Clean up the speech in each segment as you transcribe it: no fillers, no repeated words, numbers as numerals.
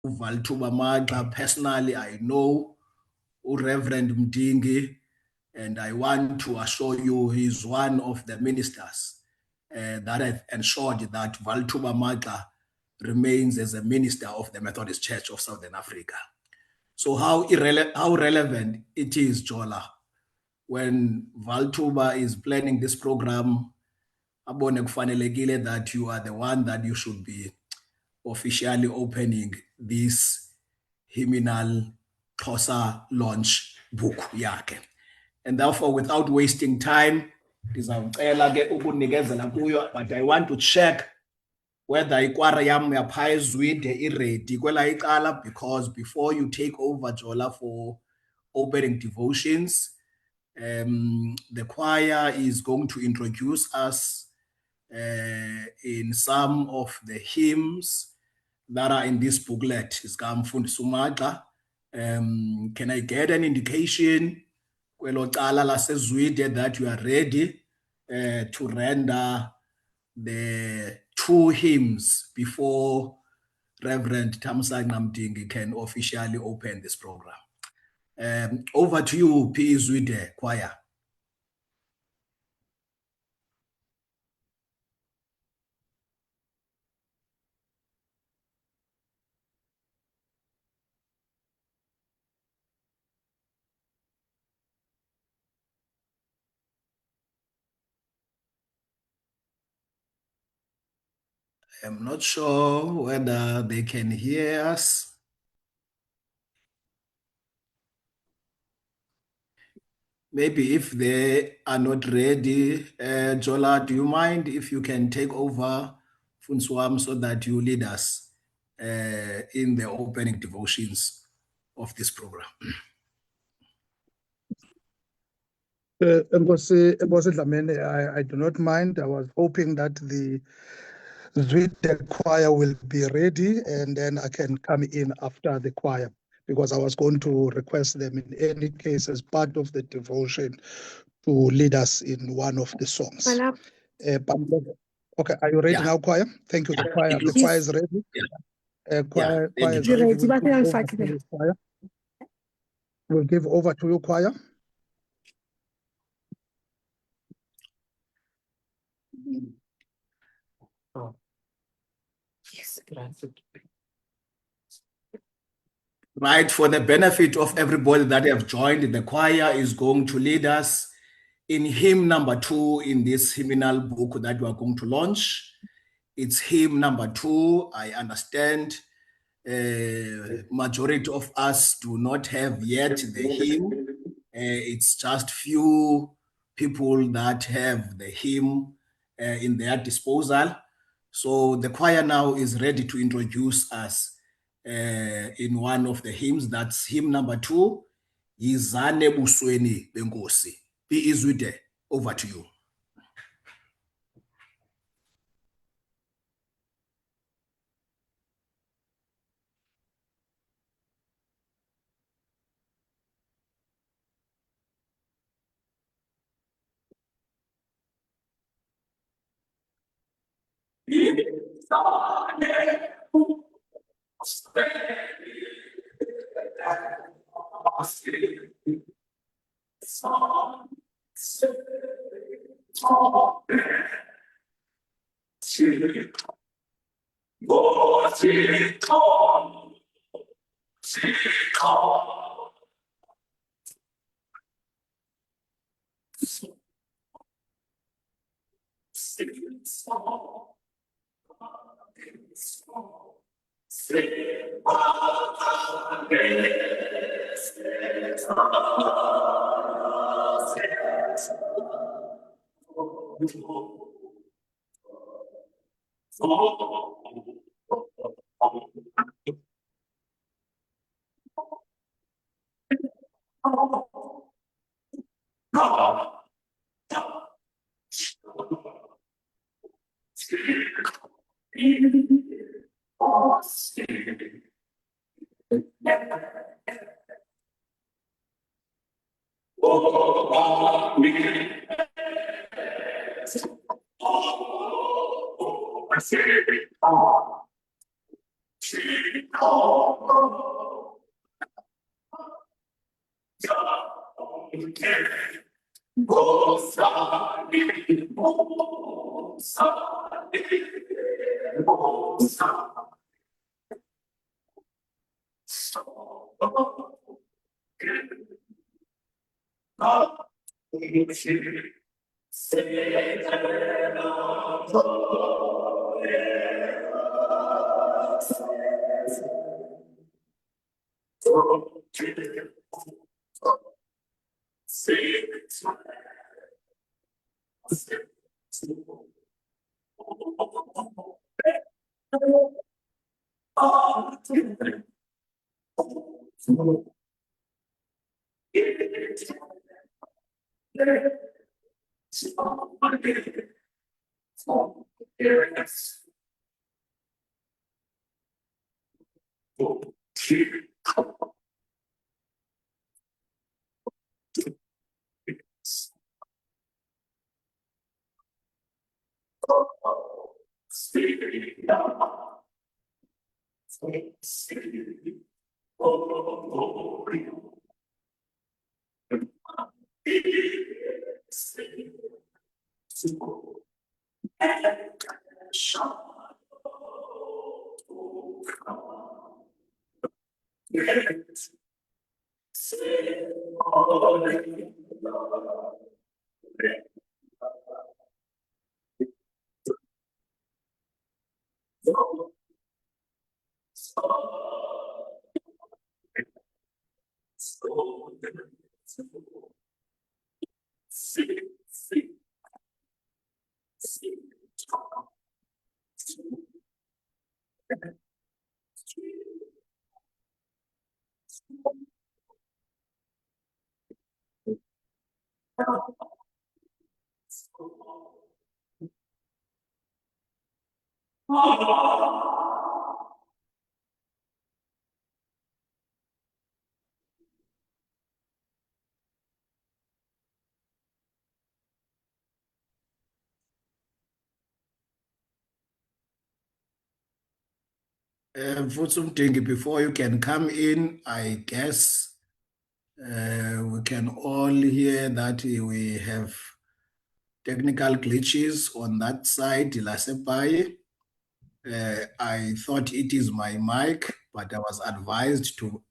uValthuba Magxa. Personally, I know Reverend Mdingi, and I want to assure you he's one of the ministers that have ensured that Valthuba Magxa remains as a minister of the Methodist Church of Southern Africa. So how relevant it is, Jola, when Valthuba is planning this program, abone kufanelekile that you are the one that you should be officially opening this hymnal Xhosa launch book yakhe. And therefore, without wasting time, ndizawucela ke ukunikezela kuyo, but I want to check whether ikwara yam yapha eZwide iredi kwela icala, because before you take over, Jola, for opening devotions, the choir is going to introduce us in some of the hymns that are in this booklet. Can I get an indication kwelo cala laseZwide that you are ready to render the two hymns before Reverend Thamsanqa Mdingi can officially open this program? Over to you, P. Zwide Choir. I'm not sure whether they can hear us. Maybe if they are not ready, Jola, do you mind if you can take over Funswam so that you lead us in the opening devotions of this program? Nkosi Dlamini, I do not mind. I was hoping that the Zwide choir will be ready and then I can come in after the choir, because I was going to request them in any case as part of the devotion to lead us in one of the songs. Okay, are you ready now, choir? Thank you. The choir is ready. Choir is ready. We'll give over to you, choir. Yes, right, for the benefit of everybody that have joined, the choir is going to lead us in hymn number 2 in this hymnal book that we are going to launch. It's hymn number 2. I understand majority of us do not have yet the hymn. It's just few people that have the hymn in their disposal. So the choir now is ready to introduce us in one of the hymns. That's hymn number 2. Yizane busweni benkosi. P. Zwide, over to you. Mfuthu Mdingi, before you can come in, I guess we can all hear that we have technical glitches on that side, Lasepai. I thought it is my mic, but I was advised to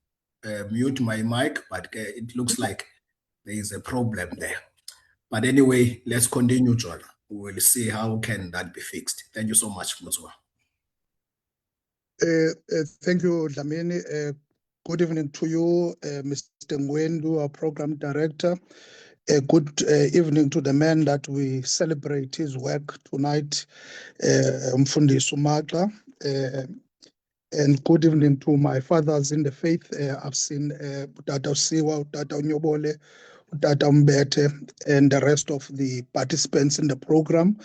mute my mic, but it looks like there is a problem there. But anyway, let's continue, John. We will see how can that be fixed. Thank you so much, Muzwa. Thank you, Dlamini. Good evening to you, Mr. Ngwendu, our program director. Good evening to the man that we celebrate his work tonight, Mfundisi Umaxa. And good evening to my fathers in the faith. I've seen Utata Siwa, Utata Nyobole, Utata Mbete, and the rest of the participants in the program.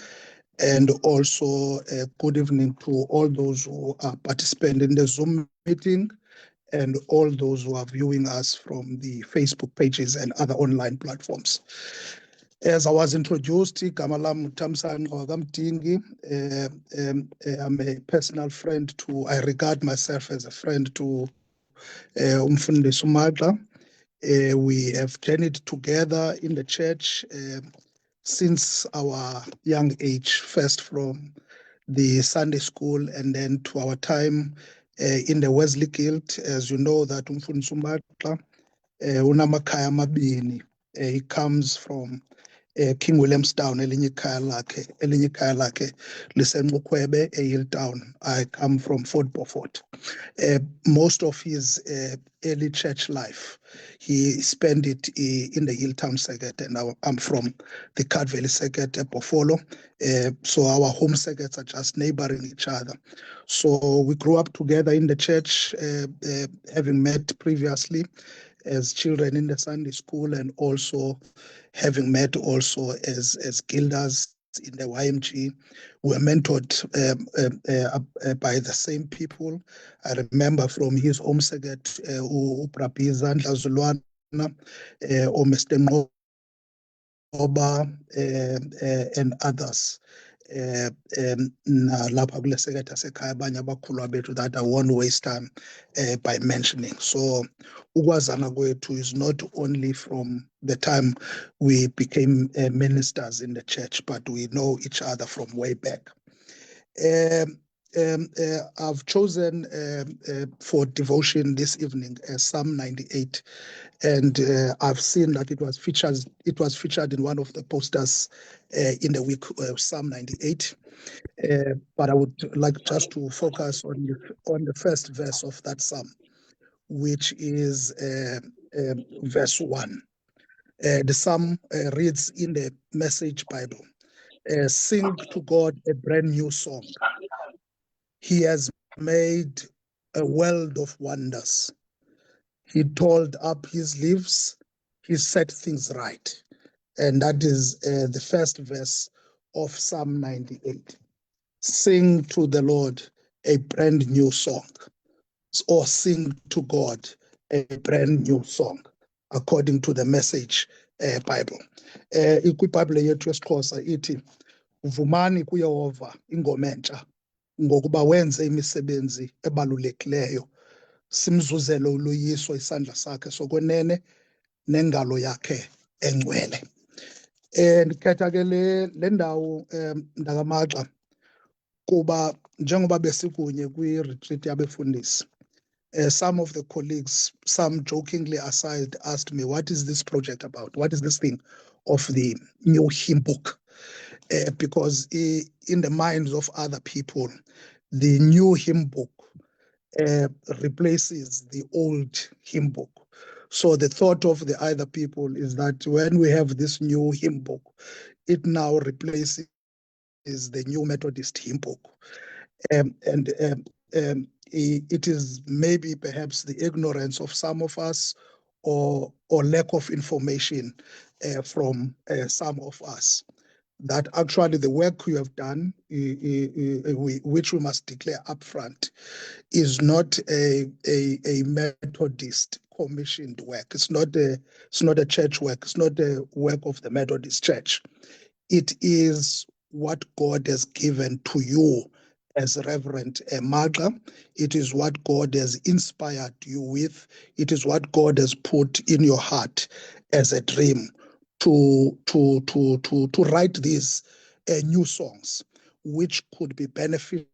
And also good evening to all those who are participating in the Zoom meeting and all those who are viewing us from the Facebook pages and other online platforms. As I was introduced, Kamalam Tamsan Mdingi, I'm a personal friend to, I regard myself as a friend to Mfundisi Umaxa. We have journeyed together in the church since our young age, first from the Sunday school and then to our time in the Wesley Guild. As you know that Mfundisi Umaxa unamakhaya amabini. He comes from King Williamstown, elinye ikhaya lakhe liseNxukhwebe, eHilltown. I come from Fort Beaufort. Most of his early church life, he spent it in the Hilltown circuit, and I'm from the Card Valley circuit at Buffalo. So our home circuits are just neighboring each other. So we grew up together in the church, having met previously as children in the Sunday school, and also having met also as guilders in the YMG. We were mentored by the same people. I remember from his home circuit, Ubrabiza Ndlazulwana, or Mr. Ngoba, and others. nalapha kule seketha sekhaya abanye abakhulu bethu that I won't waste time by mentioning. So ukwazana kwethu is not only from the time we became ministers in the church, but we know each other from way back. I've chosen for devotion this evening Psalm 98, and I've seen that it was featured in one of the posters in the week Psalm 98. But I would like just to focus on the first verse of that psalm, which is verse 1. The psalm reads in the Message Bible, "Sing to God a brand new song. He has made a world of wonders. He told up his leaves, he set things right." And that is the first verse of Psalm 98. Sing to the Lord a brand new song, or sing to God a brand new song, according to the Message Bible. IkwiBhayibhile yethu yesiXhosa ithi, "Vumani kuYehova ingoma entsha, ngokuba wenze imisebenzi ebalulekileyo. Simzuzele uloyiso isandla sakhe sokwenene nengalo yakhe engcwele." Ndikhetha ke le ndawo ndakamaxa kuba njengoba besikunye kwi-retreat yabefundisi, some of the colleagues, some jokingly aside, asked me, what is this project about? What is this thing of the new hymn book? Because in the minds of other people, the new hymn book replaces the old hymn book. So the thought of the other people is that when we have this new hymn book, it now replaces the New Methodist hymn book. It is maybe perhaps the ignorance of some of us, or lack of information from some of us, that actually the work you have done, which we must declare upfront, is not a Methodist commissioned work. It's not a church work. It's not a work of the Methodist Church. It is what God has given to you as Reverend Maga. It is what God has inspired you with. It is what God has put in your heart as a dream to write these new songs, which could be beneficial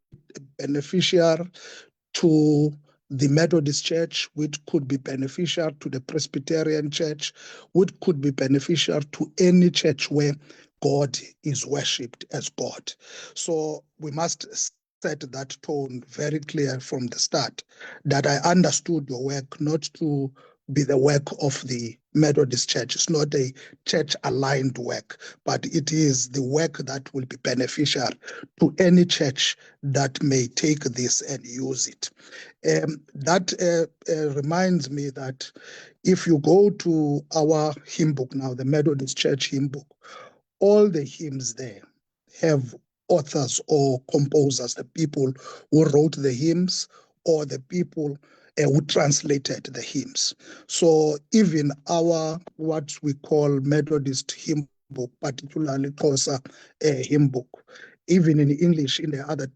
to the Methodist Church, which could be beneficial to the Presbyterian Church, which could be beneficial to any church where God is worshipped as God. So we must set that tone very clear from the start, that I understood your work not to be the work of the Methodist Church. It's not a church-aligned work, but it is the work that will be beneficial to any church that may take this and use it. That reminds me that if you go to our hymn book now, the Methodist Church hymn book, all the hymns there have authors or composers, the people who wrote the hymns or the people who translated the hymns. So even our, what we call Methodist hymn book, particularly Xhosa hymn book, even in English, in the other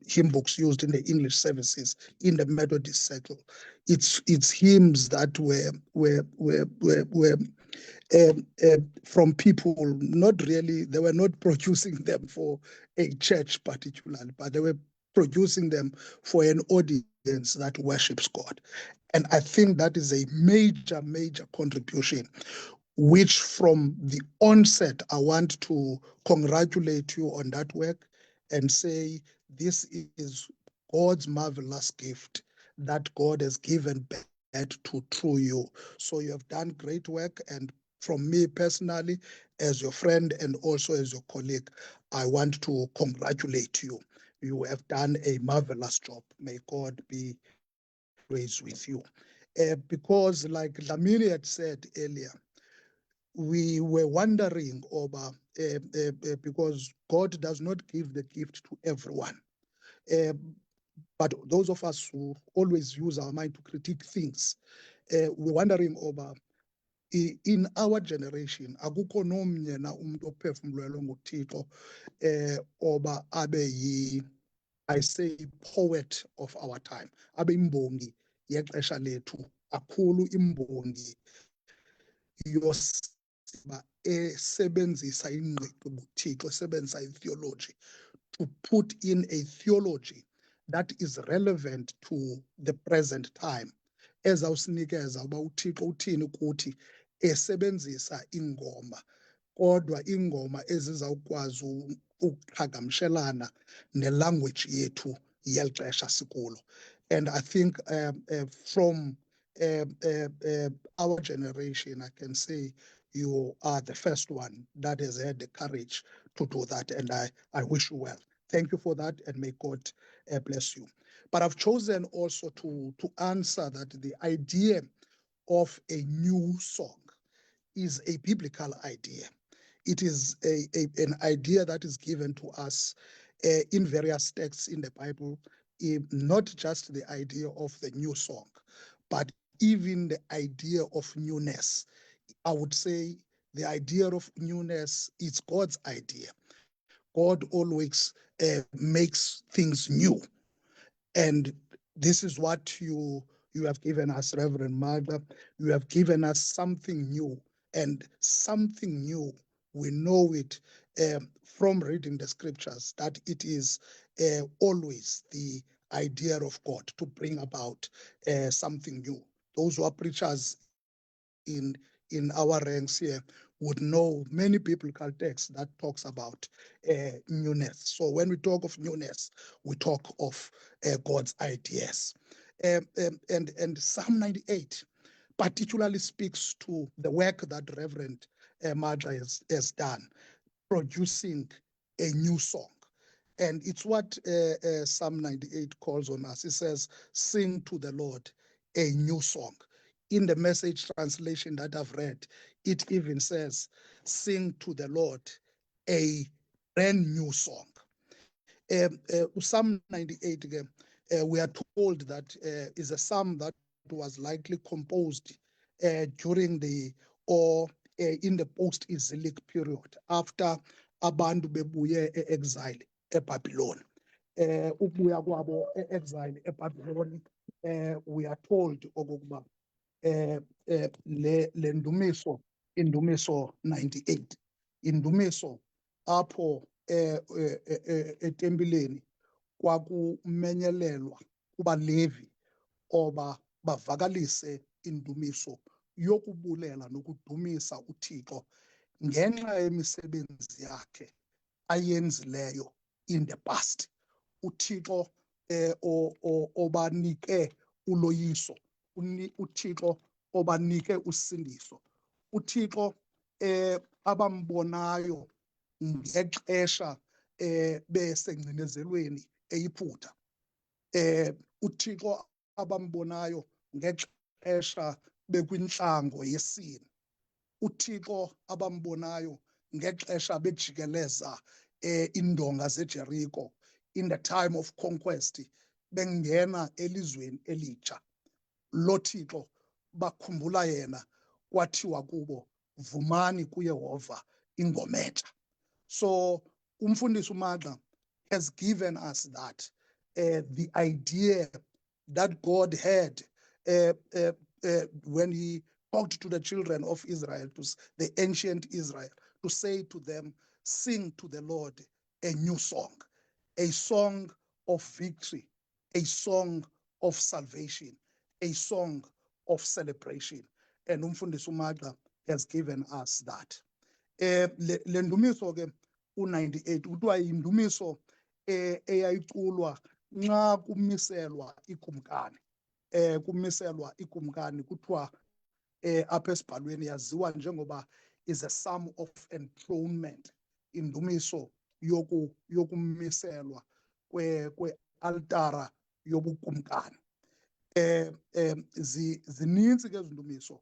hymn books used in the English services in the Methodist circle, it's hymns that were from people, not really, they were not producing them for a church particularly, but they were producing them for an audience that worships God. And I think that is a major, major contribution, which from the onset, I want to congratulate you on that work and say this is God's marvelous gift that God has given back to through you. So you have done great work, and from me personally, as your friend and also as your colleague, I want to congratulate you. You have done a marvelous job. May God be praised with you. Because like Lamini had said earlier, we were wondering over, because God does not give the gift to everyone. But those of us who always use our mind to critique things, we're wondering over, in our generation akukho nomnye na umuntu ophefumlelwe nguThixo oba abe I say poet of our time, abe imbongi yexesha lethu, kakhulu imbongi yosiba esebenzisa ingqiqo kuThixo, esebenzisa itheology to put in a theology that is relevant to the present time, ezawusinikeza uba uThixo uthini kuthi, esebenzisa ingoma, kodwa ingoma ezizawukwazi ukuqhagamshelana nelanguage yethu yeli xesha sikulo. And I think from our generation, I can say you are the first one that has had the courage to do that, and I wish you well. Thank you for that, and may God bless you. But I've chosen also to answer that the idea of a new song is a biblical idea. It is an idea that is given to us in various texts in the Bible, not just the idea of the new song, but even the idea of newness. I would say the idea of newness is God's idea. God always makes things new. And this is what you have given us, Reverend Mother. You have given us something new, and something new, we know it from reading the scriptures, that it is always the idea of God to bring about something new. Those who are preachers in our ranks here would know many biblical texts that talks about newness. So when we talk of newness, we talk of God's ideas. And Psalm 98 particularly speaks to the work that Reverend Madra has done, producing a new song. And it's what Psalm 98 calls on us. It says, sing to the Lord a new song. In the Message translation that I've read, it even says, sing to the Lord a brand new song. Psalm 98, we are told that is a psalm that was likely composed during in the post-exilic period, after abantu bebuye exile eBabylon. Ukubuya kwabo exile eBabylon, we are told okokuba le ndumiso, indumiso 98, indumiso apho etempileni kwakumenyelelwa kubaLevi oba bavakalise indumiso yokubulela nokudumisa uThixo ngenxa yemisebenzi yakhe ayenzileyo in the past. uThixo obanike uloyiso, uThixo obanike usindiso, uThixo abambonayo ngexesha besengcinezelweni eyiphutha, uThixo abambonayo ngexesha bekwintlango yesini, uThixo abambonayo ngexesha bejikeleza indonga zeJericho in the time of conquest, bengena elizweni elitsha. Lo Thixo bakhumbula yena, kwathiwa kubo vumani kuYehova ingometsha. So umfundisi uMandla has given us that the idea that God had when he talked to the children of Israel, to the ancient Israel, to say to them, sing to the Lord a new song, a song of victory, a song of salvation, a song of celebration. And umfundisi uMandla has given us that. Le ndumiso ke u98 kuthiwa indumiso eyayiculwa nxa kumiselwa ikumkani. Kumiselwa ikumkani kuthiwa apha esibhalweni yaziwa njengoba is a psalm of enthronement, indumiso yokumiselwa kwe-altara yobukumkani. Zininzi ke izindumiso,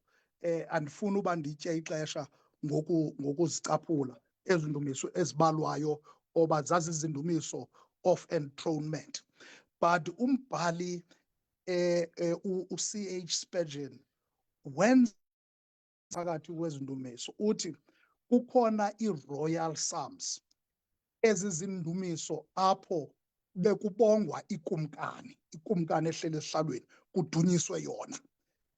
andifuni uba nditye ixesha ngokuzicaphula ezindumiso ezibalwayo oba zazizindumiso of enthronement. But umbhali u-C.H. Spurgeon, when phakathi kwezindumiso uthi kukhona i-royal psalms ezizindumiso apho bekubongwa ikumkani ehleli esihlalweni kudunyiswe yona.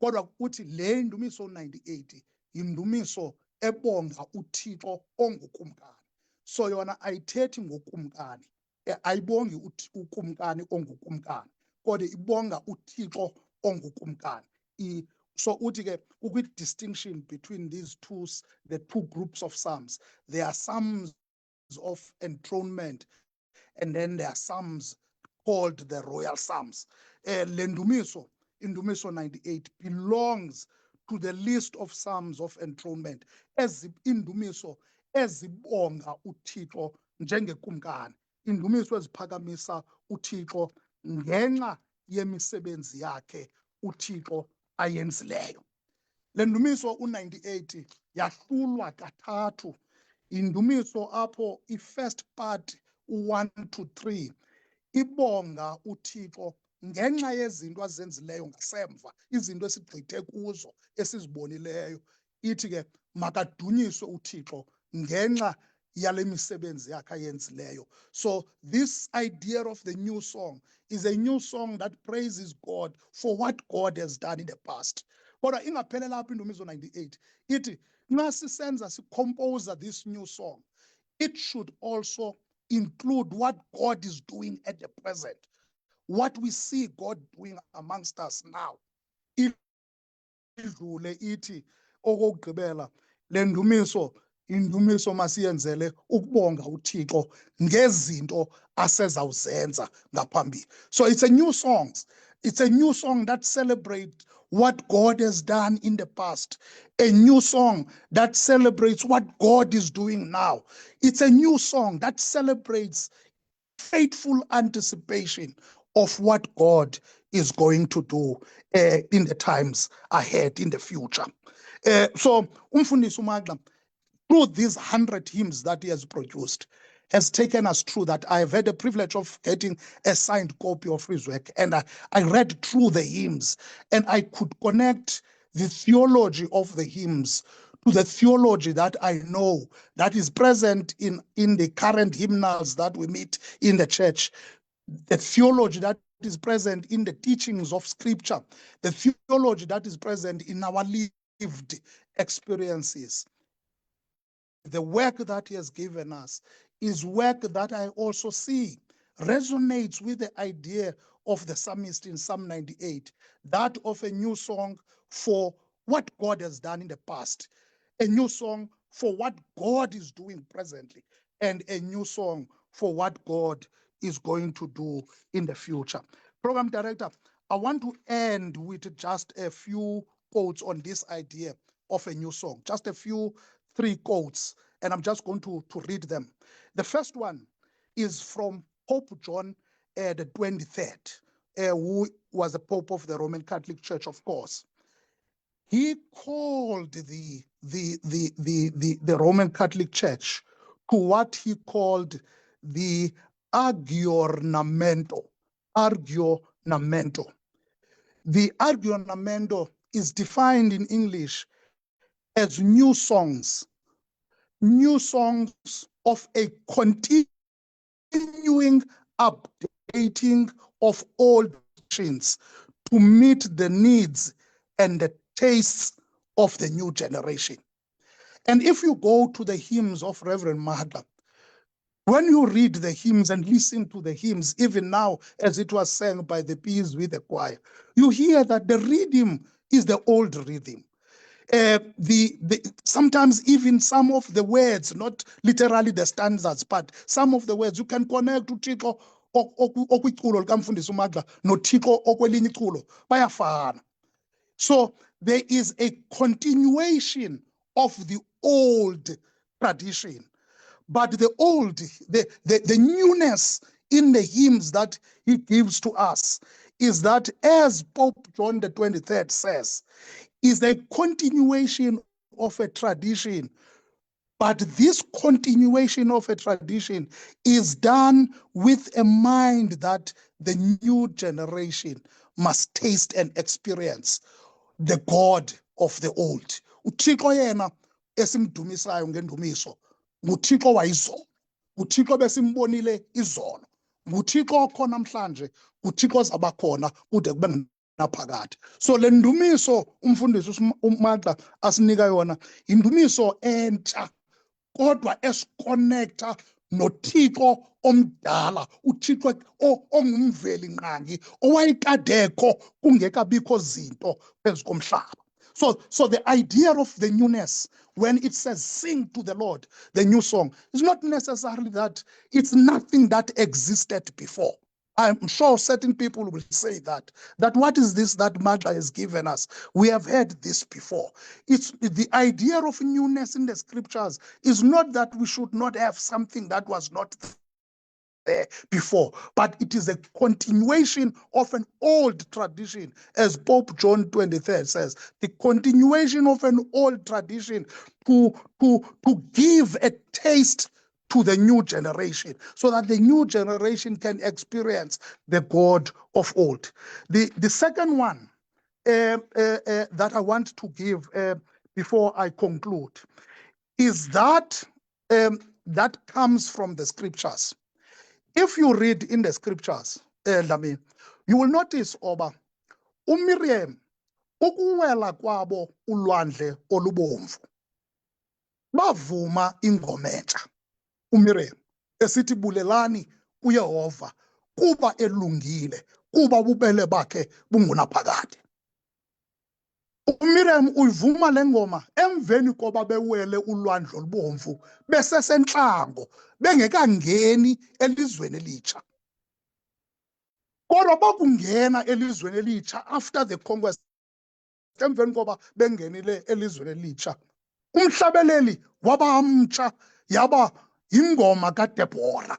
Kodwa uthi le indumiso 98 indumiso ebonga uThixo ongukumkani. So yona ayithethi ngokumkani, ayibongi ukumkani ongukumkani, kodwa ibonga uThixo ongukumkani. So uthi ke kukho distinction between these the two groups of psalms. There are psalms of enthronement, and then there are psalms called the royal psalms. Indumiso 98 belongs to the list of psalms of enthronement, as indumiso ezibonga uThixo njengekumkani, indumiso eziphakamisa uThixo ngenxa yemisebenzi yakhe uThixo ayenzileyo. Le ndumiso 98 yahlulwa kathathu. Indumiso apho i-first part 1 to 3 ibonga uThixo ngenxa yezinto azenzileyo ngasemva, izinto esigqithe kuzo esizibonileyo. Ithi ke makadunyiswe uThixo ngenxa yale misebenzi yakhe ayenzileyo. So this idea of the new song is a new song that praises God for what God has done in the past. Kodwa ingaphelela apho indumiso 98 ithi nxa sisenza sicompose this new song, it should also include what God is doing at the present, what we see God doing amongst us now. Idlule ithi okokugqibela le indumiso masiyenzele ukubonga uThixo ngezinto asezawuzenza ngaphambili. So it's a new song. It's a new song that celebrates what God has done in the past, a new song that celebrates what God is doing now. It's a new song that celebrates faithful anticipation of what God is going to do in the times ahead, in the future. So umfundisi uMagxa, through these 100 hymns that he has produced, has taken us through that. I have had the privilege of getting a signed copy of his work, and I read through the hymns, and I could connect the theology of the hymns to the theology that I know that is present in the current hymnals that we meet in the church, the theology that is present in the teachings of Scripture, the theology that is present in our lived experiences. The work that he has given us is work that I also see resonates with the idea of the psalmist in Psalm 98, that of a new song for what God has done in the past, a new song for what God is doing presently, and a new song for what God is going to do in the future. Program Director, I want to end with just a few quotes on this idea of a new song, just a few 3 quotes, and I'm just going to read them. The first one is from Pope John the 23rd, who was the Pope of the Roman Catholic Church, of course. He called the Roman Catholic Church to what he called the aggiornamento. The aggiornamento is defined in English as new songs of a continuing updating of old traditions to meet the needs and the tastes of the new generation. And if you go to the hymns of Reverend Magxa, when you read the hymns and listen to the hymns, even now as it was sang by the Peace with the choir, you hear that the rhythm is the old rhythm. Sometimes even some of the words, not literally the stanzas, but some of the words you can connect to Thixo okwiculo likamfundisi uMagxa noThixo okwelinye iculo bayafana. So there is a continuation of the old tradition, but the newness in the hymns that he gives to us is that, as Pope John the 23rd says, is a continuation of a tradition. But this continuation of a tradition is done with a mind that the new generation must taste and experience the God of the old, uThixo yena esimdumisayo ngendumiso nguThixo wayizolo, nguThixo besimbonile izolo, nguThixo okhona namhlanje, nguThixo ozabakhona kude kube naphakade. So le ndumiso umfundisi uMaxa asinika yona indumiso entsha kodwa esiconnecta noThixo omdala, uThixo ongumveli nqangi owayekadekho kungekabikho zinto phezu komhlaba. So the idea of the newness, when it says sing to the Lord, the new song, is not necessarily that it's nothing that existed before. I'm sure certain people will say that what is this that Maxa has given us? We have heard this before. It's the idea of newness in the scriptures is not that we should not have something that was not there before, but it is a continuation of an old tradition, as Pope John 23 says, the continuation of an old tradition to give a taste to the new generation, so that the new generation can experience the God of old. The second one that I want to give before I conclude is that that comes from the scriptures. If you read in the scriptures, Dlamini, you will notice oba uMiriam ukuwela kwabo ulwandle olubomvu bavuma ingoma entsha. uMiriam esithi bulelani uYehova kuba elungile, kuba ububele bakhe bungunaphakade. uMiriam uyivuma le ngoma emveni koba bewele ulwandle olubomvu besesentlango bengekangeni elizweni elitsha. Kodwa bakungena elizweni elitsha after the conquest, emveni koba bengenile elizweni elitsha, umhlabeleli wabamtsha yaba ingoma kaDebora.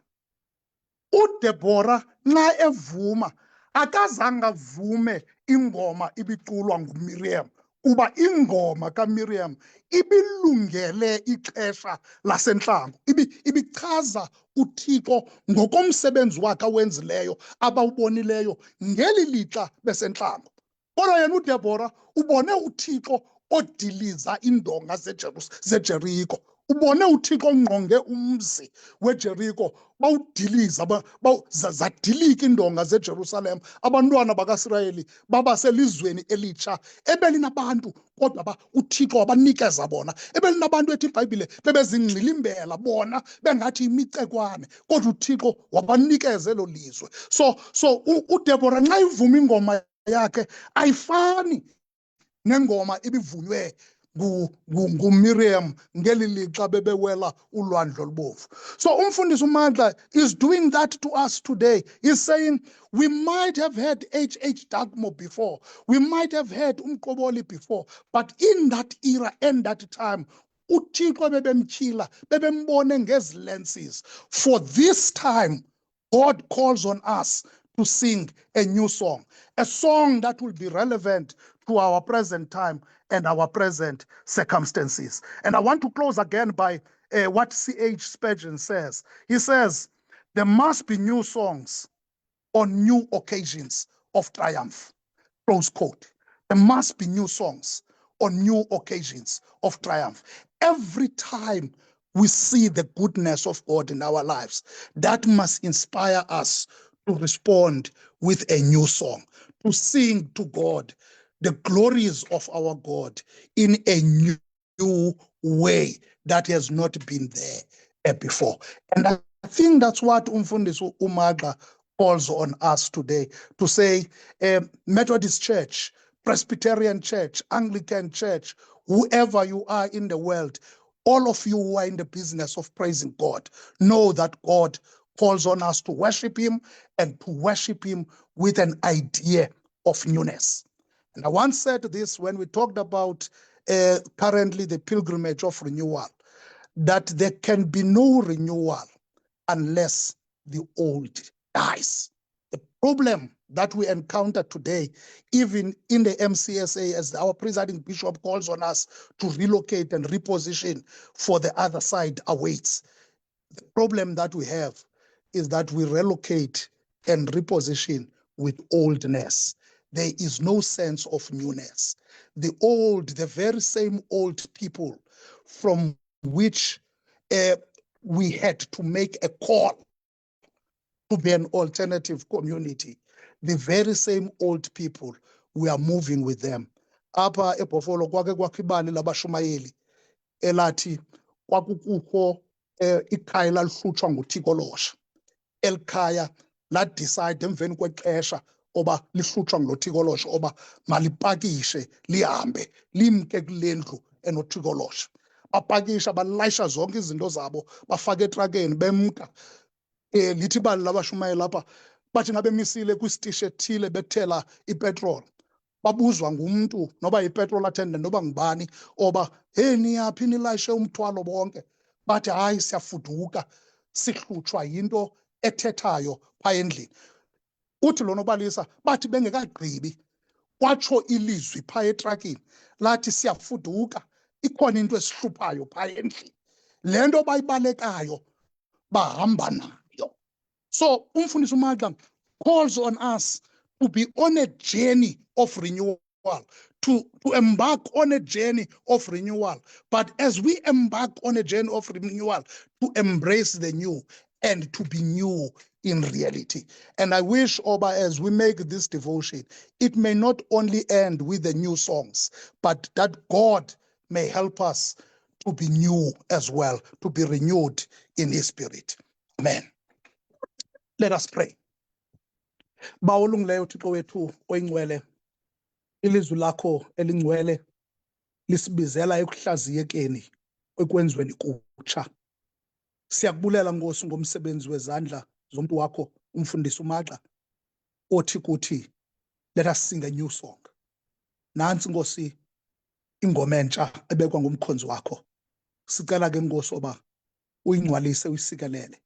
uDebora nxa evuma akazange avume ingoma ibiculwa nguMiriam, kuba ingoma kaMiriam ibilungele ixesha lasentlango, ibichaza uThixo ngokomsebenzi wakhe awenzileyo abawubonileyo ngeli lixa besentlango. Kodwa yena uDebora ubone uThixo odiliza indonga zeJeriko, ubone uThixo ongqonge umzi weJeriko bawudiliza zadilika indonga zeJerusalem, abantwana bakaIsrayeli baba selizweni elitsha ebelinabantu kodwa uThixo wabanikeza bona, ebelinabantu ethi iBhayibhile bebezingqilimbela bona bengathi imicekwane, kodwa uThixo wabanikeza elo lizwe. So uDebora nxa ivuma ingoma yakhe ayifani nengoma ibivunywe nguMiriam ngeli lixa bebewela ulwandle olubomvu. So umfundisi uMandla is doing that to us today. He's saying we might have had H.H. Dagmo before, we might have had uMqoboli before, but in that era and that time uThixo bebemtyhila bebembone ngezi lenses. For this time God calls on us to sing a new song, a song that will be relevant to our present time and our present circumstances. And I want to close again by what C.H. Spurgeon says. He says, there must be new songs on new occasions of triumph. Close quote. There must be new songs on new occasions of triumph. Every time we see the goodness of God in our lives, that must inspire us to respond with a new song, to sing to God the glories of our God in a new way that has not been there before. And I think that's what umfundisi uMaxa calls on us today, to say Methodist Church, Presbyterian Church, Anglican Church, whoever you are in the world, all of you who are in the business of praising God, know that God calls on us to worship him and to worship him with an idea of newness. And I once said this when we talked about currently the pilgrimage of renewal, that there can be no renewal unless the old dies. The problem that we encounter today, even in the MCSA, as our presiding bishop calls on us to relocate and reposition for the other side awaits. The problem that we have is that we relocate and reposition with oldness. there is no sense of newness. The very same old people from which we had to make a call to be an alternative community, the very same old people, we are moving with them. Apha eBhofolo kwake kwakho ibali labashumayeli elathi kwakukukho ikhaya laluhlutshwa nguThikolosha. Elikhaya la decide emveni kwexesha oba lihlutshwa nguThikolosha oba malipakishe lihambe limke kulendlu enoThikolosha. Bapakisha balayisha zonke izinto zabo bafaka etrakeni bemka. Lithi ibali labashumayeli lapha bathi ngabe misile kwisitishi ethile bethela ipetrol. Babuzwa ngumuntu noba yipetrol attendant noba ngubani oba hey niyaphi nilayishe umthwalo bonke. Bathi hayi siyafuduka sihlutshwa yinto ethethayo pha endlini. Uthi lo nobalisa bathi bengekagqibi kwatsho ilizwi pha etrakini lathi siyafuduka ikhona into esihluphayo pha endlini. Le nto bayibalekayo bahamba nayo. So umfundisi uMaxa calls on us to be on a journey of renewal, to embark on a journey of renewal. But as we embark on a journey of renewal, to embrace the new and to be new in reality. And I wish, Oba, as we make this devotion, it may not only end with the new songs, but that God may help us to be new as well, to be renewed in His Spirit. Amen. Let us pray. Bawulungileyo Thixo wethu oyingcwele, ilizwi lakho elingcwele lisibizela ekuhlaziyekeni ekwenziweni kutsha. Siyakubulela Nkosi ngomsebenzi wezandla zomuntu wakho umfundisi uMaxa othi kuthi let us sing a new song. Nansi Nkosi ingoma entsha ebekwa ngumkhonzi wakho. Sicela ke Nkosi oba uyingcwalise uyisikelele.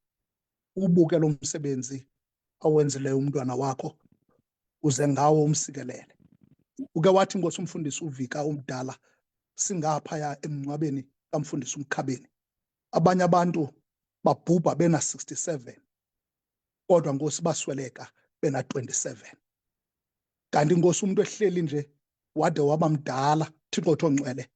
Ubuke lo msebenzi awenzileyo umntwana wakho uze ngawo umsikelele. Uke wathi Nkosi umfundisi uVika umdala singaphaya emncwabeni kamfundisi uMkhabeni. Abanye abantu babhubha bena 67 kodwa Nkosi basweleka bena 27. Kanti Nkosi umuntu ehleli nje wade waba mdala Thixo thongcwele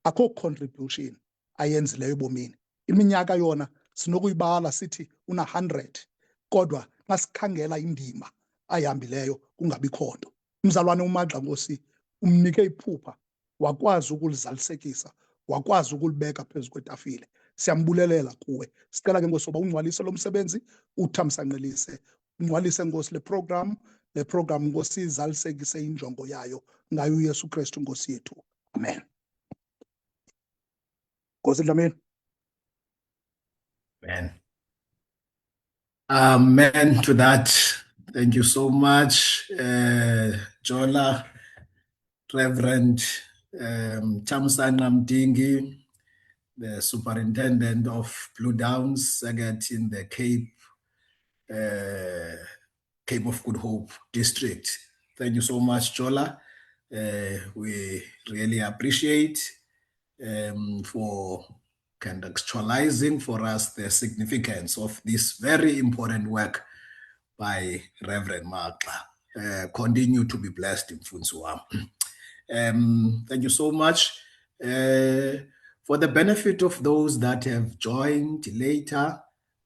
akho contribution ayenzileyo ebomini. Iminyaka yona sinokuyibala sithi una 100 kodwa masikhangela indima ayihambileyo kungabikho nto. Umzalwane uMaxa Nkosi umnike iphupha wakwazi ukulizalisekisa, wakwazi ukulibeka phezu kwetafile. Siyambulelela kuwe. Sicela ke Nkosi uba ungcwalise lo msebenzi, uthamsanqelise, ungcwalise Nkosi le program Nkosi izalisekise injongo yayo ngayo uYesu Kristu Nkosi yethu. Amen. Nkosi Dlamini. Amen. Amen to that. Thank you so much, Jola, Reverend Thamsanqa Mdingi, the Superintendent of Blue Downs, Sagat in the Cape of Good Hope District. Thank you so much, Jola. We really appreciate for contextualizing for us the significance of this very important work by Reverend Maxa. Continue to be blessed in Mfundisi. Thank you so much. For the benefit of those that have joined later,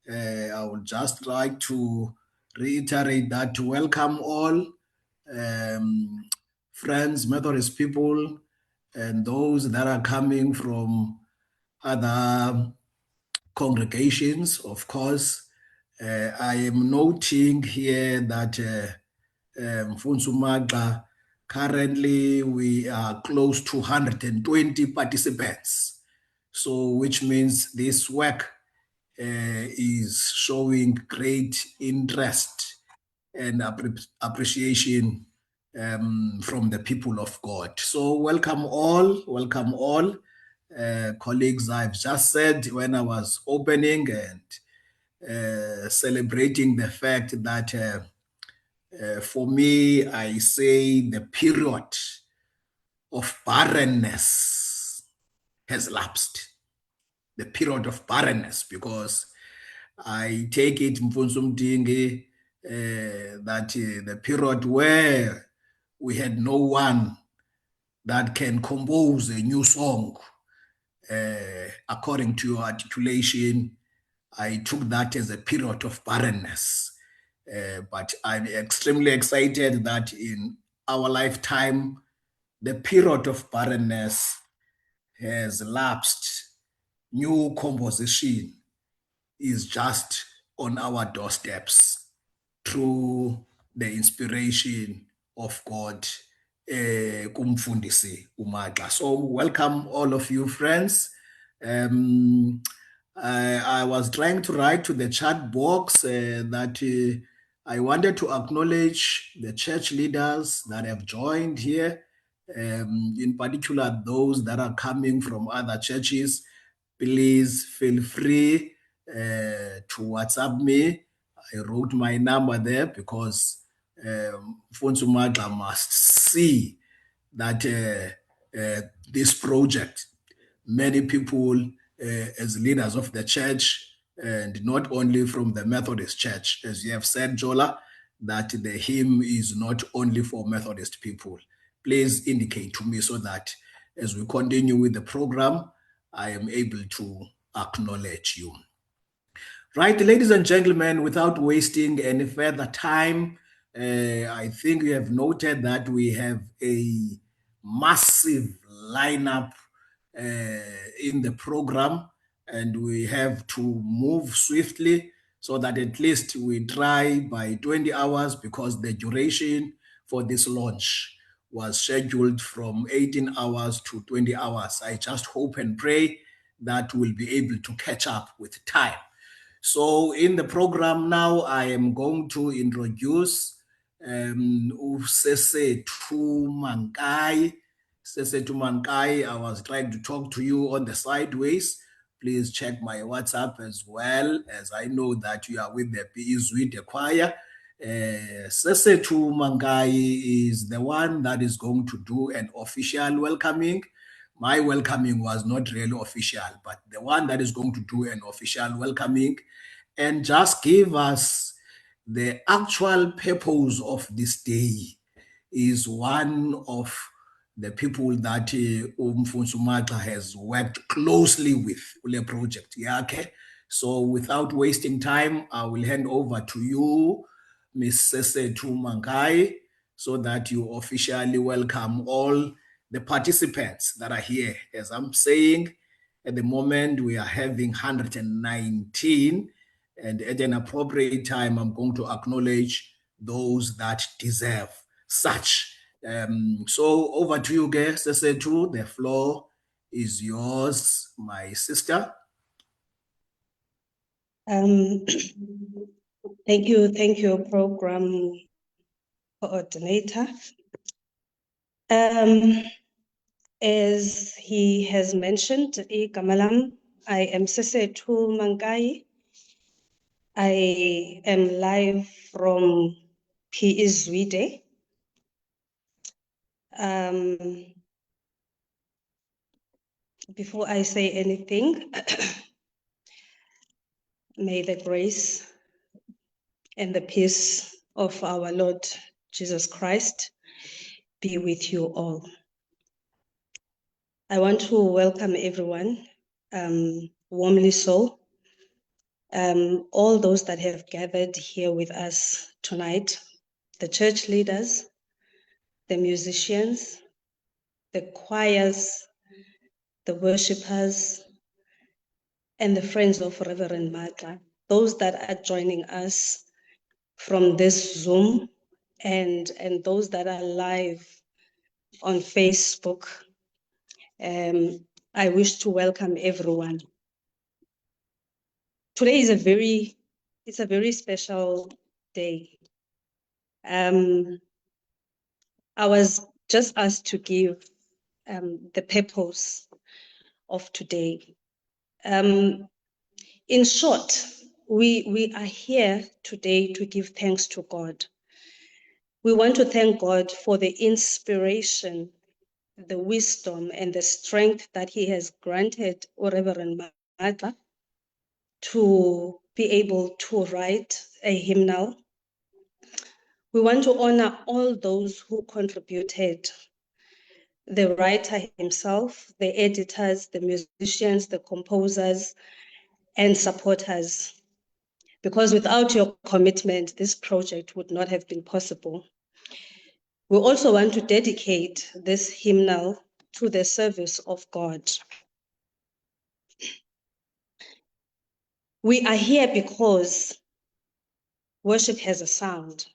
I would just like to reiterate that to welcome all friends, Methodist people, and those that are coming from other congregations. Of course, I am noting here that Mfundisi Maxa, currently we are close to 120 participants. So, which means this work is showing great interest and appreciation from the people of God. So welcome all, colleagues. I've just said when I was opening and celebrating the fact that for me, I say the period of barrenness has lapsed. The period of barrenness, because I take it, Mfundisi Mdingi, that the period where we had no one that can compose a new song. According to your articulation, I took that as a period of barrenness. But I'm extremely excited that in our lifetime, the period of barrenness has lapsed. New composition is just on our doorsteps through the inspiration of God. Kumfundisi uMaxa. So welcome all of you friends. I was trying to write to the chat box that I wanted to acknowledge the church leaders that have joined here, in particular those that are coming from other churches. Please feel free to WhatsApp me. I wrote my number there because Mfundisi uMaxa must see that this project, many people as leaders of the church, and not only from the Methodist Church, as you have said, Jola, that the hymn is not only for Methodist people. Please indicate to me so that as we continue with the program, I am able to acknowledge you. Right, ladies and gentlemen, without wasting any further time, I think you have noted that we have a massive lineup in the program, and we have to move swiftly so that at least we try by 20 hours, because the duration for this launch was scheduled from 18 hours to 20 hours. I just hope and pray that we'll be able to catch up with time. So in the program now, I am going to introduce Sesethu Mankai. Sesethu Mankai, I was trying to talk to you on the sideways. Please check my WhatsApp as well, as I know that you are with the Izwide choir. Sesethu Mankai is the one that is going to do an official welcoming. My welcoming was not really official, but the one that is going to do an official welcoming and just give us the actual purpose of this day is one of the people that Mfundisi uMaxa has worked closely with the project. Yeah, okay. So without wasting time, I will hand over to you, Ms. Sesethu Mankai, so that you officially welcome all the participants that are here. As I'm saying, at the moment, we are having 119, and at an appropriate time, I'm going to acknowledge those that deserve such. So over to you, Sesethu. The floor is yours, my sister. Thank you, program coordinator. As he has mentioned, Kamalam, I am Sesethu Mankai. I am live from PE Zwide. Before I say anything, may the grace and the peace of our Lord Jesus Christ be with you all. I want to welcome everyone, warmly so. All those that have gathered here with us tonight, the church leaders, the musicians, the choirs, the worshippers, and the friends of Reverend Maxa, those that are joining us from this Zoom, and those that are live on Facebook. I wish to welcome everyone. Today is a very special day. I was just asked to give the purpose of today. In short, we are here today to give thanks to God. We want to thank God for the inspiration, the wisdom, and the strength that He has granted Reverend Maxa to be able to write a hymnal We want to honor all those who contributed, the writer himself, the editors, the musicians, the composers, and supporters. Because without your commitment, this project would not have been possible. We also want to dedicate this hymnal to the service of God. We are here because worship has a sound.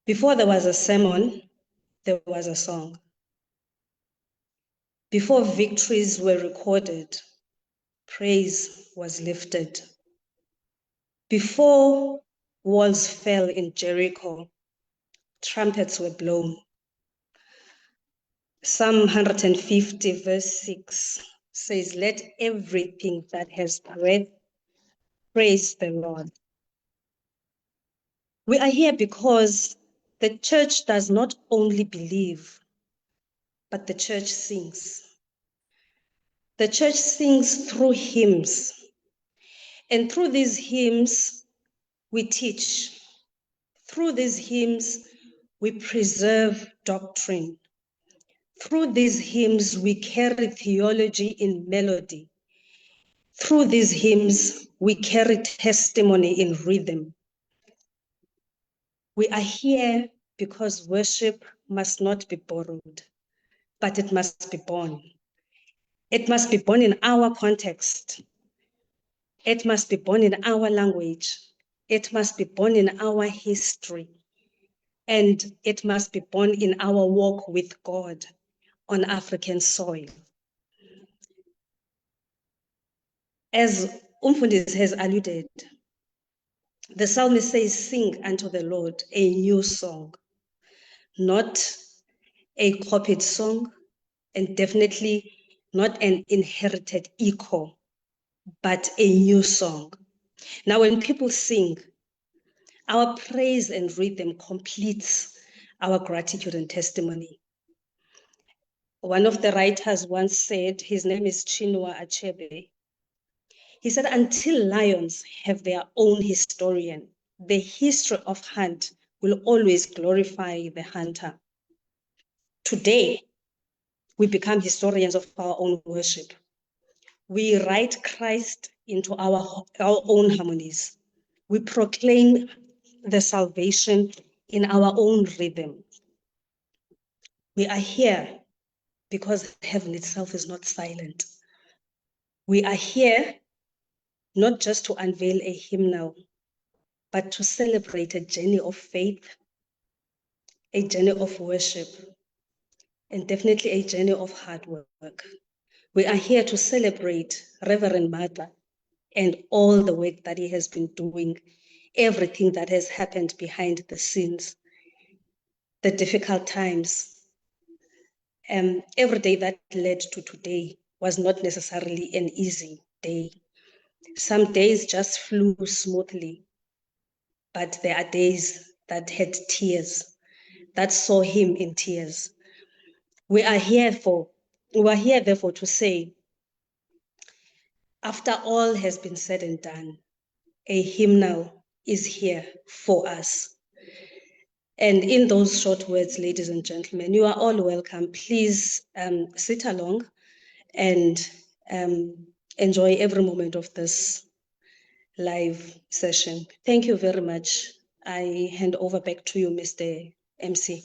Before there was a sermon, there was a song. Before victories were recorded, praise was lifted. Before walls fell in Jericho, trumpets were blown. Psalm 150 verse 6 says, "Let everything that has breath praise the Lord." We are here because the church does not only believe, but the church sings. The church sings through hymns. And through these hymns, we teach. Through these hymns, we preserve doctrine. Through these hymns, we carry theology in melody. Through these hymns, we carry testimony in rhythm. We are here because worship must not be borrowed, but it must be born. It must be born in our context. It must be born in our language. It must be born in our history. And it must be born in our walk with God on African soil. As Umfundisi has alluded, the psalmist says, "Sing unto the Lord a new song," not a copied song, and definitely not an inherited echo, but a new song. Now, when people sing, our praise and rhythm completes our gratitude and testimony. One of the writers once said, his name is Chinua Achebe, he said, "Until lions have their own historian, the history of hunt will always glorify the hunter." Today, we become historians of our own worship. We write Christ into our own harmonies. We proclaim the salvation in our own rhythm. We are here because heaven itself is not silent. We are here not just to unveil a hymnal, but to celebrate a journey of faith, a journey of worship, and definitely a journey of hard work. We are here to celebrate Reverend Martha and all the work that he has been doing, everything that has happened behind the scenes, the difficult times. Every day that led to today was not necessarily an easy day. Some days just flew smoothly, but there are days that had tears, that saw him in tears. We are here therefore to say, after all has been said and done, a hymnal is here for us. And in those short words, ladies and gentlemen, you are all welcome. Please sit along and enjoy every moment of this live session. Thank you very much. I hand over back to you, Mr. MC.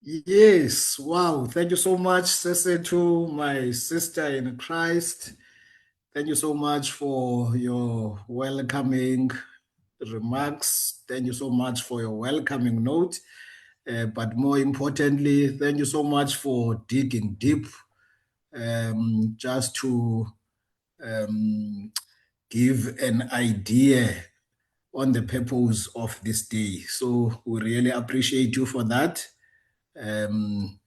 Yes, wow. Thank you so much, Sesethu, my sister in Christ. Thank you so much for your welcoming remarks. Thank you so much for your welcoming note. But more importantly, thank you so much for digging deep just to give an idea on the purpose of this day. So we really appreciate you for that. And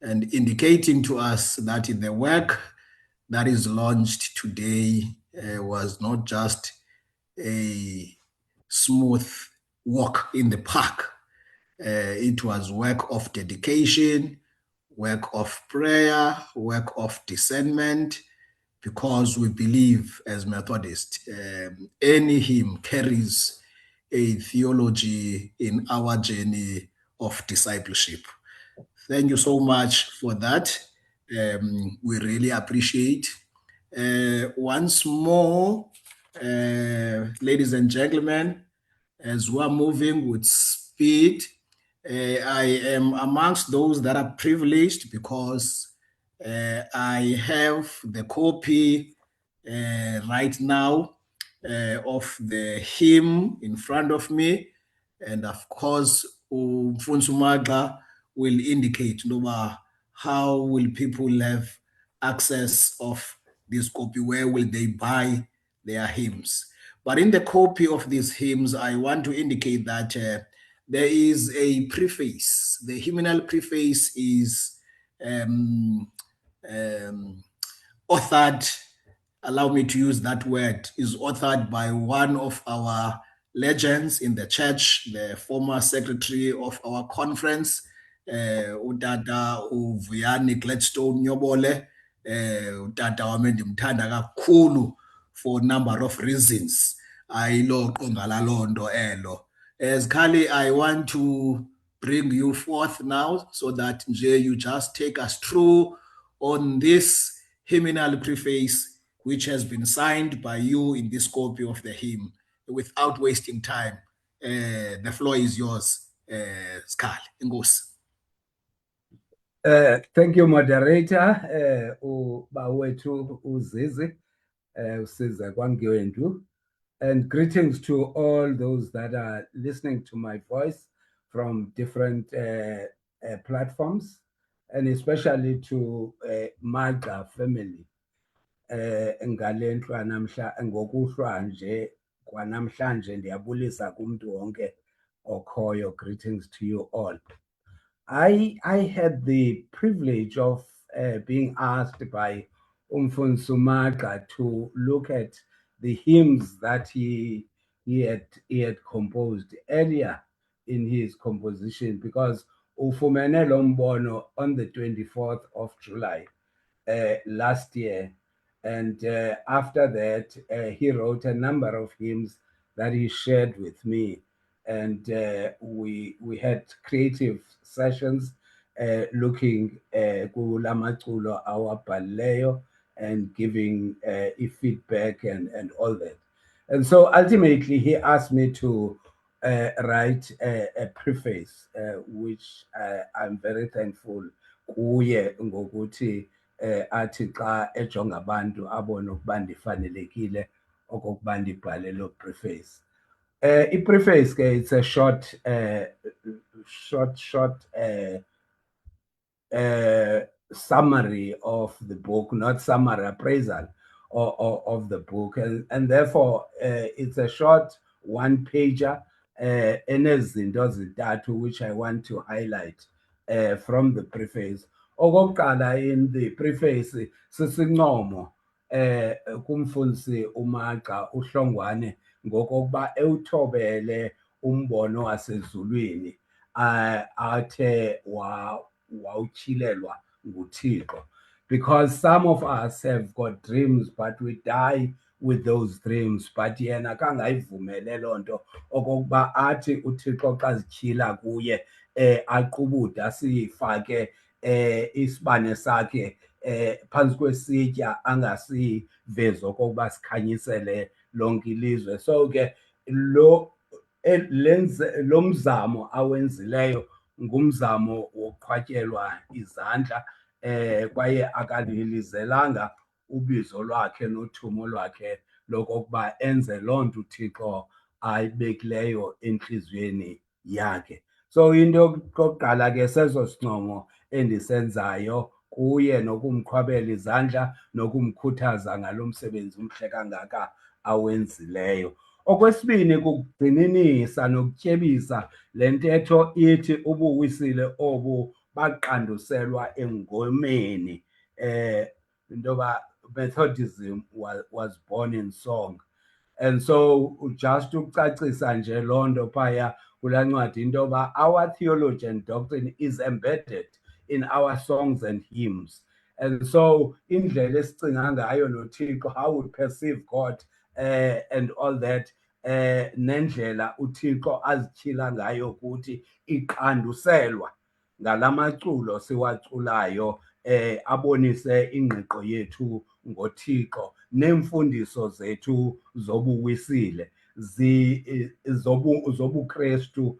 indicating to us that the work that is launched today was not just a smooth walk in the park. It was work of dedication, work of prayer, work of discernment, because we believe as Methodists, any hymn carries a theology in our journey of discipleship. Thank you so much for that. We really appreciate. Once more, ladies and gentlemen, as we are moving with speed, I am amongst those that are privileged because I have the copy right now of the hymn in front of me. And of course, Mfundisi Magxa will indicate how will people have access of this copy, where will they buy their hymns. But in the copy of these hymns, I want to indicate that there is a preface. The hymnal preface is authored, allow me to use that word, is authored by one of our legends in the church, the former secretary of our conference, Utata Uvuyani Gladstone Nyobole. Utata wami ndimthanda kakhulu for a number of reasons. Ayiloqo ngalalondo elo. As Kali, I want to bring you forth now so that you just take us through on this hymnal preface, which has been signed by you in this copy of the hymn. Without wasting time, the floor is yours, Skali. Inkosi. Thank you, moderator. Bawethu Uzizi, usiza kwangiywendu. And greetings to all those that are listening to my voice from different platforms, and especially to Magxa family. Ngalendlu ngokuhlwa nje kwanamhlanje ndiyabulisa kumntu wonke okhoyo. Greetings to you all. I had the privilege of being asked by Mfundisi Magxa to look at the hymns that he had composed earlier in his composition, because ufumene lo mbono on the 24th of July last year. And after that, he wrote a number of hymns that he shared with me. And we had creative sessions looking kulamaculo awabhalileyo and giving feedback and all that. And so ultimately he asked me to write a preface, which I'm very thankful kuye ngokuthi athi xa ejonga abantu abone ukuba ndifanelekile okokuba ndibhale lo preface. I-preface ke, it's a short summary of the book, not summary, appraisal of the book, and therefore it's a short one-pager, enezinto zintathu which I want to highlight from the preface. Okokuqala, in the preface sisincomo kumfundisi uMagxa uHlongwane ngokokuba ewuthobele umbono wasezulwini athe wawutyhilelwa nguThixo. Because some of us have got dreams, but we die with those dreams. But yena kangayivumele loo nto okokuba athi uThixo xa zityhila kuye aqubude asifake isibane sakhe phantsi kwesitya, angasivezi okokuba sikhanyisele lonke ilizwe. So ke lo mzamo awenzileyo ngumzamo wokuqhwatyelwa izandla, kwaye akalilizelanga ubizo lwakhe nothumo lwakhe lokokuba enze loo nto uThixo ayibekileyo entliziyweni yakhe. So into yokuqala ke seso sincomo endisenzayo kuye nokumqhwabela izandla nokumkhuthaza ngalo msebenzi umhle kangaka awenzileyo. Okwesibini, kugxininisa nokutyebisa le ntetho ithi ubuwisile obu baqanduselwa engomeni. Intoba Methodism was born in song. And so just ukucacisa nje loo nto phaya kulaa ncwadi intoba our theology and doctrine is embedded in our songs and hymns. And so indlela esicinga ngayo noThixo, how we perceive God and all that, nendlela uThixo azityhila ngayo kuthi iqanduselwa ngalamaculo siwaculayo, abonise ingqiqo yethu ngoThixo neemfundiso zethu zobuwisile zobuKrestu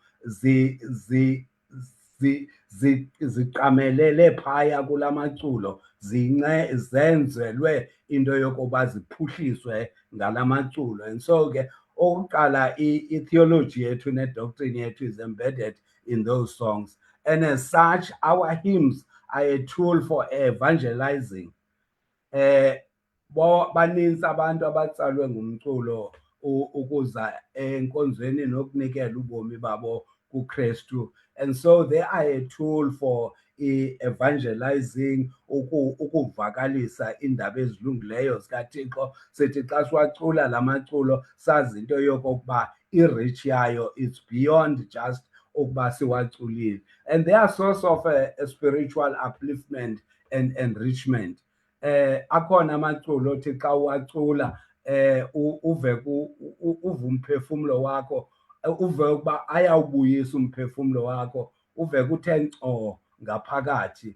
ziqamelele phaya kulamaculo, zenzelwe into yokuba ziphuhliswe ngalamaculo. And so ke okokuqala i-theology yethu ne-doctrine yethu is embedded in those songs. And as such, our hymns are a tool for evangelizing. Baninzi abantu abatsalwe ngumculo ukuza enkonzweni nokunikela ubomi babo kuKrestu. And so they are a tool for evangelizing, ukuvakalisa indaba ezilungileyo zikaThixo. Sithi xa siwacula la maculo sazi into yokokuba i-reach yayo it's beyond just ukuba siwaculile. And they are source of a spiritual upliftment and enrichment. Akhona amaculo othi xa uwacula uve umphefumlo wakho, uve ukuba ayawubuyisa umphefumlo wakho, uve kuthe nco ngaphakathi.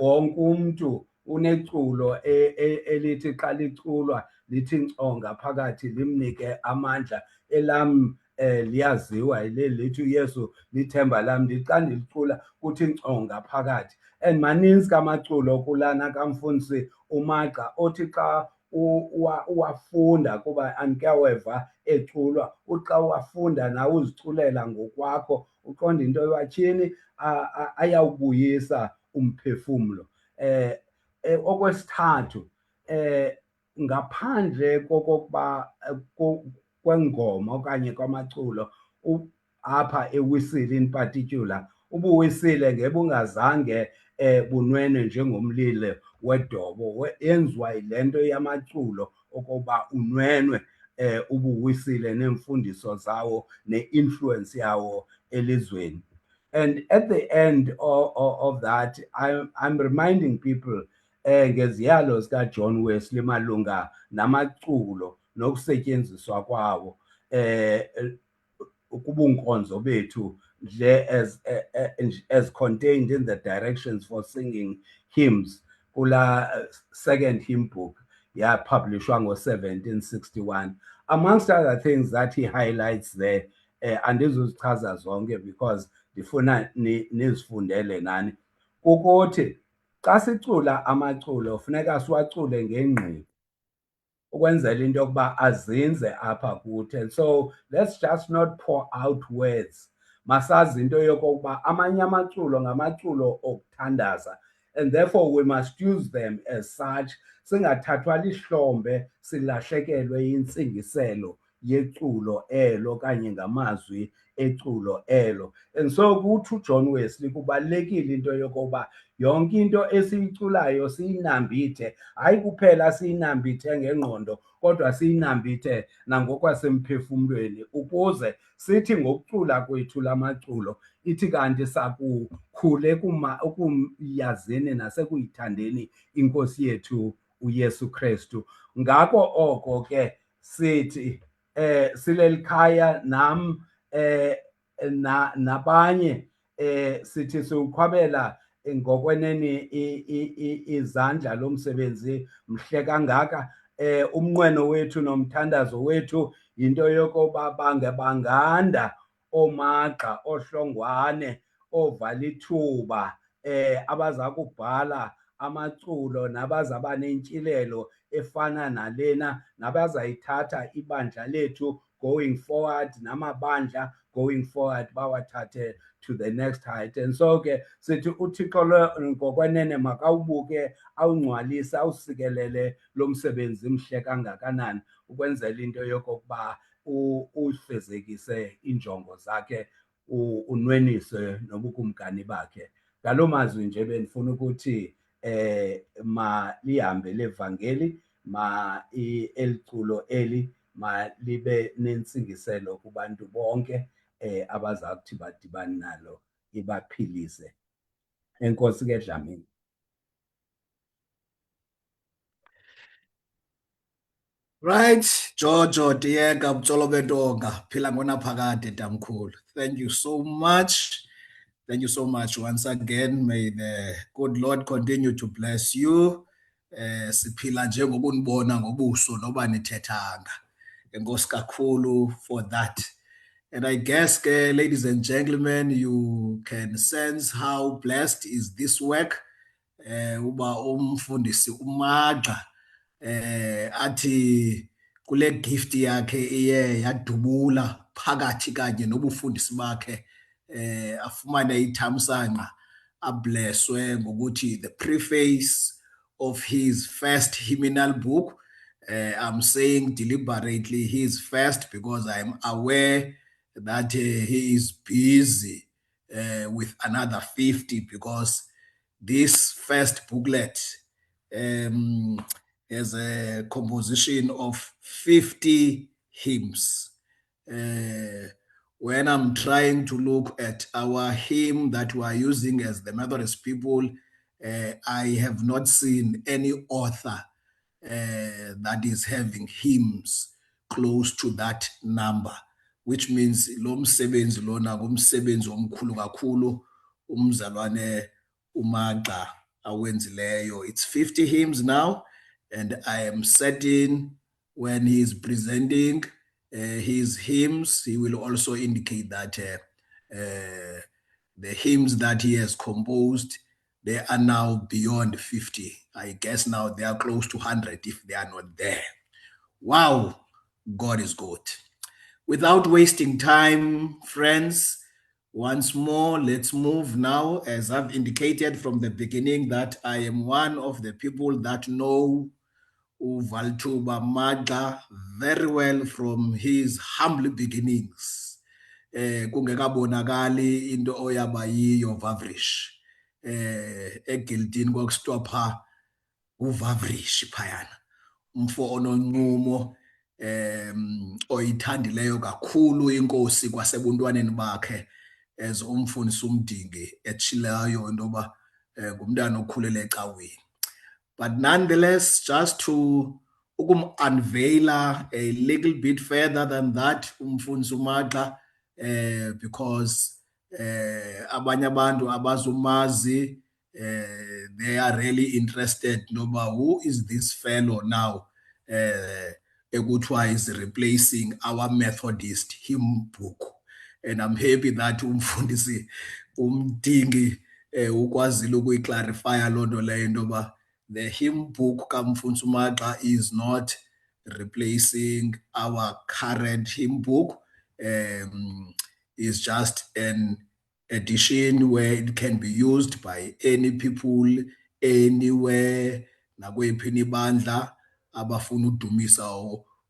Wonke umntu uneculo elithi xa liculwa lithi nco ngaphakathi, limnike amandla. Elam liyaziwa yileli lithi uYesu lithemba lam, ndithi xa ndilicula kuthi nco ngaphakathi. And maninzi kamaculo kulana kaMfundisi uMagxa othi xa uwafunda, kuba andike weva eculwa, uxa uwafunda nawe uziculela ngokwakho, uqonda into yobatyhini ayawubuyisa umphefumlo. Okwesithathu, ngaphandle kokokuba kwengoma okanye kwamaculo apha eWesile in particular, ubuWesile ngebungazange bunwenwe njengomlilo wedobo, yenziwa yile nto yamaculo okoba unwenwe ubuWesile neemfundiso zawo ne-influence yawo elizweni. And at the end of that, I'm reminding people ngeziyalo zikaJohn Wesley malunga namaculo nokusetyenziswa kwawo kubunkonzo bethu, as contained in the directions for singing hymns kula second hymn book yapublishwa ngo-1761. Amongst other things that he highlights there, andizuzichaza zonke because ndifuna nizifundele nani, kukuthi xa sicula amaculo funeka siwacule ngengqiqo ukwenzela into yokuba azinze apha kuthi. And so let's just not pour out words. Masazi into yokokuba amanye amaculo ngamaculo okuthandaza, and therefore we must use them as such. Singathathwa lihlombe silahlekelwe yintsingiselo yeculo elo kanye ngamazwi eculo elo. And so kuthi uJohn Wesley kubalulekile into yokoba yonke into esiyiculayo siyinambithe, hayi kuphela siyinambithe ngengqondo kodwa siyinambithe nangokwasemphefumlweni, ukuze sithi ngokucula kwethu lamaculo ithi kanti sakukhule ekuyazini nasekuyithandeni iNkosi yethu uYesu Krestu. Ngako oko ke sithi sileli khaya nam nabanye sithi siwuqhwabela ngokwenene izandla lomsebenzi mhle kangaka. Umnqweno wethu nomthandazo wethu yinto yokoba banganda oomagxa, ohlongwane, ovalithuba, abaza kubhala amaculo nabazaba nentyilelo efana nalena, nabazayithatha ibandla lethu going forward, namabandla going forward bawathathe to the next height. And so ke sithi uThixo ngokwenene makawubuke, awungcwalise, awusikelele lo msebenzi mhle kangakanani, ukwenzela into yokokuba ufezekise injongo zakhe, unwenise nobukumkani bakhe. Ngaloo mazwi nje bendifuna ukuthi malihambe levangeli, eliculo eli malibe nentsingiselo kubantu bonke abaza kuthi badibane nalo, ibaphilise. Enkosi ke Dlamini. Right, Jojo Diega Mtsolobedonga, phila ngonaphakade tamkhulu. Thank you so much. Thank you so much once again. May the good Lord continue to bless you. Siphila nje ngokunibona ngobuso noba nithethanga. Enkosi kakhulu for that. And I guess, ladies and gentlemen, you can sense how blessed is this work. Uba umfundisi uMaxa athi kule gift yakhe iye yadubula phakathi kanye nobufundisi bakhe afumane ithamsanqa ablesswe ngokuthi the preface of his first hymnal book. I'm saying deliberately his first because I'm aware that he is busy with another 50 because this first booklet has a composition of 50 hymns. When I'm trying to look at our hymn that we are using as the Methodist people, I have not seen any author that is having hymns close to that number, which means lo msebenzi lona ngumsebenzi omkhulu kakhulu umzalwane uMaxa awenzileyo. It's 50 hymns now, and I am certain when he is presenting his hymns, he will also indicate that the hymns that he has composed, they are now beyond 50. I guess now they are close to 100 if they are not there. Wow, God is good. Without wasting time, friends, once more, let's move now. As I've indicated from the beginning that I am one of the people that know uValthuba Maxa very well from his humble beginnings. Kungekabonakali into oyaba yiyo Vavrish. Egildini kwakusitwa uVavrish phayana. Umfo ononqumo oyithandileyo kakhulu inkosi kwasebuntwaneni bakhe as umfundisi uMdingi etshileyo intoba ngumntana okhulele ecaweni. But nonetheless, just to unveil a little bit further than that, umfundisi uMaxa, because abanye abantu abazumazi, they are really interested noba who is this fellow now ekuthiwa is replacing our Methodist hymn book. And I'm happy that umfundisi uMdingi ukwazile ukuyiclarifya loo nto leyo intoba the hymn book kaMfundisi uMaxa is not replacing our current hymn book. It's just an edition where it can be used by any people, anywhere, nakweyiphi ibandla abafuna udumisa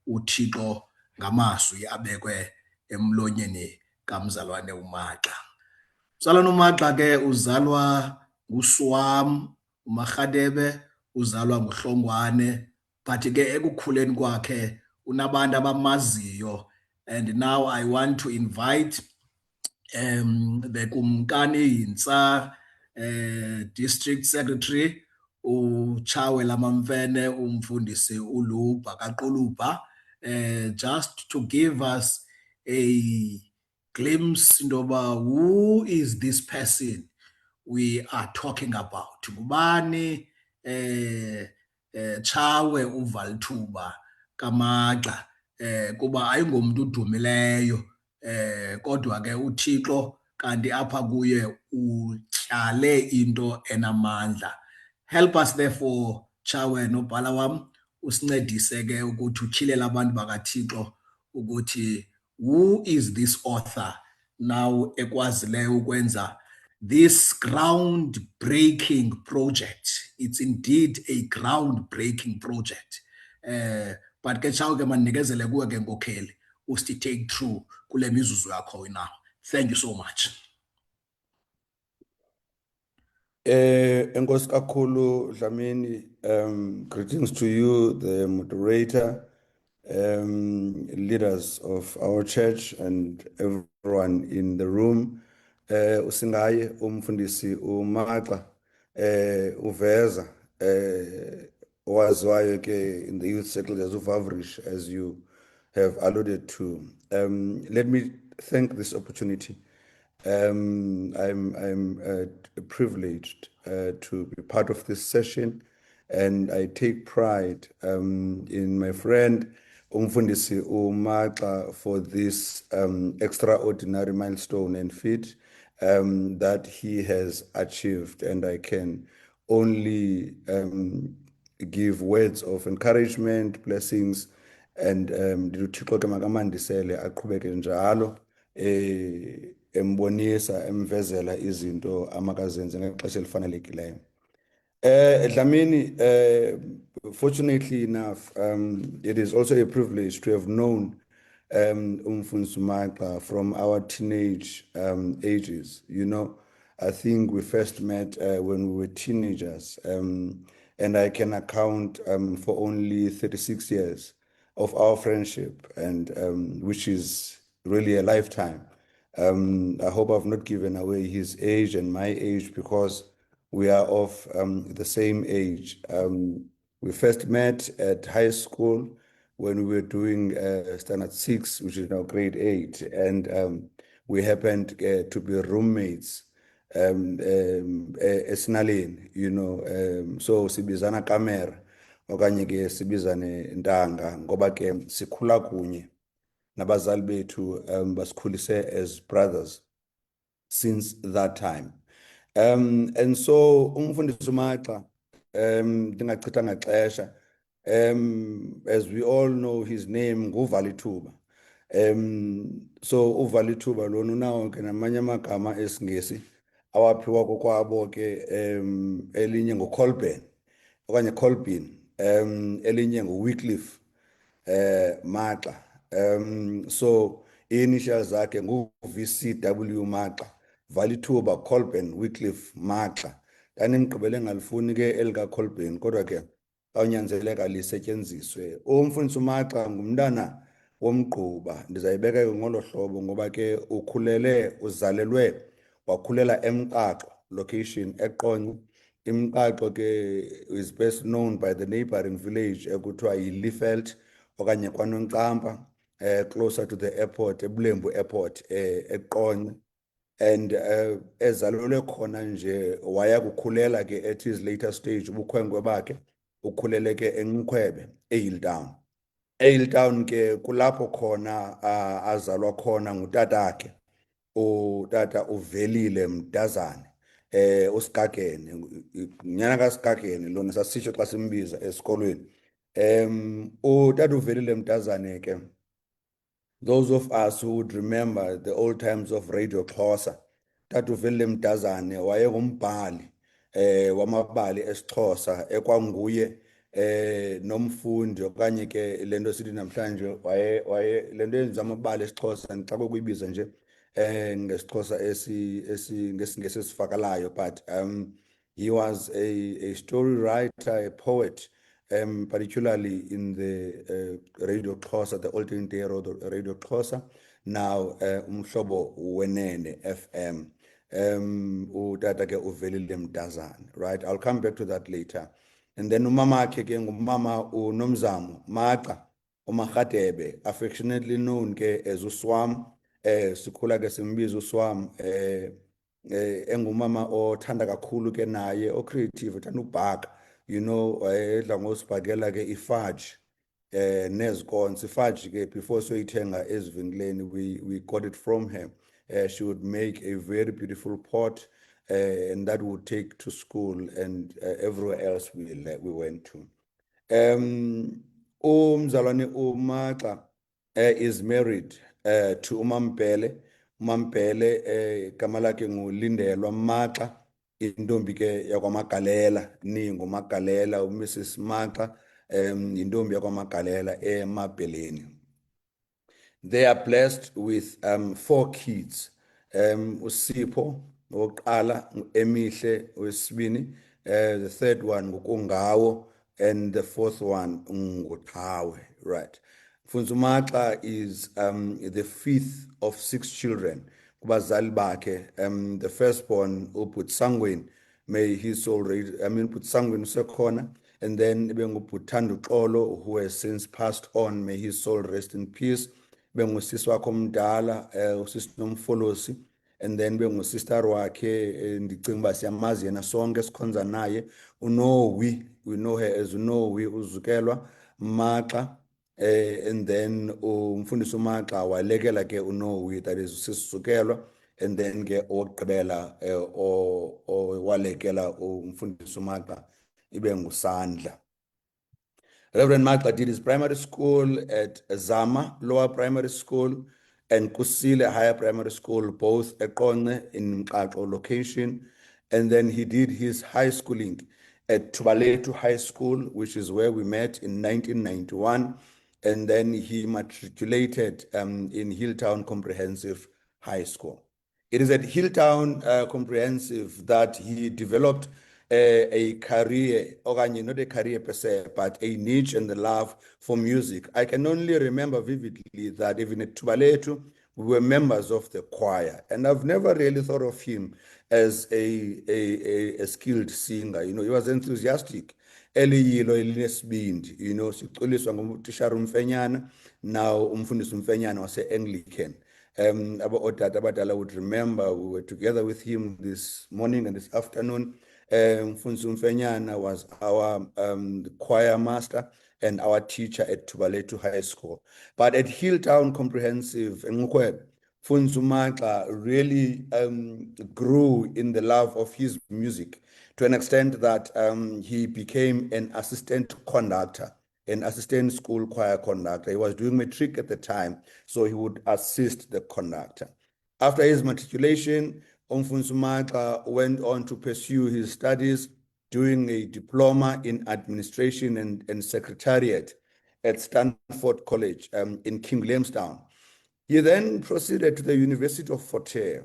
uThixo ngamazwi abekwe emlonyeni kamzalwane uMaxa. Umzalwane uMaxa ke uzalwa nguSwam uMarhadebe, uzalwa nguHlongwane, but ke ekukhuleni kwakhe unabantu abamaziyo. And now I want to invite the Kumkani Yintsa District Secretary uChawela Mamfene umfundisi uLuba kaQuluba just to give us a glimpse intoba who is this person we are talking about. Ngubani Chawe uValthuba kaMaxa kuba ayingomuntu udumileyo kodwa ke uThixo kanti apha kuye utyale into enamandla. Help us therefore, Chawe nobhala wam, usincedise ke ukuthi utyhilele abantu bakaThixo ukuthi who is this author now ekwazileyo ukwenza this groundbreaking project. It's indeed a groundbreaking project. But ke Chawe ke manikezele kuwe ke nkokheli usti take through kule mizuzu yakho now. Thank you so much. Enkosi kakhulu Dlamini, greetings to you, the moderator, leaders of our church and everyone in the room. Usingaye umfundisi uMaxa uveza owaziwayo ke in the youth circle as uVavrish, as you have alluded to. Let me thank this opportunity. I'm privileged to be part of this session, and I take pride in my friend Umfundisi uMaxa for this extraordinary milestone and feat that he has achieved, and I can only give words of encouragement, blessings, and uThixo ke makamandisele aqhubeke njalo embonisa emvezela izinto amakazenze ngexesha elifanelekileyo. Dlamini, fortunately enough, it is also a privilege to have known Umfundisi Maxa from our teenage ages. You know, I think we first met when we were teenagers, and I can account for only 36 years of our friendship, and which is really a lifetime. I hope I've not given away his age and my age, because we are of the same age. We first met at high school when we were doing standard 6, which is now grade 8, and we happened to be roommates esinaleni, you know, so sibizana kamera okanye ke sibizane ntanga ngoba ke sikhula kunye nabazali bethu basikhulise as brothers since that time. And so Umfundisi Maxa ndingachithanga xesha, as we all know his name nguValithuba. So uValithuba lona unawo ke namanye amagama esiNgesi awaphiwa kokwabo ke, elinye nguColburn okanye Colbin, elinye nguWycliffe Maxa. So initials zakhe nguVCW Maxa, Valithuba Colburn Wycliffe Maxa. Ndanimgqibele ngalifuni ke elika Colburn, kodwa ke awunyanzeleka lisetyenziswe. Umfundisi Maxa ngumntana womgquba, ndizayibeka ngolo hlobo ngoba ke uzalelwe wakhulela eMqaqo location eQonce. iMqaqo ke is best known by the neighboring village ekuthiwa yiLiefeld okanye kwaNoncampa, closer to the airport, eBulembu Airport, eQonce. And ezalelwe khona nje waya kukhulela ke at his later stage ubukhwenkwe bakhe ukhulele ke eNxukhwebe eHilltown. eHilltown ke kulapho khona azalwa khona ngutatakhe, utata uVelile Mdazane, uSigagene, nyana kaSigagene lona sasisho xa simbiza esikolweni. Utata uVelile Mdazane ke, those of us who would remember the old times of Radio Xhosa, Tata uVelile Mdazane wayengumbhali wamabali esiXhosa, ekwanguye nomfundi okanye ke lento sithi namhlanje waye lento yenza amabali esiXhosa xa kokuyibiza nje ngesiXhosa ngesingesi esifakalayo, but he was a story writer, a poet, particularly in the Radio Xhosa, the olden day Radio Xhosa, now umhlobo wenene FM. Utata ke uVelile Mdazane, right? I'll come back to that later. And then umama ke ngumama uNomzamo Maxa uMarhadebe, affectionately known ke as uSwam, sikhula ke simbiza uSwam, engumama othanda kakhulu ke naye o-creative, uthanda ubhaka, you know, wayedla ngosibhakela ke ifudge nezikonsi. Ifudge ke before soyithenga ezivenkileni, we got it from her. She would make a very beautiful pot, and that would take to school and everywhere else we went to. Umzalwane uMaxa is married to uMampele. uMampele igama lakhe nguLindelwa Maxa, intombi ke yakwaMagalela, ninguMagalela. uMrs Maxa intombi yakwaMagalela eMabheleni. They are blessed with 4 kids. uSipho oqala, Emihle wesibini, the third one nguKungawo, and the fourth one nguQhawe, right? Mfundisi Maxa is the 5th of 6 children kubazali bakhe. The firstborn uButsangweni, may his soul Butsangweni usekhona, and then benguButhanda Xolo, who has since passed on, may his soul rest in peace. Bengusisi wakho omdala usisi Nomfolosi, and then bengusister wakhe ndicinga uba siyamazi yena sonke sikhonza naye uNowi, we know her as uNowi uZukelwa Maxa, and then umfundisi uMaxa walekela ke uNowi, that is usisi Zukelwa, and then ke owokugqibela walekela umfundisi uMaxa ibe nguSandla. Reverend Maxa did his primary school at Zama Lower Primary School and Kusile Higher Primary School, both eQonce in Mxaxo location. And then he did his high schooling at Tubalatu High School, which is where we met in 1991. And then he matriculated in Hilltown Comprehensive High School. It is at Hilltown Comprehensive that he developed a career, or not a career per se, but a niche and the love for music. I can only remember vividly that even at Tubalatu, we were members of the choir, and I've never really thought of him as a skilled singer. You know, he was enthusiastic. Eliyilo elinesibindi, you know, siculiswa ngumtishara uMfenyana, now umfundisi uMfenyana wase-Anglican. Otata abadala would remember we were together with him this morning and this afternoon. Mfundisi uMfenyana was our choir master and our teacher at Tubalatu High School. But at Hilltown Comprehensive, Mfundisi uMaxa really grew in the love of his music to an extent that he became an assistant conductor, an assistant school choir conductor. He was doing matric at the time, so he would assist the conductor. After his matriculation, Mfundisi uMaxa went on to pursue his studies, doing a diploma in administration and secretariat at Stanford College in King Williamstown. He then proceeded to the University of Fort Hare.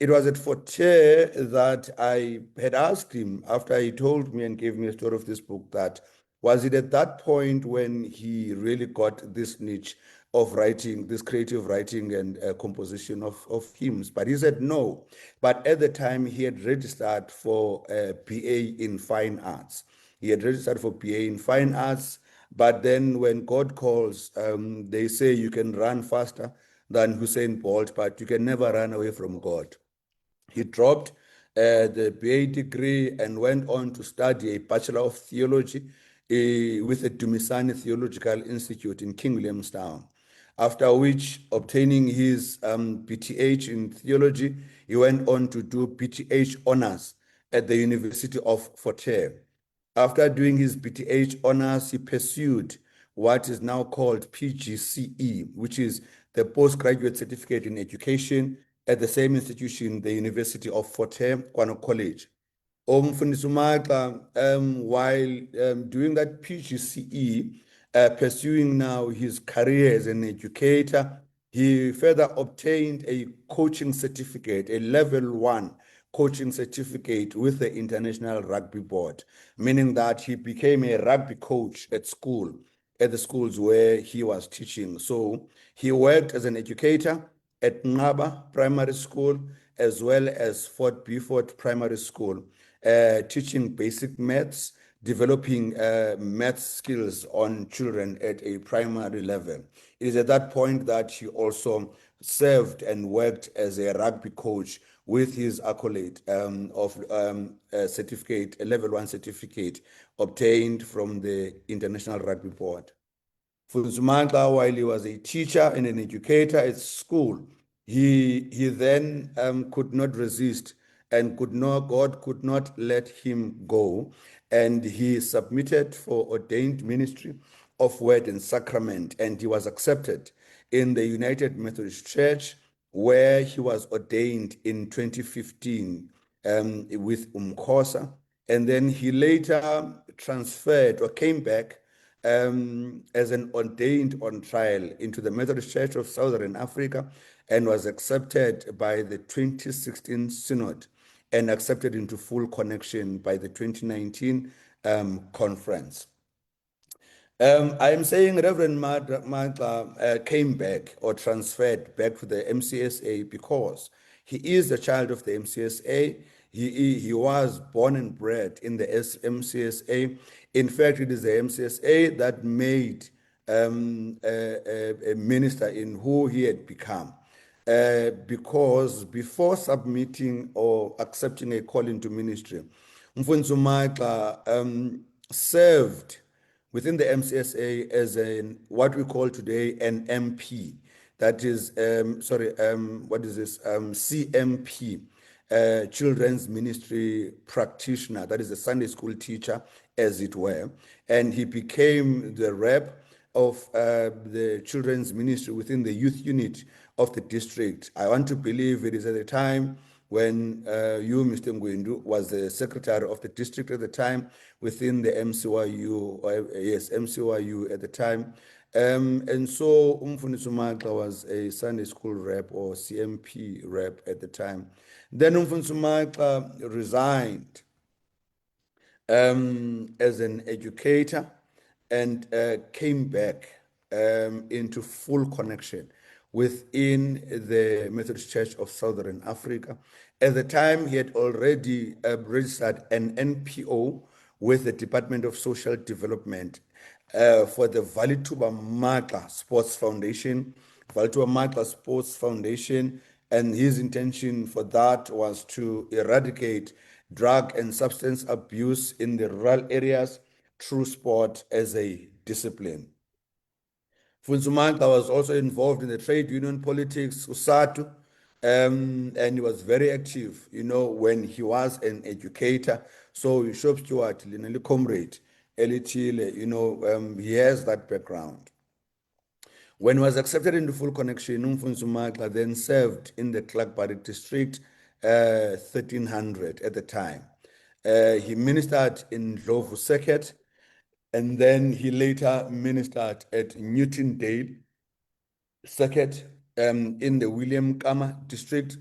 It was at Fort Hare that I had asked him, after he told me and gave me a story of this book, that was it at that point when he really got this niche of writing, this creative writing and composition of hymns? But he said no. But at the time, he had registered for BA in Fine Arts. He had registered for BA in Fine Arts, but then when God calls, they say you can run faster than Usain Bolt, but you can never run away from God. He dropped the BA degree and went on to study a Bachelor of Theology with the Dumisani Theological Institute in King Williamstown. After which, obtaining his BTH in theology, he went on to do BTH honors at the University of Fort Hare. After doing his BTH honors, he pursued what is now called PGCE, which is the Postgraduate Certificate in Education at the same institution, the University of Fort Hare, Kwano College. Mfundisi uMaxa, while doing that PGCE, pursuing now his career as an educator, he further obtained a coaching certificate, a level 1 coaching certificate with the International Rugby Board, meaning that he became a rugby coach at school, at the schools where he was teaching. So he worked as an educator at Nqaba Primary School, as well as Fort Beaufort Primary School, teaching basic maths, developing math skills on children at a primary level. It is at that point that he also served and worked as a rugby coach with his accolade of a certificate, a level 1 certificate obtained from the International Rugby Board. Mfundisi uMaxa, while he was a teacher and an educator at school, he then could not resist and God could not let him go. And he submitted for ordained ministry of word and sacrament, and he was accepted in the United Methodist Church, where he was ordained in 2015 with Umkhosa. And then he later transferred or came back as an ordained on trial into the Methodist Church of Southern Africa, and was accepted by the 2016 Synod and accepted into full connection by the 2019 conference. I am saying Reverend Maxa came back or transferred back to the MCSA because he is a child of the MCSA. He was born and bred in the MCSA. In fact, it is the MCSA that made a minister in who he had become. Because before submitting or accepting a call into ministry, Mfundisi Maxa served within the MCSA as what we call today an MP. That is, what is this? CMP, Children's Ministry Practitioner. That is a Sunday school teacher, as it were. And he became the rep of the children's ministry within the youth unit of the district. I want to believe it is at the time when you, Mr. Ngwendu, was the secretary of the district at the time within the MCYU, MCYU at the time. And so Mfundisi Maxa was a Sunday school rep or CMP rep at the time. Then Mfundisi Maxa resigned as an educator and came back into full connection within the Methodist Church of Southern Africa. At the time, he had already registered an NPO with the Department of Social Development for the Valithuba Maxa Sports Foundation. Valithuba Maxa Sports Foundation, and his intention for that was to eradicate drug and substance abuse in the rural areas through sport as a discipline. Mfundisi Maxa was also involved in the trade union politics, USATU, and he was very active, when he was an educator. So Shop Stewart, Linelli Comrade, Elitile, he has that background. When he was accepted into full connection, Mfundisi Maxa then served in the Clark-Barrick district, 1300 at the time. He ministered in Ndlovu Circuit, and then he later ministered at Newton Dale Circuit in the William Kama district.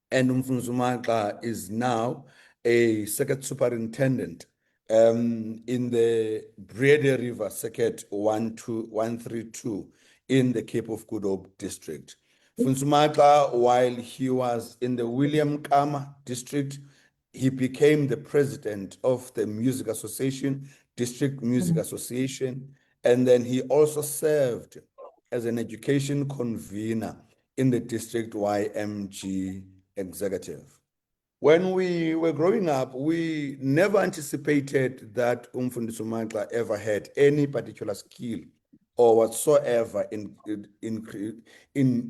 And Mfundisi Maxa is now a circuit superintendent in the Brede River Circuit 132 in the Cape of Good Hope district. Mfundisi Maxa, while he was in the William Kama district, he became the president of the Music Association, District Music Association, and then he also served as an education convener in the district YMG executive. When we were growing up, we never anticipated that Mfundisi Maxa ever had any particular skill or whatsoever in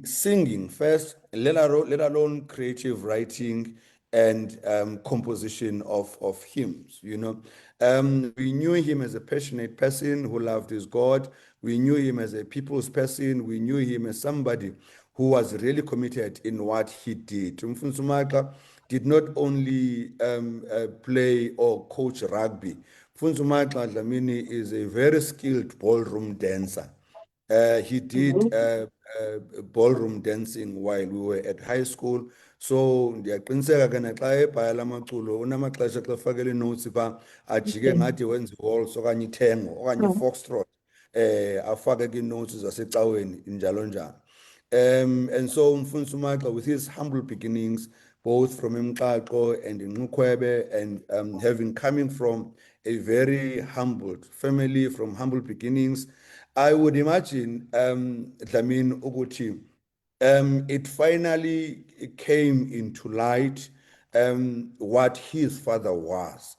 singing first, let alone creative writing and composition of hymns. We knew him as a passionate person who loved his God. We knew him as a people's person. We knew him as somebody who was really committed in what he did. Mfundisi Maxa did not only play or coach rugby. Mfundisi Maxa Dlamini is a very skilled ballroom dancer. He did ballroom dancing while we were at high school. So ndiyaqiniseka ke naxa ebhala amaculo unamaxesha xa fakele notes pha ajike ngathi wenza waltz okanye ithengo okanye foxtrot afake ke notes zasecaweni njalo njalo. And so Mfundisi Maxa, with his humble beginnings, both from Mxaqo and in Nquebe, and having coming from a very humbled family, from humble beginnings, I would imagine, Dlamini ukuthi, it finally came into light what his father was.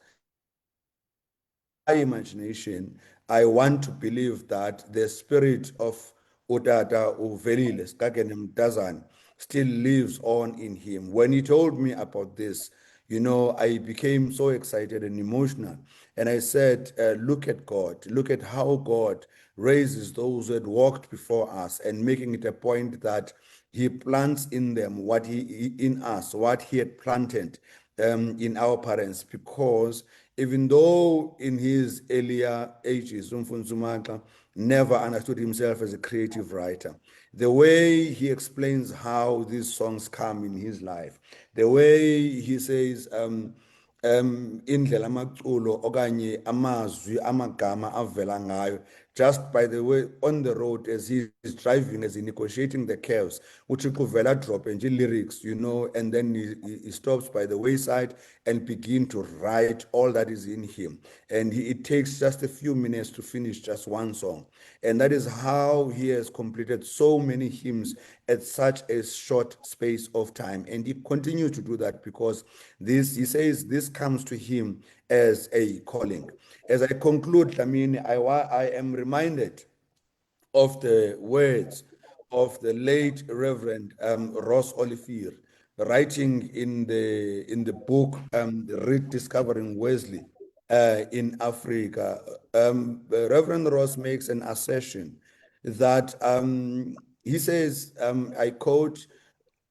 My imagination, I want to believe that the spirit of Utata Uvelile Skakene Mtazana still lives on in him. When he told me about this, I became so excited and emotional. And I said, look at God, look at how God raises those who had walked before us, and making it a point that he plants in them what in us, what he had planted in our parents. Because even though in his earlier ages, Mfundisi Maxa never understood himself as a creative writer, the way he explains how these songs come in his life, the way he says, indlela amaculo okanye amazwi amagama avela ngayo just by the way, on the road as he is driving, as he negotiating the curves, which vela drop and lyrics, you know, and then he stops by the wayside and begin to write all that is in him. And it takes just a few minutes to finish just one song. And that is how he has completed so many hymns at such a short space of time. And he continues to do that because this, he says, this comes to him as a calling. As I conclude, I mean, I am reminded of the words of the late Reverend Ross Olivier, writing in the book Rediscovering Wesley in Africa. Reverend Ross makes an assertion that he says, I quote,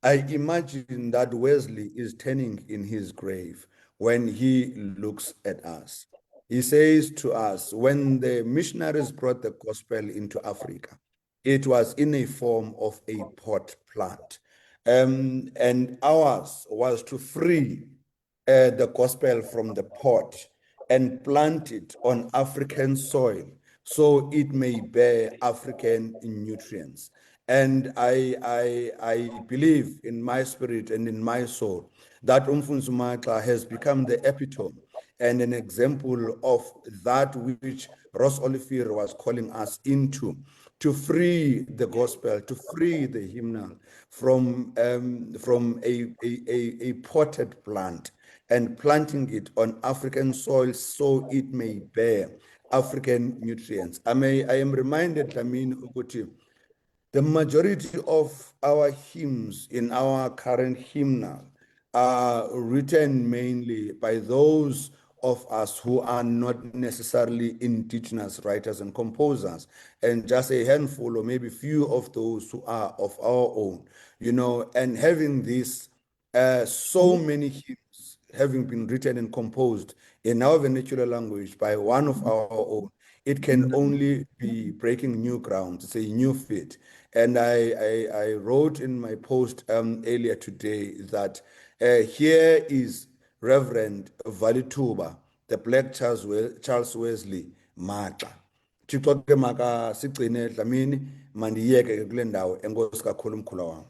"I imagine that Wesley is turning in his grave when he looks at us." He says to us, when the missionaries brought the gospel into Africa, it was in a form of a pot plant. And ours was to free the gospel from the pot and plant it on African soil so it may bear African nutrients. And I believe in my spirit and in my soul that Mfundisi Magxa has become the epitome and an example of that which Ross Olivier was calling us into, to free the gospel, to free the hymnal from a potted plant and planting it on African soil so it may bear African nutrients. I am reminded, Uguti, the majority of our hymns in our current hymnal are written mainly by those of us who are not necessarily indigenous writers and composers, and just a handful or maybe few of those who are of our own, you know, and having this, so many hymns having been written and composed in our vernacular language by one of our own, it can only be breaking new ground. It's a new fit. And I wrote in my post earlier today that here is Reverend Valithuba, the Black Charles Wesley Magxa. Thixo ke maka sigcine Dlamini, mandiyeke ke kule ndawo. Enkosi kakhulu mkhulu wami.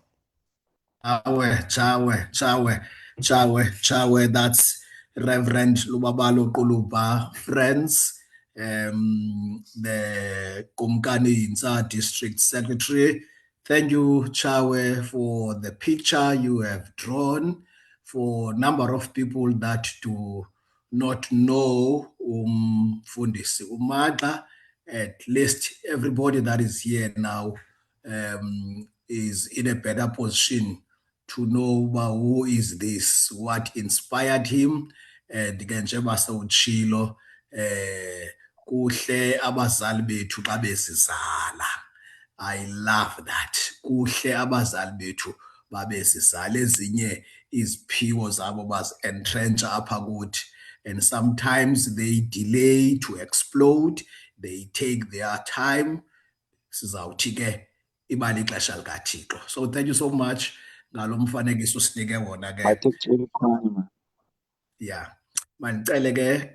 Chawe. That's Reverend Lubabalo Quluba, friends, the Kumkani Insa District Secretary. Thank you, Chawe, for the picture you have drawn. For a number of people that do not know Mfundisi Magxa, at least everybody that is here now is in a better position to know who is this, what inspired him, and njengoba sewutshilo kuhle abazali bethu xa besizala. I love that. Kuhle abazali bethu babesizala, ezinye iziphiwo zabo bazi-entrencha apha kuthi, and sometimes they delay to explode, they take their time. Sizawuthi ke ibali ixesha likaThixo. So thank you so much ngalo mfanekiso usinike wona ke. I think it's really fine, man. Yeah. Mandicele ke,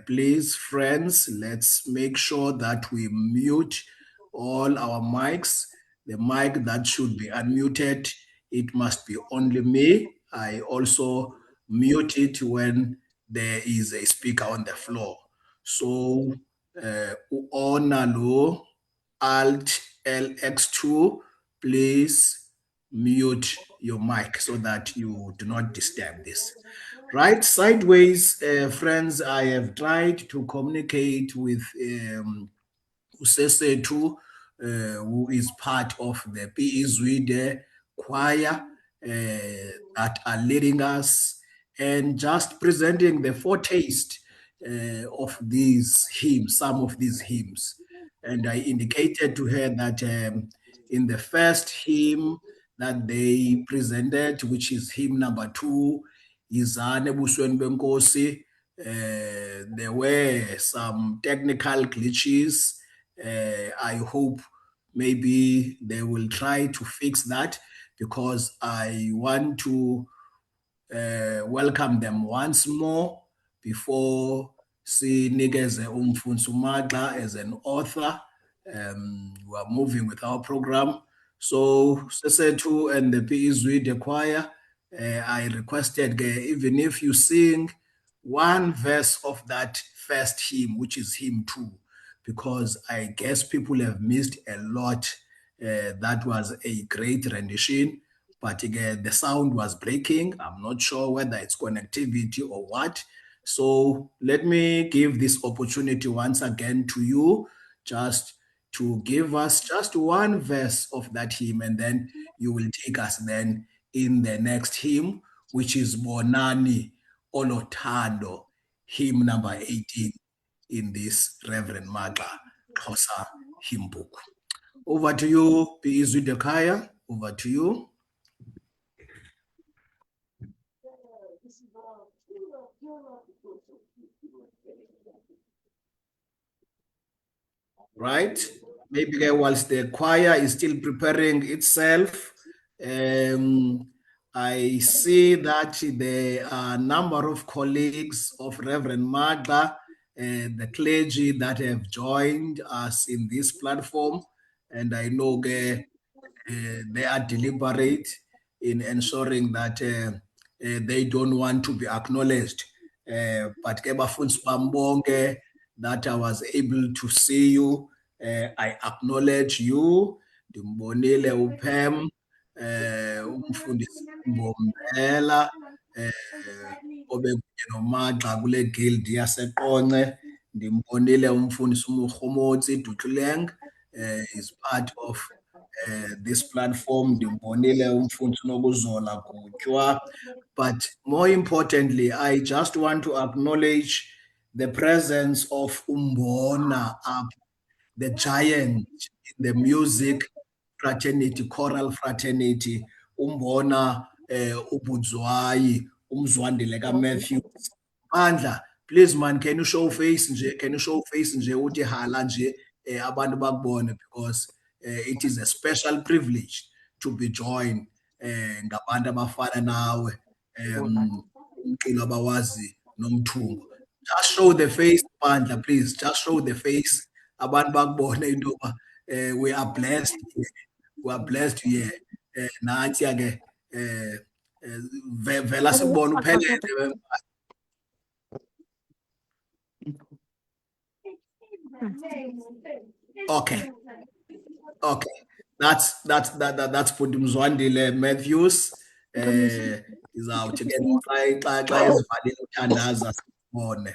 please, friends, let's make sure that we mute all our mics. The mic that should be unmuted, it must be only me. I also mute it when there is a speaker on the floor. So, Ona lo Alt LX2, please mute your mic so that you do not disturb this. Right, sideways, friends, I have tried to communicate with Usesetu, who is part of the PE Zwide choir that are leading us and just presenting the foretaste of these hymns, some of these hymns. And I indicated to her that in the first hymn that they presented, which is hymn number 2, Izane Busweni Benkosi, there were some technical glitches. I hope maybe they will try to fix that, because I want to welcome them once more before sinikeze uMfundisi Magxa as an author We are moving with our program. So Sesethu and the PE Zwide choir, I requested even if you sing one verse of that first hymn, which is hymn 2, because I guess people have missed a lot. That was a great rendition, but again, the sound was breaking. I'm not sure whether it's connectivity or what. So let me give this opportunity once again to you, just to give us just one verse of that hymn, and then you will take us then in the next hymn, which is Bonani Olothando, hymn number 18 in this Reverend Maga Xhosa hymn book. Over to you, PE Zwide choir. Over to you. Right? Maybe whilst the choir is still preparing itself, I see that there are a number of colleagues of Reverend Maga, the clergy that have joined us in this platform, and I know they are deliberate in ensuring that they don't want to be acknowledged. But ke bafundisi bami bonke that I was able to see you, I acknowledge you. Ndimbonile uPam, umfundisi Mbombela, obekunye noMaxa kule guild yaseQonce. Ndimbonile umfundisi uMurhomotsi Dutleng, is part of this platform. Ndimbonile umfundisi uNokuzola Gutywa. But more importantly, I just want to acknowledge the presence of Umbona up, the giant in the music fraternity, choral fraternity, Umbona Ubudzwayi, Umzwandile Matthews. Mandla, please man, can you show face nje? Can you show face nje uthi hala nje abantu bakubone, because it is a special privilege to be joined ngabantu abafana nawe, umculo abawazi nomthungo. Just show the face, Mandla, please. Just show the face. Abantu bakubone into yoba we are blessed here. We are blessed here. Nantsiya ke vela sibone uphelele. Okay. Okay. That's Bhuti Mzwandile Matthews. Izawuthi ke xa ezivalile uthandaza sibone.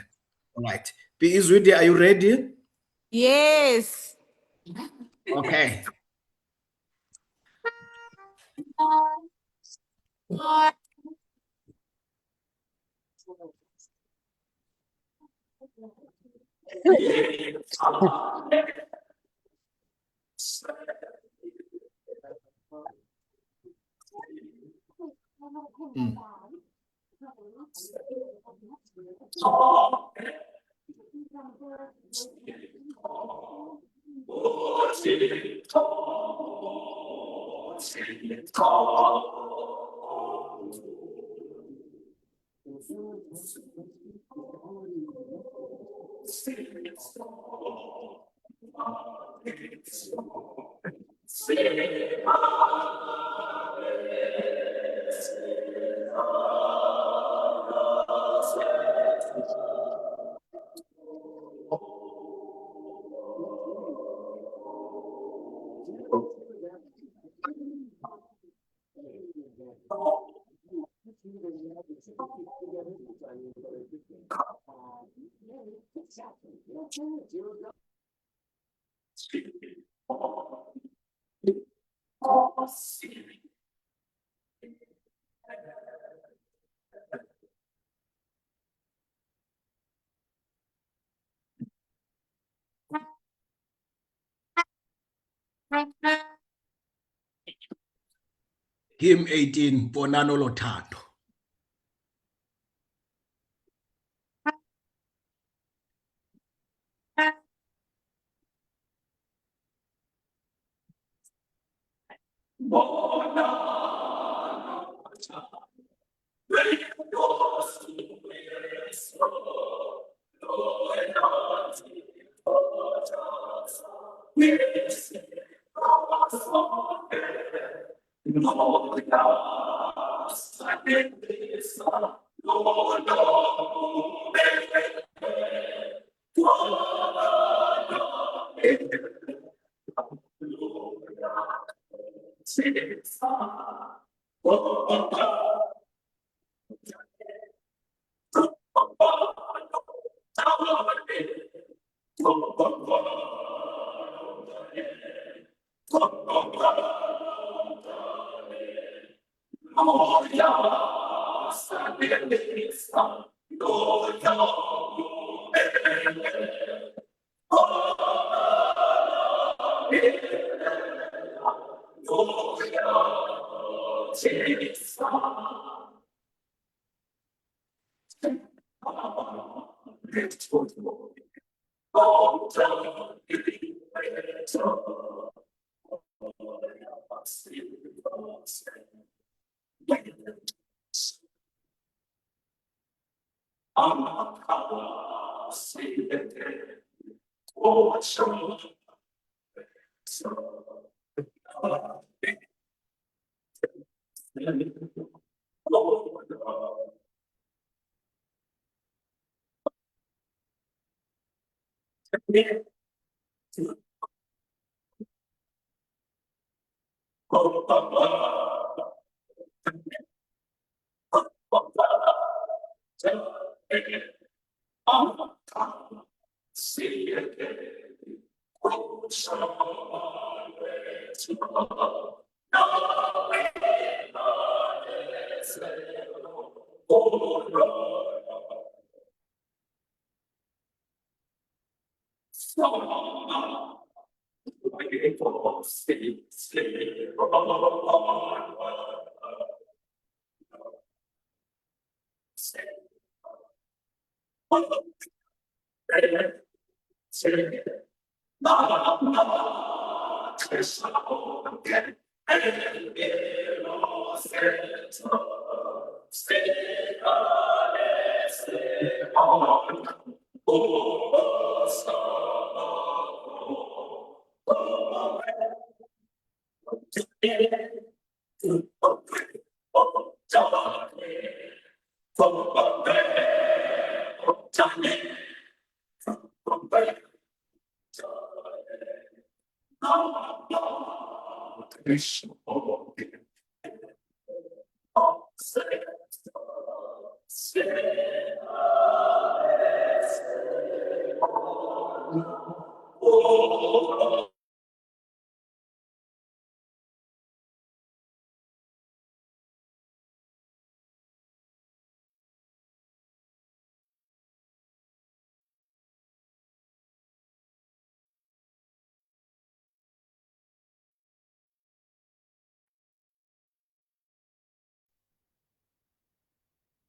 All right. PE Zwide, are you ready? Yes. Okay. Mm. Hymn 18, Bonani Olothando.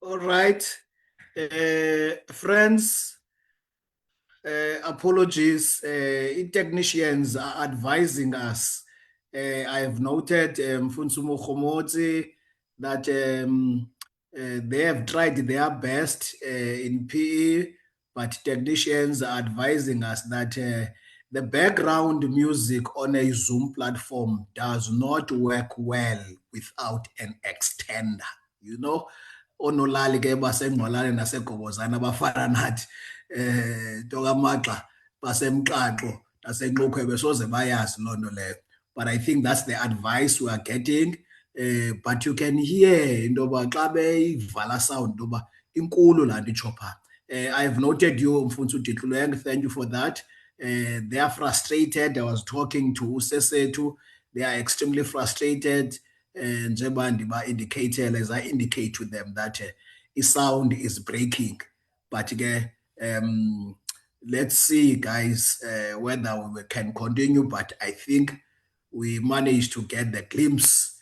All right, friends, apologies. Technicians are advising us. I have noted, Mfunsumo Khomotsi, that they have tried their best in PE, but technicians are advising us that the background music on a Zoom platform does not work well without an extender. You know, onolali ke basengqwalane nasegobozana abafana nathi tokamagxa basemqaqo nasenqokhwebe soze bayazi loo nto leyo. But I think that's the advice we are getting. But you can hear into yoba xa beyivala sound into yoba inkulu laa nto itsho phaa. I have noted you, Mfundisi Ditluleng, thank you for that. They are frustrated. I was talking to Usesetu. They are extremely frustrated. Njengoba ndiba-indicated as I indicate to them that sound is breaking. But ke let's see, guys, whether we can continue. But I think we managed to get the glimpse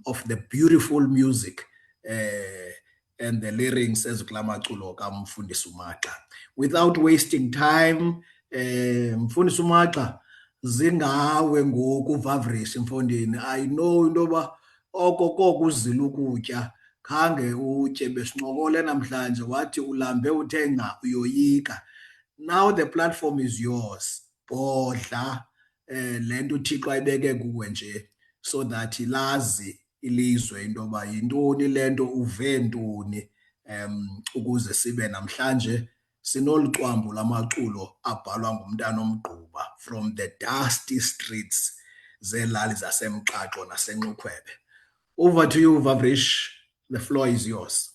of the beautiful music and the lyrics as Klamaculo kaMfundisi uMaxa. Without wasting time, Mfundisi uMaxa, zingawe ngoku uvavrish mfondini. I know into yoba okokoko uzile ukutya khange utye, besinqokole namhlanje wathi ulambe uthe nca uyoyika. Now the platform is yours. Bodla, lento uThixo ayibeke kuwe nje so that ilazi ilizwe into yoba yintoni lento uve ntoni ukuze sibe namhlanje sinolucwambu lamaculo abhalwa ngumntana omgquba from the dusty streets zelali zaseMxaxo naseNxukhwebe. Over to you, Vavrish. The floor is yours.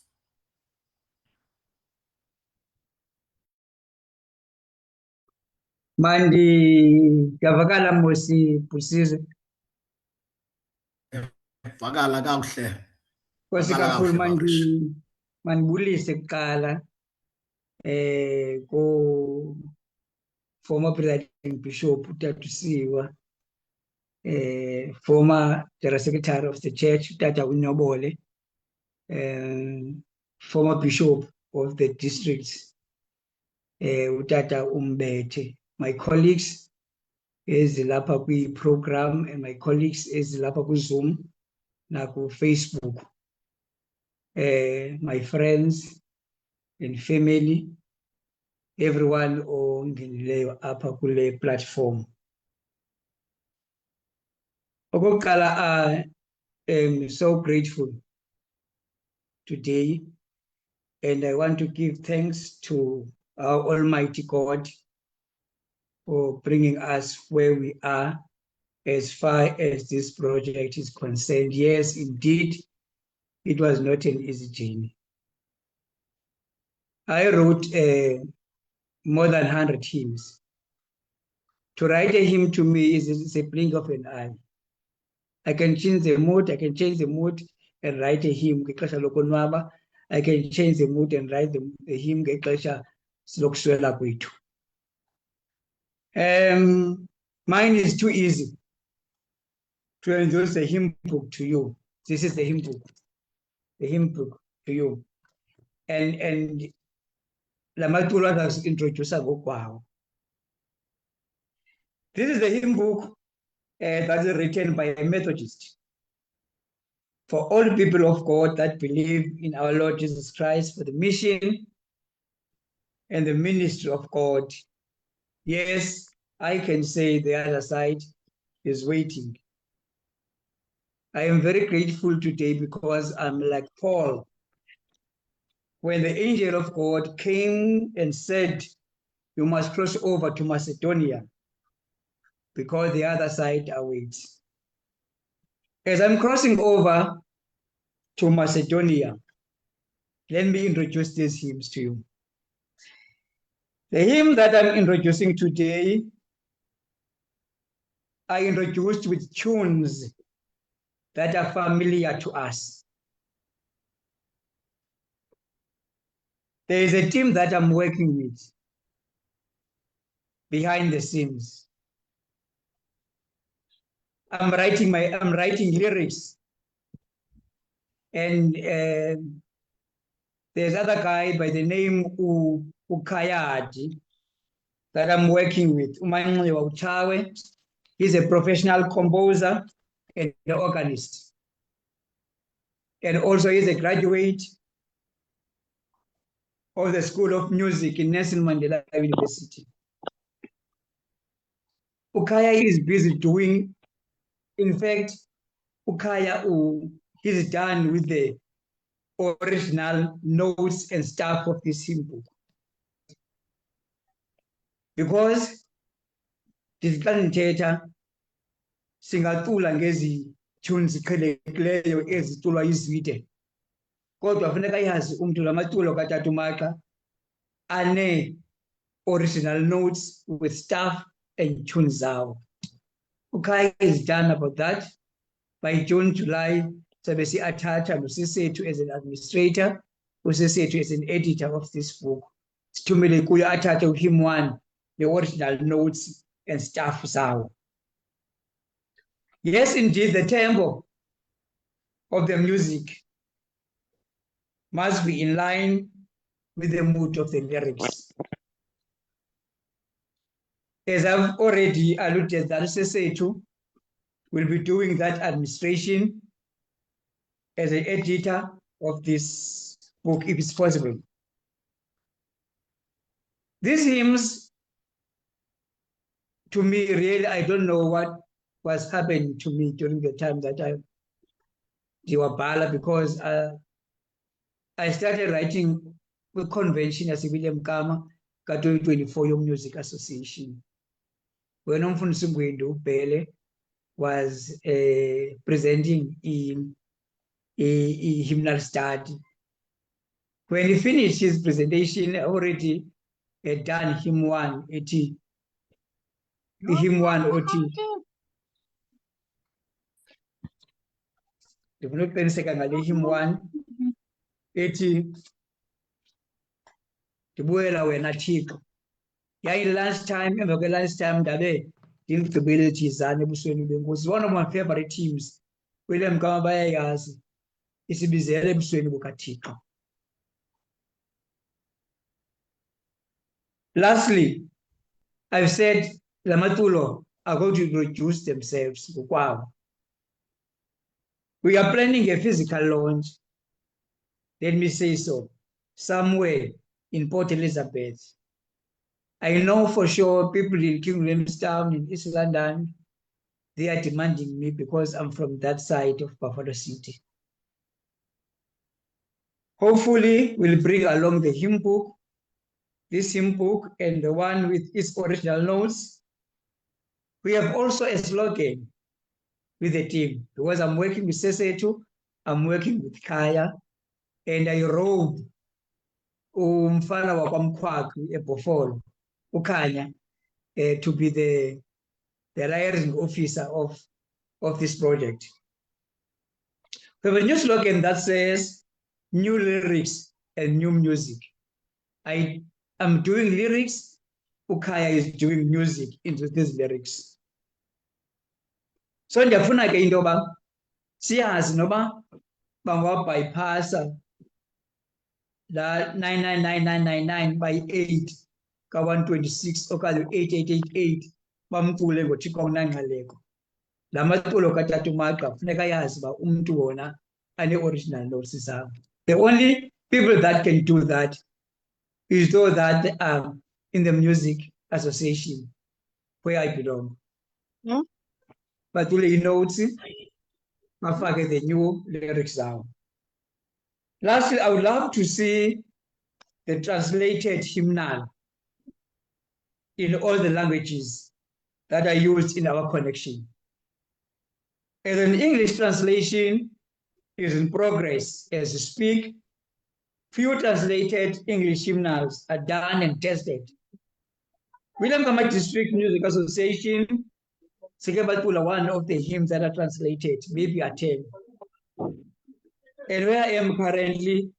Ngiyavakala Mosi Busizwe. Vakala kakuhle. Nkosi Vakala kakhulu kakuhle, Vavrish. mandibulise kuqala ko former presiding bishop uTata Siwa, former general secretary of the church uTata Unyobole, former bishop of the district uTata Umbete, my colleagues ezilapha kwi program and my colleagues ezilapha ku Zoom na ku Facebook, my friends and family, everyone ongenileyo apha kule platform. Okokuqala, I am so grateful today, and I want to give thanks to our Almighty God for bringing us where we are as far as this project is concerned. Yes, indeed, it was not an easy journey. I wrote more than 100 hymns. To write a hymn to me is a blink of an eye. I can change the mood, and write a hymn. I can change the mood and write the hymn. Mine is too easy to endorse the hymn book to you. This is the hymn book to you. And Lamatula has introduced a. This is the hymn book that is written by a Methodist for all people of God that believe in our Lord Jesus Christ, for the mission and the ministry of God. Yes, I can say the other side is waiting. I am very grateful today because I'm like Paul. When the angel of God came and said, you must cross over to Macedonia because the other side awaits. As I'm crossing over to Macedonia, let me introduce these hymns to you. The hymn that I'm introducing today, I introduced with tunes that are familiar to us. There is a team that I'm working with behind the scenes. I'm writing lyrics, and there's other guy by the name Ukayadi that I'm working with. Umanxiwa Uchawe. He's a professional composer and an organist, and also he's a graduate of the School of Music in Nelson Mandela University. Ukaya is busy doing, in fact, Ukaya he's done with the original notes and stuff of this hymn book. Because this kanithetha singatula ngezi tunes ziqhelekileyo ezitulwa izide. Kodwa funeka yazi umntu lamaculo kaTata uMaxa ane original notes with stuff and tunes zawo. Ukaya is done about that. By June, July, Sabesi Atata Lusisetu as an administrator, Lusisetu as an editor of this book. Stumile kuya Atata him one, the original notes and stuff zawo. Yes, indeed, the tempo of the music must be in line with the mood of the lyrics. As I've already alluded, that Lusisetu will be doing that administration as an editor of this book, if it's possible. These hymns to me, really, I don't know what was happening to me during the time that I Diwabala, because I started writing with convention as William Kama, ka 2024 Young Music Association. When Umfundisi Ngwindu Bele was presenting a hymnal study. When he finished his presentation, already had done hymn one, the hymn one, development second, hymn one, Tibuela wena Thixo. Yayi last time, emva kwe last time ndabe ndimgqibile Jizana ebusweni benkosi. One of my favorite teams, William Kama bayayazi, isibizele ebusweni bukaThixo. Lastly, I've said Lamatulo are going to introduce themselves. Wow. We are planning a physical launch, let me say so, somewhere in Port Elizabeth. I know for sure people in King Williamstown, in East London, they are demanding me because I'm from that side of Buffalo City. Hopefully, we'll bring along the hymn book, this hymn book, and the one with its original notes. We have also a slogan with the team, because I'm working with Sesetu, I'm working with Kaya, and I robe umfana wakwamkhwakhi eBhofolo, uKhanya, to be the liaison officer of this project. We have a new slogan that says, new lyrics and new music. I am doing lyrics, uKhaya is doing music into these lyrics. So ndiyafuna ke into yoba siyazi noba bangwabyphasa la 999999 by 8 ka-126 okanye 8888 bamcule ngoThixo Unangqaleko. La maculo kaTata uMaqa funeka yazi uba umntu wona ane-original notes zawo. The only people that can do that is those that are in the music association where I belong. But you notes, bafake the new lyrics down. Lastly, I would love to see the translated hymnal in all the languages that are used in our connection. And an English translation is in progress as we speak. Few translated English hymnals are done and tested. William Kama District Music Association, one of the hymns that are translated, maybe a 10. And where I am currently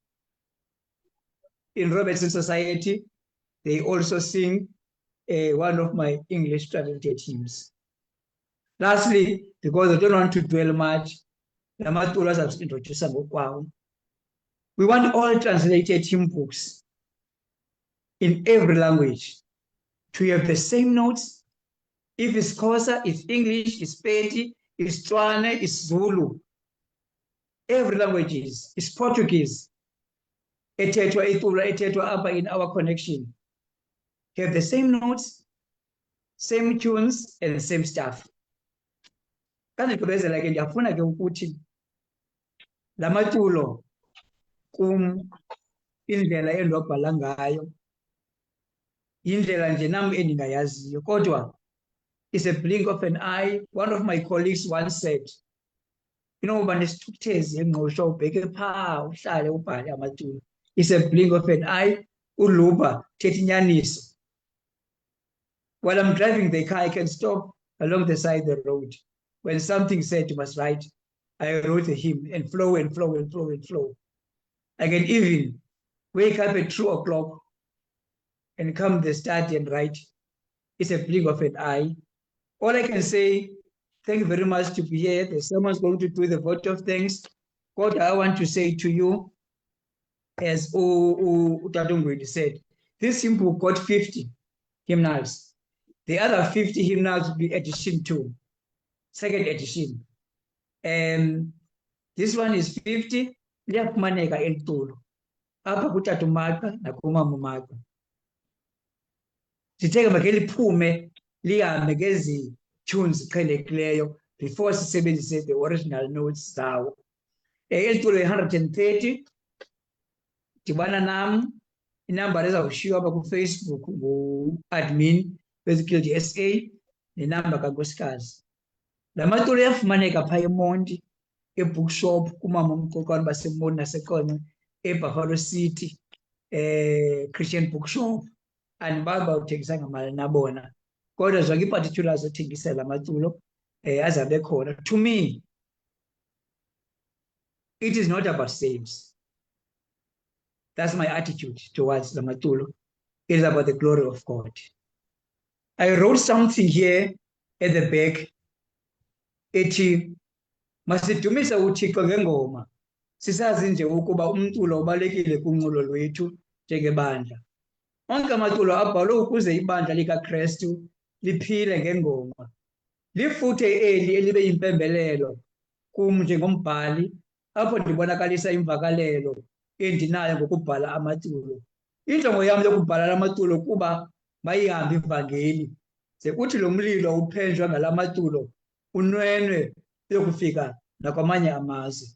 in Robertson Society, they also sing one of my English translated hymns. Lastly, because I don't want to dwell much, we want all translated hymn books in every language to have the same notes. If it's Xhosa, it's English, it's Pedi, it's Tswana, it's Zulu. Every language is Portuguese. Ethetwa in our connection. Have the same notes, same tunes, and the same stuff. Ndiyafuna ke ukuthi la maculo indlela endibhala ngayo indlela nje nami endingayaziyo kodwa it's a blink of an eye. One of my colleagues once said, you know, uba nesithukuthezi engqosho ubheke phaa uhlale ubhale amaculo. It's a blink of an eye. Uluba thetha inyaniso. While I'm driving the car, I can stop along the side of the road. When something said you must write, I wrote a hymn and flow and flow and flow and flow. I can even wake up at 2 o'clock and come to the study and write. It's a blink of an eye. All I can say, thank you very much to be here. There's someone's going to do the vote of thanks. God, I want to say to you, as Utadungwidi said, this hymn book got 50 hymnals. The other 50 hymnals will be edition 2, second edition. This one is 50. Liyafumaneka eLtulu. Apha kuTata uMaqa nakuMama uMaqa. Sitheke makhe liphume lihambe ngezi tunes ziqhelekileyo before sisebenzise the original notes zawo. Eli culo yi-130, dibana nam, inamba ezawushiywa apha kuFacebook ngu-admin weZiguild SA, nenamba kankosikazi. La maculo ayafumaneka phaa eMonti, ebookshop, kumama umqoqwane baseMonti naseQonce, eBuffalo City, Christian Bookshop. Andibazi bawuthengisa ngamali nabona, kodwa zonke ii-particulars zothengisa la maculo azabe khona. To me, it is not about sales. That's my attitude towards la maculo. It is about the glory of God. I wrote something here at the back. Ethi masidumise uThixo ngengoma, sisazi nje ukuba umculo ubalekile kunculo lwethu njengebandla. Onke amaculo abhalwe ukuze ibandla likaKrestu liphile ngengoma. Lifuthe eli elibe yimpembelelo kum njengombhali, apho ndibonakalisa imvakalelo endinayo ngokubhala amaculo. Injongo yam yokubhala la maculo kuba mayihambe ivangeli, ze kuthi lo mlilo uphenjwa ngala maculo unwenwe uyokufika nakwamanye amazwe.